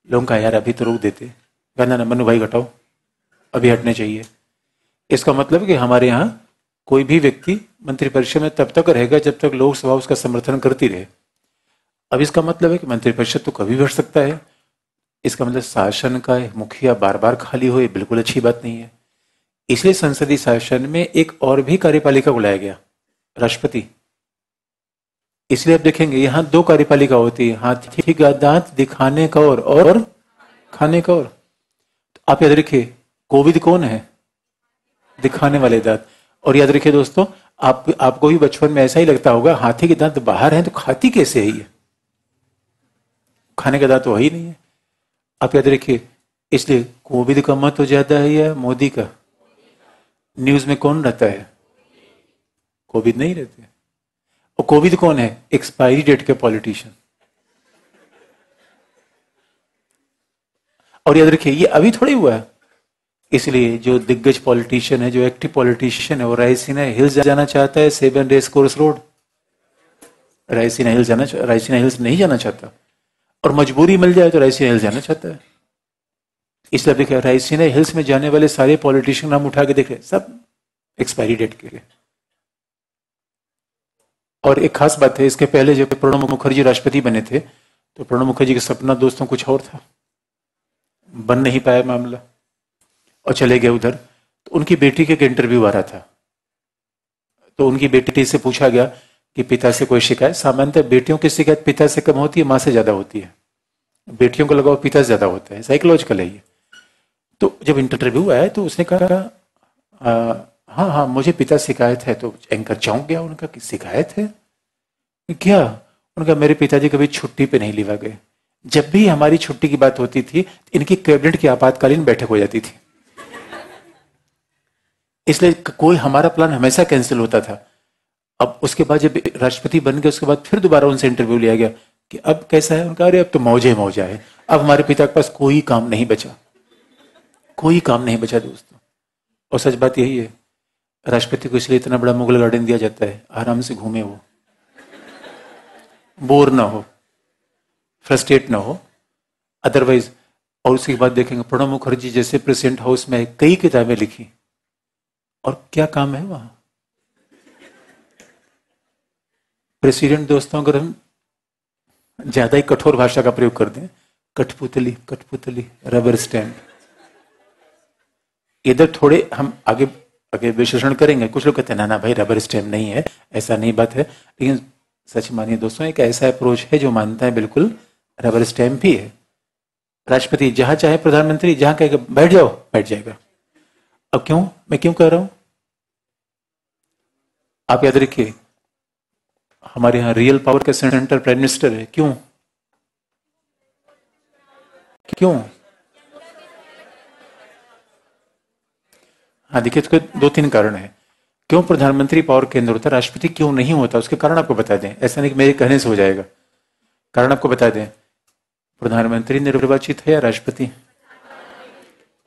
लोगों का यार अभी तो रोक देते, कहना ना मनु भाई घटाओ, अभी हटने चाहिए। इसका मतलब कि हमारे यहाँ कोई भी व्यक्ति मंत्रिपरिषद में तब तक रहेगा जब तक लोकसभा उसका समर्थन करती रहे। अब इसका मतलब है कि मंत्रिपरिषद तो कभी भी हट सकता है। इसका मतलब शासन का मुखिया बार बार खाली हो, ये बिल्कुल अच्छी बात नहीं है। इसलिए संसदीय शासन में एक और भी कार्यपालिका बुलाया गया, राष्ट्रपति। इसलिए आप देखेंगे यहां 2 कार्यपालिका होती है, हाथी का दांत दिखाने का और खाने का और। तो आप याद रखिए, कोविद कौन है? दिखाने वाले दांत। और याद रखिए दोस्तों, आपको भी बचपन में ऐसा ही लगता होगा, हाथी के दांत बाहर हैं तो खाती कैसे है ये? खाने का दांत तो वही नहीं है। आप याद रखिए, इसलिए कोविड का महत्व ज्यादा है या मोदी का? न्यूज में कौन रहता है? कोविड नहीं रहते। और कोविड कौन है? एक्सपायरी डेट के पॉलिटिशियन। और याद रखिए, ये अभी थोड़ी हुआ है। इसलिए जो दिग्गज पॉलिटिशियन है, जो एक्टिव पॉलिटिशियन है, वो रायसीना हिल्स जाना चाहता है, 7 race course road. Raisina hills नहीं जाना चाहता, और मजबूरी मिल जाए तो रायसीना हिल्स जाना चाहता है। इसलिए देखिए, रायसीना हिल्स में जाने वाले सारे पॉलिटिशियन नाम उठा के देखे, सब एक्सपायरी डेट के। और एक खास बात है, इसके पहले जब प्रणब मुखर्जी राष्ट्रपति बने थे, तो प्रणब मुखर्जी का सपना दोस्तों कुछ और था, बन नहीं पाया मामला और चले गए उधर। तो उनकी बेटी के एक इंटरव्यू आ रहा था, तो उनकी बेटी से पूछा गया कि पिता से कोई शिकायत। सामान्यतः बेटियों की शिकायत पिता से कम होती है, मां से ज्यादा होती है। बेटियों को लगाव पिता से ज्यादा होता है, साइकोलॉजिकल है ये। तो जब इंटरव्यू आया तो उसने कहा हाँ मुझे पिता शिकायत है। तो एंकर चौंक गया, उनका कि शिकायत है क्या? उनका मेरे पिताजी कभी छुट्टी पे नहीं लिवा गए। जब भी हमारी छुट्टी की बात होती थी, इनकी कैबिनेट की आपातकालीन बैठक हो जाती थी, इसलिए कोई हमारा प्लान हमेशा कैंसिल होता था। अब उसके बाद जब राष्ट्रपति बन गए, उसके बाद फिर दोबारा उनसे इंटरव्यू लिया गया कि अब कैसा है। उनका अरे अब तो मौजा है, अब हमारे पिता के पास कोई काम नहीं बचा, कोई काम नहीं बचा दोस्तों। और सच बात यही है, राष्ट्रपति को इसलिए इतना बड़ा मुगल गार्डन दिया जाता है, आराम से घूमे, वो बोर ना हो, फ्रस्ट्रेट ना हो अदरवाइज। और उसके बाद देखेंगे प्रणब मुखर्जी जैसे प्रेसिडेंट हाउस में कई किताबें लिखी, और क्या काम है वहां? प्रेसिडेंट दोस्तों, अगर हम ज्यादा ही कठोर भाषा का प्रयोग कर दें, कठपुतली रबर स्टैंप। इधर थोड़े हम आगे विश्लेषण करेंगे। कुछ लोग कहते हैं ना भाई रबर स्टैम्प नहीं है, ऐसा नहीं बात है। लेकिन सच मानिए दोस्तों, एक ऐसा अप्रोच है जो मानता है बिल्कुल रबर स्टैंप ही है। राष्ट्रपति जहां चाहे प्रधानमंत्री जहां कहेगा बैठ जाओ बैठ जाएगा। अब क्यों, मैं क्यों कह रहा हूं, आप याद रखिए, हमारे यहां रियल पावर का सेंटर प्राइम मिनिस्टर है। क्यों क्यों? हाँ देखिए, इसके दो तीन कारण है क्यों प्रधानमंत्री पावर केंद्र होता है, राष्ट्रपति क्यों नहीं होता, उसके कारण आपको बता दें। ऐसा नहीं कि मेरे कहने से हो जाएगा, कारण आपको बता दें। प्रधानमंत्री निर्वाचित है या राष्ट्रपति?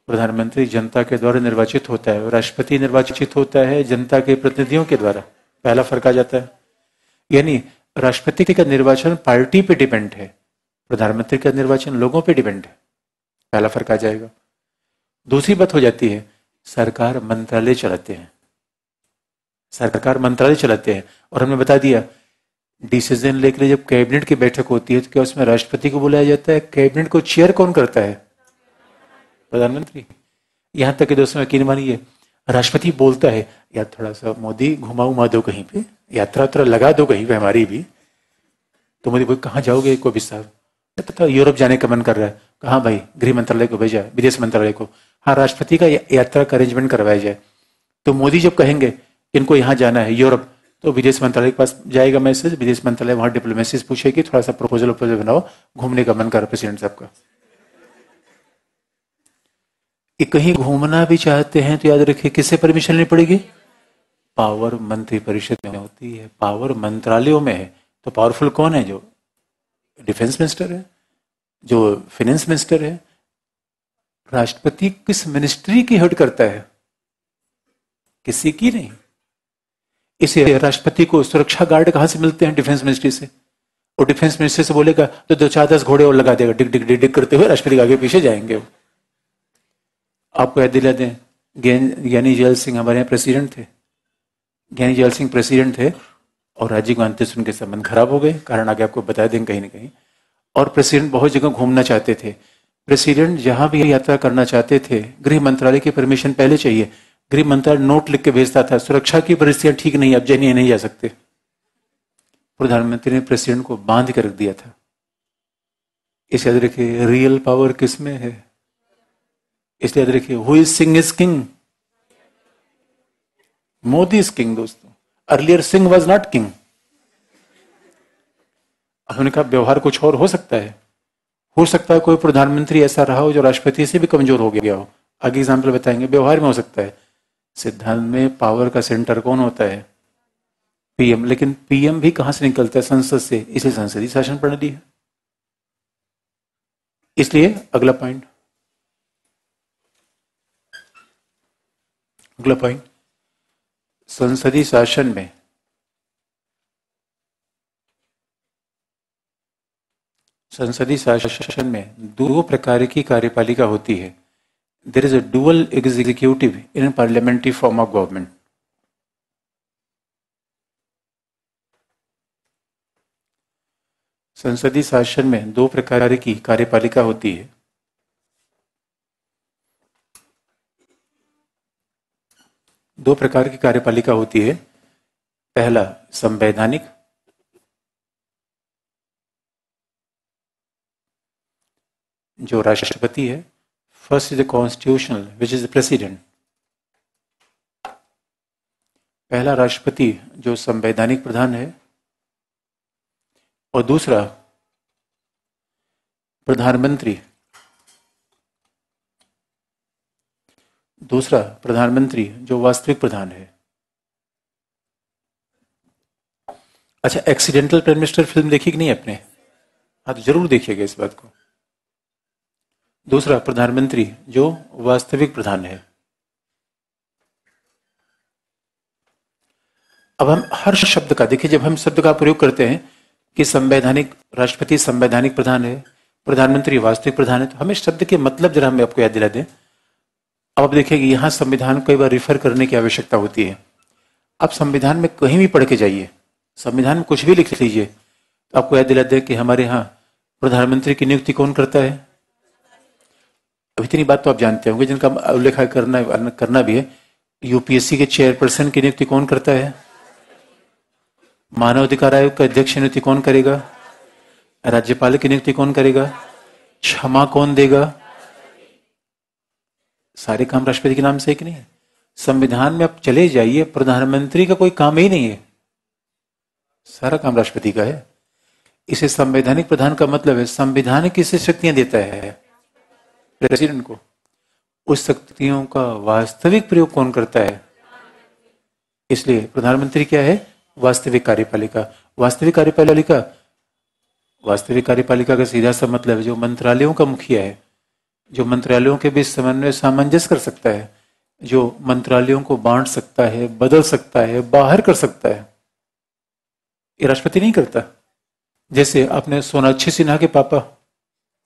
प्रधानमंत्री जनता के द्वारा निर्वाचित होता है, राष्ट्रपति निर्वाचित होता है जनता के प्रतिनिधियों के द्वारा। पहला फर्क आ जाता है, यानी राष्ट्रपति का निर्वाचन पार्टी पे डिपेंड है, प्रधानमंत्री का निर्वाचन लोगों पे डिपेंड है। पहला फर्क आ जाएगा। दूसरी बात हो जाती है, सरकार मंत्रालय चलाते हैं, सरकार मंत्रालय चलाते हैं। और हमने बता दिया डिसीजन लेकर जब कैबिनेट की बैठक होती है तो क्या उसमें राष्ट्रपति को बुलाया जाता है? कैबिनेट को चेयर कौन करता है? प्रधानमंत्री। यहां तक कि दोस्तों यकीन मानिए, राष्ट्रपति बोलता है यार थोड़ा सा मोदी घुमा दो कहीं पे, यात्रा उतरा लगा दो कहीं पे हमारी भी। तो मोदी बोल कहाँ जाओगे को भी साहब, तो यूरोप जाने का मन कर रहा है। कहाँ भाई? गृह मंत्रालय को भेजा, विदेश मंत्रालय को। हाँ, राष्ट्रपति का यात्रा का अरेंजमेंट करवाया जाए। तो मोदी जब कहेंगे इनको यहाँ जाना है यूरोप, तो विदेश मंत्रालय के पास जाएगा मैसेज, विदेश मंत्रालय वहां डिप्लोमेसी पूछेगी थोड़ा सा प्रपोजल बनाओ, घूमने का मन कर प्रेसिडेंट साहब का। कहीं घूमना भी चाहते हैं तो याद रखिए किससे परमिशन लेनी पड़ेगी? पावर मंत्री परिषद में होती है, पावर मंत्रालयों में है। तो पावरफुल कौन है? जो डिफेंस मिनिस्टर है, जो फाइनेंस मिनिस्टर है। राष्ट्रपति किस मिनिस्ट्री की हेड करता है? किसी की नहीं। इसे राष्ट्रपति को सुरक्षा गार्ड कहां से मिलते हैं? डिफेंस मिनिस्ट्री से। और डिफेंस मिनिस्ट्री से बोलेगा तो 2-4-10 घोड़े और लगा देगा, डिग डिग डिग डिग करते हुए राष्ट्रपति के आगे पीछे जाएंगे वो। आपको याद दिला दें, ज्ञानी जैल सिंह हमारे यहाँ प्रेसिडेंट थे। ज्ञानी जैल सिंह प्रेसिडेंट थे और राजीव गांधी से उनके संबंध खराब हो गए, कारण आगे आपको बता देंगे कहीं ना कहीं। और प्रेसिडेंट बहुत जगह घूमना चाहते थे। प्रेसिडेंट जहां भी यात्रा करना चाहते थे, गृह मंत्रालय की परमिशन पहले चाहिए। गृह मंत्रालय नोट लिख के भेजता था, सुरक्षा की परिस्थितियां ठीक नहीं, अब जानिए नहीं जा सकते। प्रधानमंत्री ने प्रेसिडेंट को बांध कर रख दिया था। इसे याद रखिए, रियल पावर किसमें है? इसलिए याद रखिए, who is Singh is king. Modi is king दोस्तों। Earlier Singh was not king. उन्होंने कहा व्यवहार कुछ और हो सकता है कोई प्रधानमंत्री ऐसा रहा हो जो राष्ट्रपति से भी कमजोर हो गया हो। आगे एग्जाम्पल बताएंगे। व्यवहार में हो सकता है, सिद्धांत में पावर का सेंटर कौन होता है? पीएम। लेकिन पीएम भी कहां से निकलता है? संसद से। इसे संसदीय शासन प्रणाली है। इसलिए अगला पॉइंट, संसदीय शासन में दो प्रकार की कार्यपालिका होती है। There is a dual executive in parliamentary form of government. संसदीय शासन में दो प्रकार की कार्यपालिका होती है। दो प्रकार की कार्यपालिका होती है। पहला संवैधानिक, जो राष्ट्रपति है। First is the constitutional which is the president. पहला राष्ट्रपति जो संवैधानिक प्रधान है, और दूसरा प्रधानमंत्री जो वास्तविक प्रधान है। अच्छा, एक्सीडेंटल प्राइम मिनिस्टर फिल्म देखी कि नहीं आपने? हाँ, तो जरूर देखिएगा इस बात को। दूसरा प्रधानमंत्री जो वास्तविक प्रधान है। अब हम हर शब्द का देखिए, जब हम शब्द का प्रयोग करते हैं कि संवैधानिक राष्ट्रपति संवैधानिक प्रधान है, प्रधानमंत्री वास्तविक प्रधान है, तो हमें शब्द के मतलब जरा हम आपको याद दिला दें। अब आप देखिए कि यहां संविधान को कई बार रिफर करने की आवश्यकता होती है। आप संविधान में कहीं भी पढ़ के जाइए, संविधान में कुछ भी लिख लीजिए, तो आपको याद दिला दें कि हमारे यहाँ प्रधानमंत्री की नियुक्ति कौन करता है? अब इतनी बात तो आप जानते होंगे, जिनका उल्लेख करना भी है। यूपीएससी के चेयरपर्सन की नियुक्ति कौन करता है? मानव अधिकार आयोग का अध्यक्ष नियुक्ति कौन करेगा? राज्यपाल की नियुक्ति कौन करेगा? क्षमा कौन देगा? सारे काम राष्ट्रपति के नाम से कि नहीं? संविधान में आप चले जाइए, प्रधानमंत्री का कोई काम ही नहीं है, सारा काम राष्ट्रपति का है। इसे संवैधानिक प्रधान का मतलब है संविधान किसे शक्तियां देता है? प्रेसिडेंट को। उस शक्तियों का वास्तविक प्रयोग कौन करता है? इसलिए प्रधानमंत्री क्या है? वास्तविक कार्यपालिका। वास्तविक कार्यपालिका का सीधा सा मतलब है जो मंत्रालयों का मुखिया है, जो मंत्रालयों के बीच समन्वय सामंजस्य कर सकता है, जो मंत्रालयों को बांट सकता है, बदल सकता है, बाहर कर सकता है। ये राष्ट्रपति नहीं करता। जैसे आपने सोनाक्षी सिन्हा के पापा,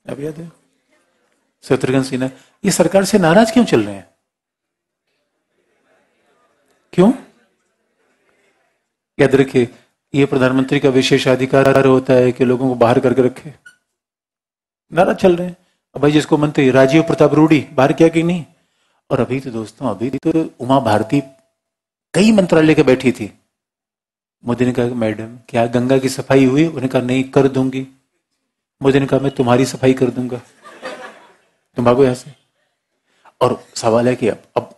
अब याद है, शत्रुघ्न सिन्हा, ये सरकार से नाराज क्यों चल रहे हैं? क्यों? याद रखिए, ये प्रधानमंत्री का विशेष अधिकार होता है कि लोगों को बाहर करके रखे। नाराज चल रहे हैं। अब भाई जिसको मंत्री राजीव प्रताप रूडी बाहर किया कि नहीं? और अभी तो दोस्तों, अभी तो उमा भारती कई मंत्रालय के बैठी थी। मोदी ने कहा मैडम क्या गंगा की सफाई हुई? उन्होंने कहा नहीं, कर दूंगी। मोदी ने कहा मैं तुम्हारी सफाई कर दूंगा, तुम भागो यहां से। और सवाल है कि अब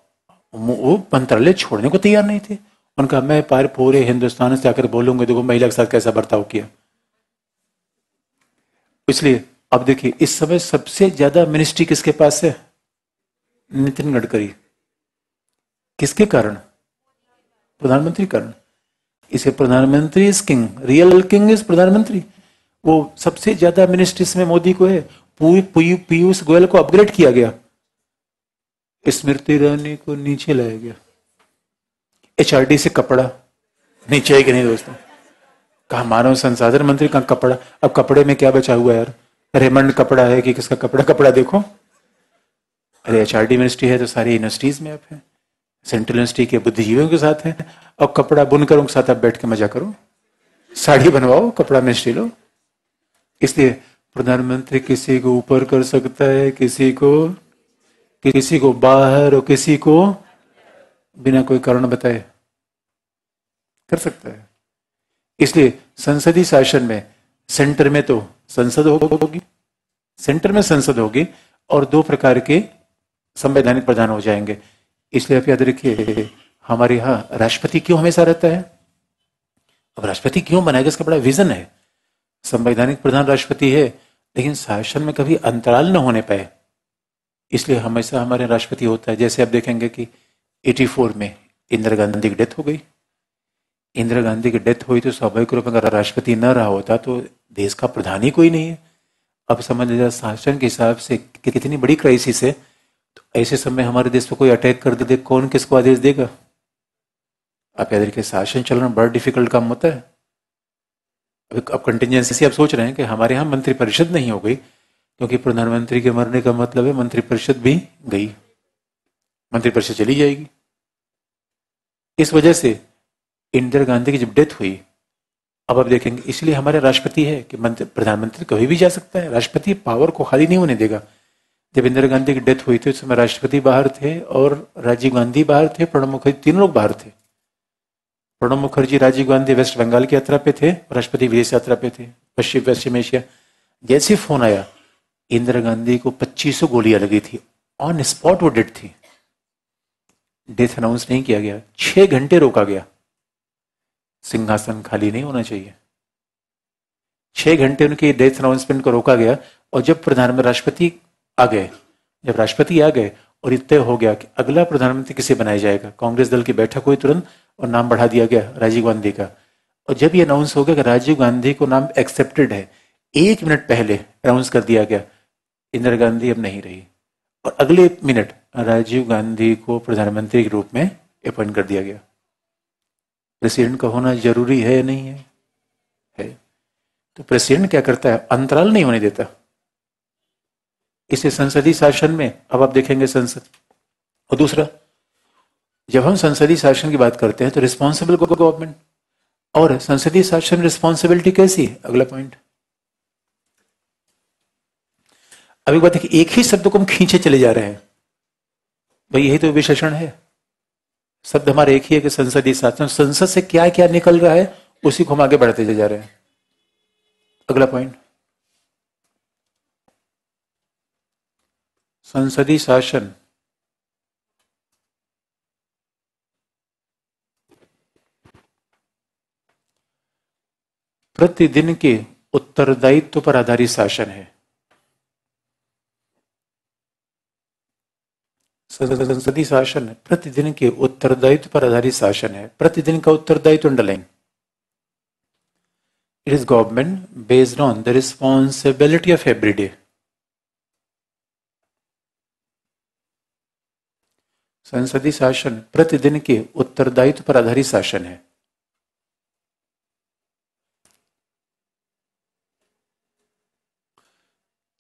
वो मंत्रालय छोड़ने को तैयार नहीं थे। उनका मैं पूरे हिंदुस्तान से आकर बोलूंगा देखो महिला के साथ कैसा बर्ताव किया। इसलिए अब देखिए, इस समय सबसे ज्यादा मिनिस्ट्री किसके पास है? नितिन गडकरी। किसके कारण? प्रधानमंत्री कारण। इसे प्रधानमंत्री is king, real king is प्रधानमंत्री। वो सबसे ज्यादा मिनिस्ट्रीज में मोदी को है। पीयूष गोयल को अपग्रेड किया गया, स्मृति ईरानी को नीचे लाया गया। एचआरडी से कपड़ा नीचे है कि नहीं दोस्तों? कहा मानव संसाधन मंत्री, कहा कपड़ा। अब कपड़े में क्या बचा हुआ यार? रेमंड कपड़ा है कि किसका कपड़ा? कपड़ा देखो। अरे एचआरडी मिनिस्ट्री है तो सारी यूनिवर्सिटीज में आप है, सेंट्रल यूनिवर्सिटी के बुद्धिजीवियों के साथ है। अब कपड़ा बुनकरों के साथ आप बैठ के मजा करो, साड़ी बनवाओ, कपड़ा मिनिस्ट्री लो। इसलिए प्रधानमंत्री किसी को ऊपर कर सकता है, किसी को बाहर, और किसी को बिना कोई कारण बताए कर सकता है। इसलिए संसदीय शासन में सेंटर में तो संसद होगी, सेंटर में संसद होगी, और दो प्रकार के संवैधानिक प्रधान हो जाएंगे। इसलिए आप याद रखिए, हमारे यहां राष्ट्रपति क्यों हमेशा रहता है? अब राष्ट्रपति क्यों बनाएगा? इसका बड़ा विजन है। संवैधानिक प्रधान राष्ट्रपति है, लेकिन शासन में कभी अंतराल न होने पाए, इसलिए हमेशा हमारे राष्ट्रपति होता है। जैसे आप देखेंगे कि 84 में इंदिरा गांधी की डेथ हो गई। इंदिरा गांधी की डेथ हुई तो स्वाभाविक रूप में अगर राष्ट्रपति न रहा होता तो देश का प्रधान ही कोई नहीं है। अब समझ लीजिए शासन के हिसाब से कितनी बड़ी क्राइसिस है। तो ऐसे समय हमारे देश पर कोई अटैक कर दे, कौन किसको आदेश देगा? आप याद रखिए, शासन चलाना बड़ा डिफिकल्ट काम होता है। अब कंटिजेंसी आप सोच रहे हैं कि हमारे यहाँ मंत्रिपरिषद नहीं हो गई, क्योंकि प्रधानमंत्री के मरने का मतलब है मंत्रिपरिषद भी गई, मंत्रिपरिषद चली जाएगी। इस वजह से इंदिरा गांधी की जब डेथ हुई, अब आप देखेंगे, इसलिए हमारे राष्ट्रपति है कि प्रधानमंत्री कभी भी जा सकता है। राष्ट्रपति पावर को खाली नहीं होने देगा। जब इंदिरा गांधी की डेथ हुई थी उस समय राष्ट्रपति बाहर थे और राजीव गांधी बाहर थे, प्रणब मुखर्जी, तीन लोग बाहर थे। प्रणब मुखर्जी, राजीव गांधी वेस्ट बंगाल की यात्रा पे थे, राष्ट्रपति विदेश यात्रा पे थे, पश्चिम एशिया। जैसे फोन आया, इंदिरा गांधी को 2500 गोलियां लगी थी, ऑन स्पॉट वो डेड थी। डेथ अनाउंस नहीं किया गया, 6 घंटे रोका गया। सिंहासन खाली नहीं होना चाहिए। 6 घंटे उनके डेथ अनाउंसमेंट को रोका गया। और जब राष्ट्रपति आ गए, जब राष्ट्रपति आ गए और तय हो गया कि अगला प्रधानमंत्री किसे बनाया जाएगा, कांग्रेस दल की बैठक हुई तुरंत और नाम बढ़ा दिया गया राजीव गांधी का। और जब ये अनाउंस हो गया कि राजीव गांधी को नाम एक्सेप्टेड है, 1 मिनट पहले अनाउंस कर दिया गया इंदिरा गांधी अब नहीं रही, और अगले मिनट राजीव गांधी को प्रधानमंत्री के रूप में अपॉइंट कर दिया गया। प्रेसिडेंट का होना जरूरी है या नहीं है? तो प्रेसिडेंट क्या करता है? अंतराल नहीं होने देता। इसे संसदीय शासन में अब आप देखेंगे संसद। और दूसरा, जब हम संसदीय शासन की बात करते हैं तो रिस्पॉन्सिबल गवर्नमेंट, और संसदीय शासन रिस्पॉन्सिबिलिटी कैसी? अगला पॉइंट। अभी बात है कि एक ही शब्द को हम खींचे चले जा रहे हैं, भाई यही तो विशेषण है। शब्द हमारे एक ही है कि संसदीय शासन। संसद से क्या क्या निकल रहा है उसी को हम आगे बढ़ते जा रहे हैं। अगला पॉइंट, संसदीय शासन प्रतिदिन के उत्तरदायित्व पर आधारित शासन है। संसदीय शासन प्रतिदिन के उत्तरदायित्व पर आधारित शासन है। प्रतिदिन का उत्तरदायित्व underline. It is government based on the responsibility of every day. संसदीय शासन प्रतिदिन के उत्तरदायित्व पर आधारित शासन है।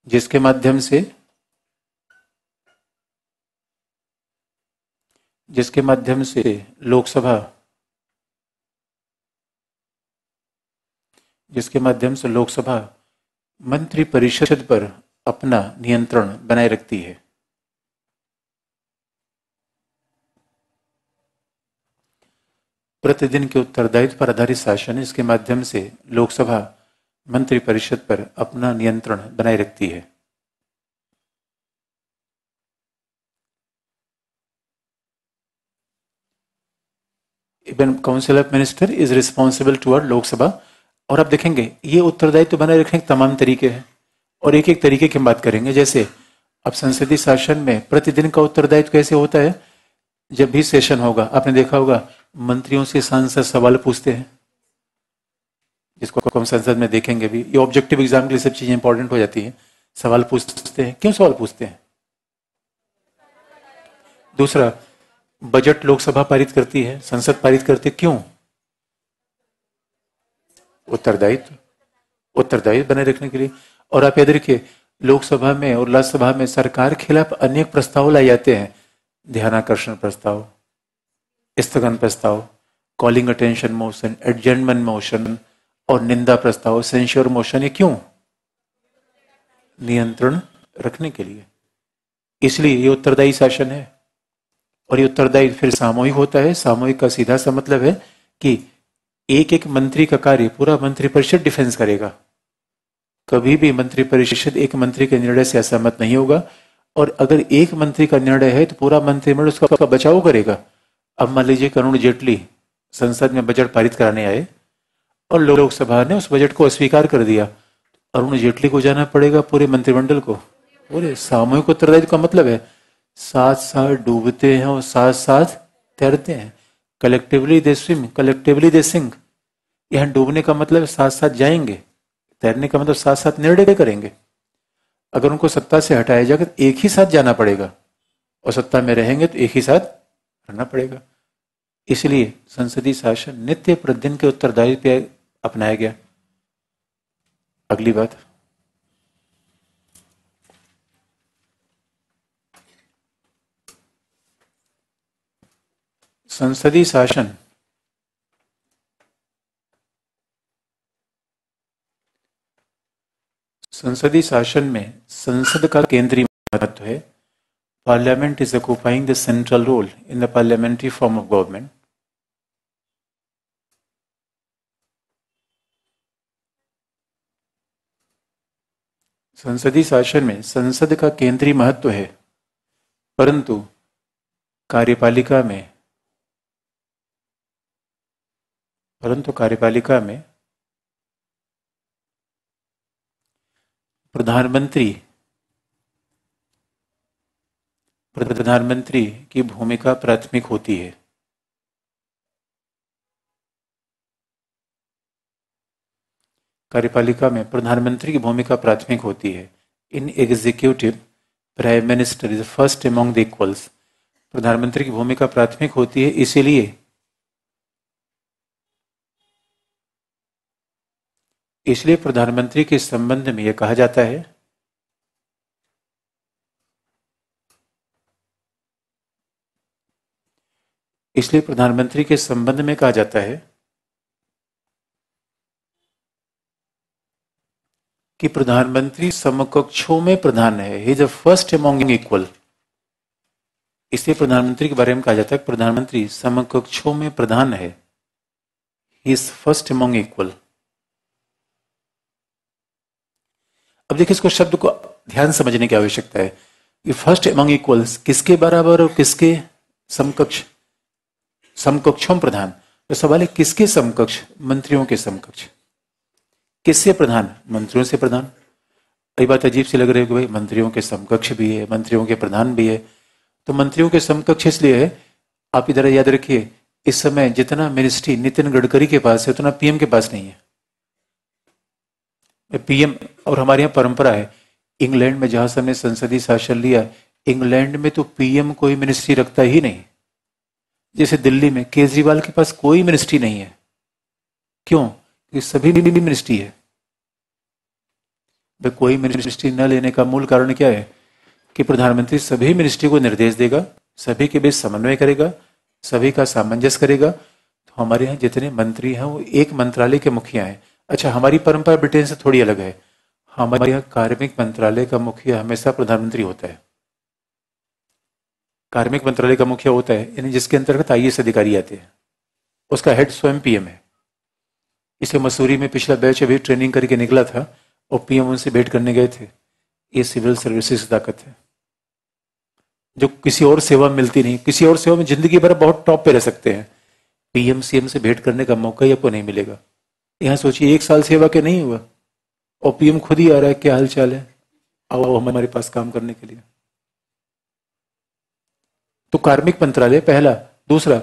जिसके माध्यम से लोकसभा मंत्री परिषद पर अपना नियंत्रण बनाए रखती है। प्रतिदिन के उत्तरदायित्व पर आधारित शासन, इसके माध्यम से लोकसभा मंत्री परिषद पर अपना नियंत्रण बनाए रखती है। Even council of minister is responsible toward Lok Sabha. और आप देखेंगे ये उत्तरदायित्व बनाए रखने के तमाम तरीके हैं और एक एक तरीके की बात करेंगे। जैसे अब संसदीय शासन में प्रतिदिन का उत्तरदायित्व कैसे होता है। जब भी सेशन होगा, आपने देखा होगा मंत्रियों से सांसद सवाल पूछते हैं, जिसको हम संसद में देखेंगे भी। ये ऑब्जेक्टिव एग्जाम के लिए सब चीजें इंपॉर्टेंट हो जाती हैं। सवाल पूछते हैं, क्यों सवाल पूछते हैं। दूसरा, बजट लोकसभा पारित करती है, संसद पारित करती है, क्यों। उत्तरदायित्व बनाए रखने के लिए। और आप याद रखिए, लोकसभा में और राज्यसभा में सरकार के खिलाफ अनेक प्रस्ताव लाए जाते हैं। ध्यानाकर्षण प्रस्ताव, स्थगन प्रस्ताव, calling attention motion, adjournment motion और निंदा प्रस्ताव, सेंश्योर मोशन। ये क्यों। नियंत्रण रखने के लिए। इसलिए ये उत्तरदायी शासन है। और ये उत्तरदायी फिर सामूहिक होता है। सामूहिक का सीधा सा मतलब है कि एक एक मंत्री का कार्य पूरा मंत्रिपरिषद डिफेंस करेगा। कभी भी मंत्रिपरिषद एक मंत्री के निर्णय से असहमत नहीं होगा। और अगर एक मंत्री का निर्णय है तो पूरा मंत्रिमंडल उसका बचाव करेगा। अब मान लीजिए अरुण जेटली संसद में बजट पारित कराने आए और लोकसभा ने उस बजट को अस्वीकार कर दिया। अरुण जेटली को जाना पड़ेगा पूरे मंत्रिमंडल को। पूरे सामूहिक उत्तरदायित्व का मतलब है साथ साथ डूबते हैं और साथ साथ तैरते हैं। Collectively they swim, collectively they sink. यहां डूबने का मतलब साथ साथ जाएंगे, तैरने का मतलब साथ साथ निर्णय करेंगे। अगर उनको सत्ता से हटाया जाएगा तो एक ही साथ जाना पड़ेगा और सत्ता में रहेंगे तो एक ही साथ रहना पड़ेगा। इसलिए संसदीय शासन नित्य प्रतिदिन के उत्तरदायित्व पे अपनाया गया। अगली बात, संसदीय शासन में संसद का केंद्रीय महत्व है। Parliament is occupying the central role in the parliamentary form of government. संसदीय शासन में संसद का केंद्रीय महत्व है, परंतु कार्यपालिका में प्रधानमंत्री की भूमिका प्राथमिक होती है। कार्यपालिका में प्रधानमंत्री की भूमिका प्राथमिक होती है। In executive prime minister is first among the equals. प्रधानमंत्री की भूमिका प्राथमिक होती है, इसलिए प्रधानमंत्री के संबंध में यह कहा जाता है कि प्रधानमंत्री समकक्षों में प्रधान है। He is the first among equal. इसलिए प्रधानमंत्री के बारे में कहा जाता है प्रधानमंत्री समकक्षों में प्रधान है। He is first among equal. अब देखिए, इसको शब्द को ध्यान समझने की आवश्यकता है। ये फर्स्ट एमंग इक्वल्स किसके बराबर और किसके समकक्ष? समकक्षों प्रधान। तो सवाल है किसके समकक्ष? मंत्रियों के समकक्ष। किससे प्रधान? मंत्रियों से प्रधान। ये बात अजीब सी लग रही है कि भाई मंत्रियों के समकक्ष भी है, मंत्रियों के प्रधान भी है। तो मंत्रियों के समकक्ष इसलिए है, आप इधर याद रखिए, इस समय जितना मिनिस्ट्री नितिन गडकरी के पास है उतना पीएम के पास नहीं है। पीएम, और हमारे यहाँ परंपरा है, इंग्लैंड में जहां हमने संसदीय शासन लिया, इंग्लैंड में तो पीएम कोई मिनिस्ट्री रखता ही नहीं। जैसे दिल्ली में केजरीवाल के पास कोई मिनिस्ट्री नहीं है। क्यों? क्योंकि सभी मिनिस्ट्री है। भाई कोई मिनिस्ट्री न लेने का मूल कारण क्या है कि प्रधानमंत्री सभी मिनिस्ट्री को निर्देश देगा, सभी के बीच समन्वय करेगा, सभी का सामंजस्य करेगा। तो हमारे यहाँ जितने मंत्री हैं वो एक मंत्रालय के मुखिया हैं। अच्छा, हमारी परंपरा ब्रिटेन से थोड़ी अलग है। हमारे यहाँ कार्मिक मंत्रालय का मुखिया हमेशा प्रधानमंत्री होता है। कार्मिक मंत्रालय का मुखिया होता है, यानी जिसके अंतर्गत आईएएस अधिकारी आते हैं, उसका हेड स्वयं पीएम है। इसे मसूरी में पिछला बैच अभी ट्रेनिंग करके निकला था और पीएम उनसे भेंट करने गए थे। ये सिविल सर्विसेज की ताकत है जो किसी और सेवा में मिलती नहीं। किसी और सेवा में जिंदगी भर बहुत टॉप पे रह सकते हैं, पीएम सीएम से भेंट करने का मौका ही आपको नहीं मिलेगा। यहाँ सोचिए 1 साल सेवा के नहीं हुआ और पीएम खुद ही आ रहा है, क्या हाल चाल है, आओ हमारे पास काम करने के लिए। तो कार्मिक मंत्रालय पहला। दूसरा,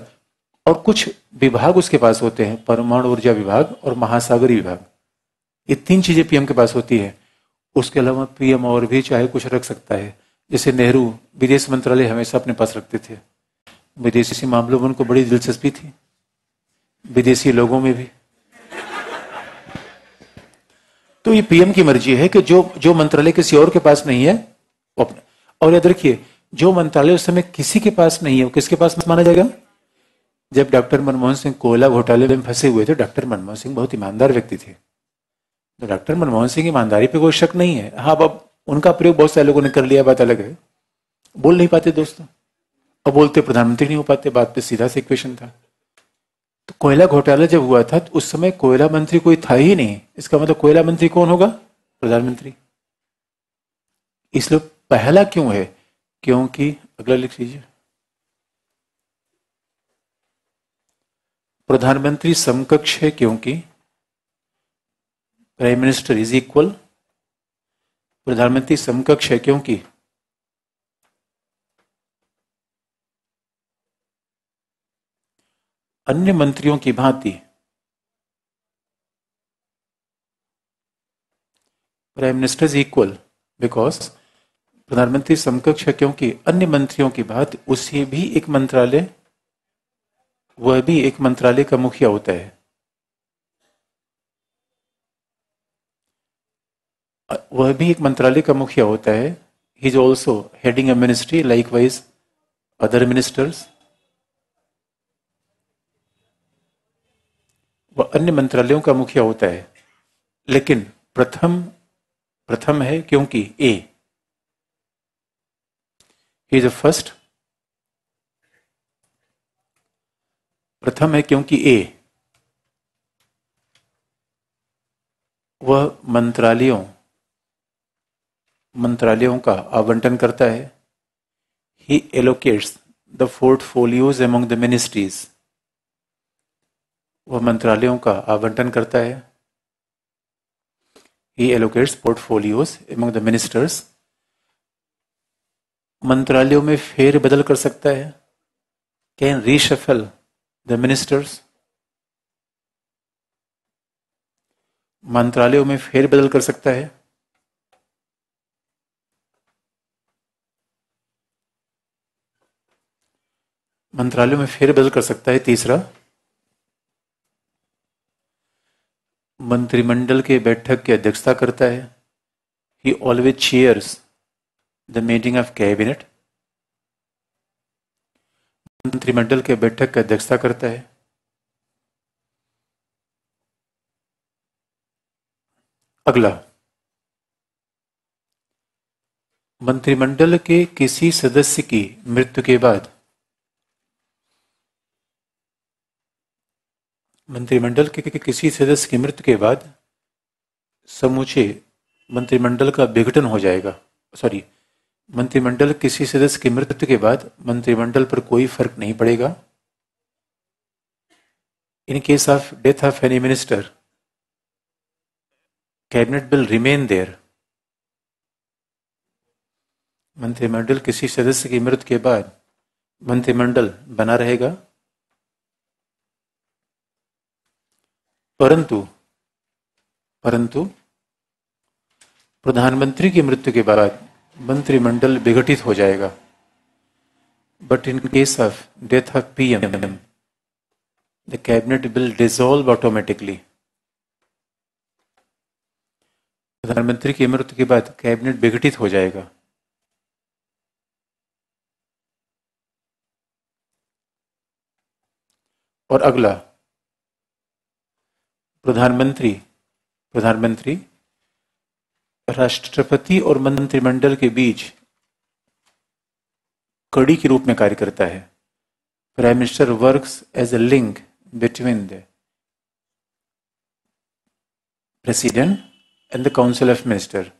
और कुछ विभाग उसके पास होते हैं, परमाणु ऊर्जा विभाग और महासागरीय विभाग। ये 3 चीजें पीएम के पास होती है। उसके अलावा पीएम और भी चाहे कुछ रख सकता है। जैसे नेहरू विदेश मंत्रालय हमेशा अपने पास रखते थे। विदेशी मामलों में उनको बड़ी दिलचस्पी थी, विदेशी लोगों में भी। तो ये पीएम की मर्जी है कि जो मंत्रालय किसी और के पास नहीं है। और याद रखिए, जो मंत्रालय उस समय किसी के पास नहीं है वो किसके पास माना जाएगा? जब डॉक्टर मनमोहन सिंह कोयला घोटाले में फंसे हुए थे, डॉक्टर मनमोहन सिंह बहुत ईमानदार व्यक्ति थे। तो डॉक्टर मनमोहन सिंह की ईमानदारी पे कोई शक नहीं है। हाँ, अब उनका प्रयोग बहुत सारे लोगों ने कर लिया, बात अलग है। बोल नहीं पाते दोस्तों, अब बोलते प्रधानमंत्री नहीं हो पाते, बात पे सीधा सा इक्वेशन था। तो कोयला घोटाला जब हुआ था तो उस समय कोयला मंत्री कोई था ही नहीं। इसका मतलब कोयला मंत्री कौन होगा? प्रधानमंत्री। इसलिए पहला क्यों है? क्योंकि, अगला लिख लीजिए, प्रधानमंत्री समकक्ष है क्योंकि प्राइम मिनिस्टर इज इक्वल। प्रधानमंत्री समकक्ष है क्योंकि अन्य मंत्रियों की भांति prime minister is equal because प्रधानमंत्री समकक्ष है क्योंकि अन्य मंत्रियों की भांति उसे भी एक मंत्रालय, वह भी एक मंत्रालय का मुखिया होता है। वह भी एक मंत्रालय का मुखिया होता है। He is also heading A ministry like wise other ministers. वह अन्य मंत्रालयों का मुखिया होता है। लेकिन प्रथम है क्योंकि ए, ही इज फर्स्ट। प्रथम है क्योंकि ए वह मंत्रालयों का आवंटन करता है। He allocates the portfolios among the ministries. वह मंत्रालयों का आवंटन करता है। He allocates portfolios among the ministers. मंत्रालयों में फेर बदल कर सकता है, कैन रीशफल द मिनिस्टर्स। मंत्रालयों में फेर बदल कर सकता है। मंत्रालयों में फेर बदल कर सकता है। तीसरा, मंत्रिमंडल के बैठक की अध्यक्षता करता है। ही always chairs the meeting of cabinet. मंत्रिमंडल के बैठक की अध्यक्षता करता है। अगला, मंत्रिमंडल के किसी सदस्य की मृत्यु के बाद मंत्रिमंडल के किसी सदस्य की मृत्यु के बाद समूचे मंत्रिमंडल का विघटन हो जाएगा। मंत्रिमंडल किसी सदस्य की मृत्यु के बाद मंत्रिमंडल पर कोई फर्क नहीं पड़ेगा। In case of death of any minister, cabinet will remain there. मंत्रिमंडल किसी सदस्य की मृत्यु के बाद मंत्रिमंडल बना रहेगा, परंतु प्रधानमंत्री की मृत्यु के बाद मंत्रिमंडल विघटित हो जाएगा। But in case of death of PM, the cabinet will dissolve automatically. प्रधानमंत्री की मृत्यु के बाद कैबिनेट विघटित हो जाएगा। और अगला, प्रधानमंत्री राष्ट्रपति और मंत्रिमंडल के बीच कड़ी के रूप में कार्य करता है। Prime minister works as a link between the president and the council of minister.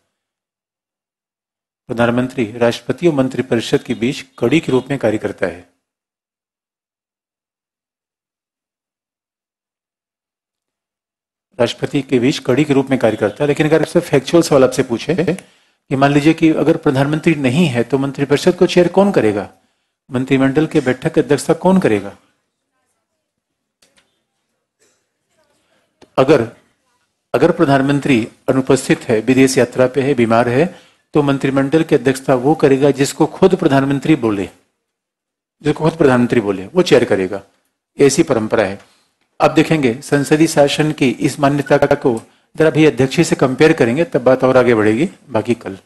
प्रधानमंत्री राष्ट्रपति और मंत्रिपरिषद के बीच कड़ी के रूप में कार्य करता है। राष्ट्रपति के बीच कड़ी के रूप में कार्य करता है। लेकिन अगर आपसे फैक्चुअल सवाल आपसे पूछे कि मान लीजिए कि अगर प्रधानमंत्री नहीं है तो मंत्रिपरिषद को चेयर कौन करेगा, मंत्रिमंडल के बैठक की अध्यक्षता कौन करेगा? अगर प्रधानमंत्री अनुपस्थित है, विदेश यात्रा पे है, बीमार है, तो मंत्रिमंडल की अध्यक्षता वो करेगा जिसको खुद प्रधानमंत्री बोले, वो चेयर करेगा। ऐसी परंपरा है। अब देखेंगे संसदीय शासन की इस मान्यता को जरा भी अध्यक्ष से कंपेयर करेंगे, तब बात और आगे बढ़ेगी। बाकी कल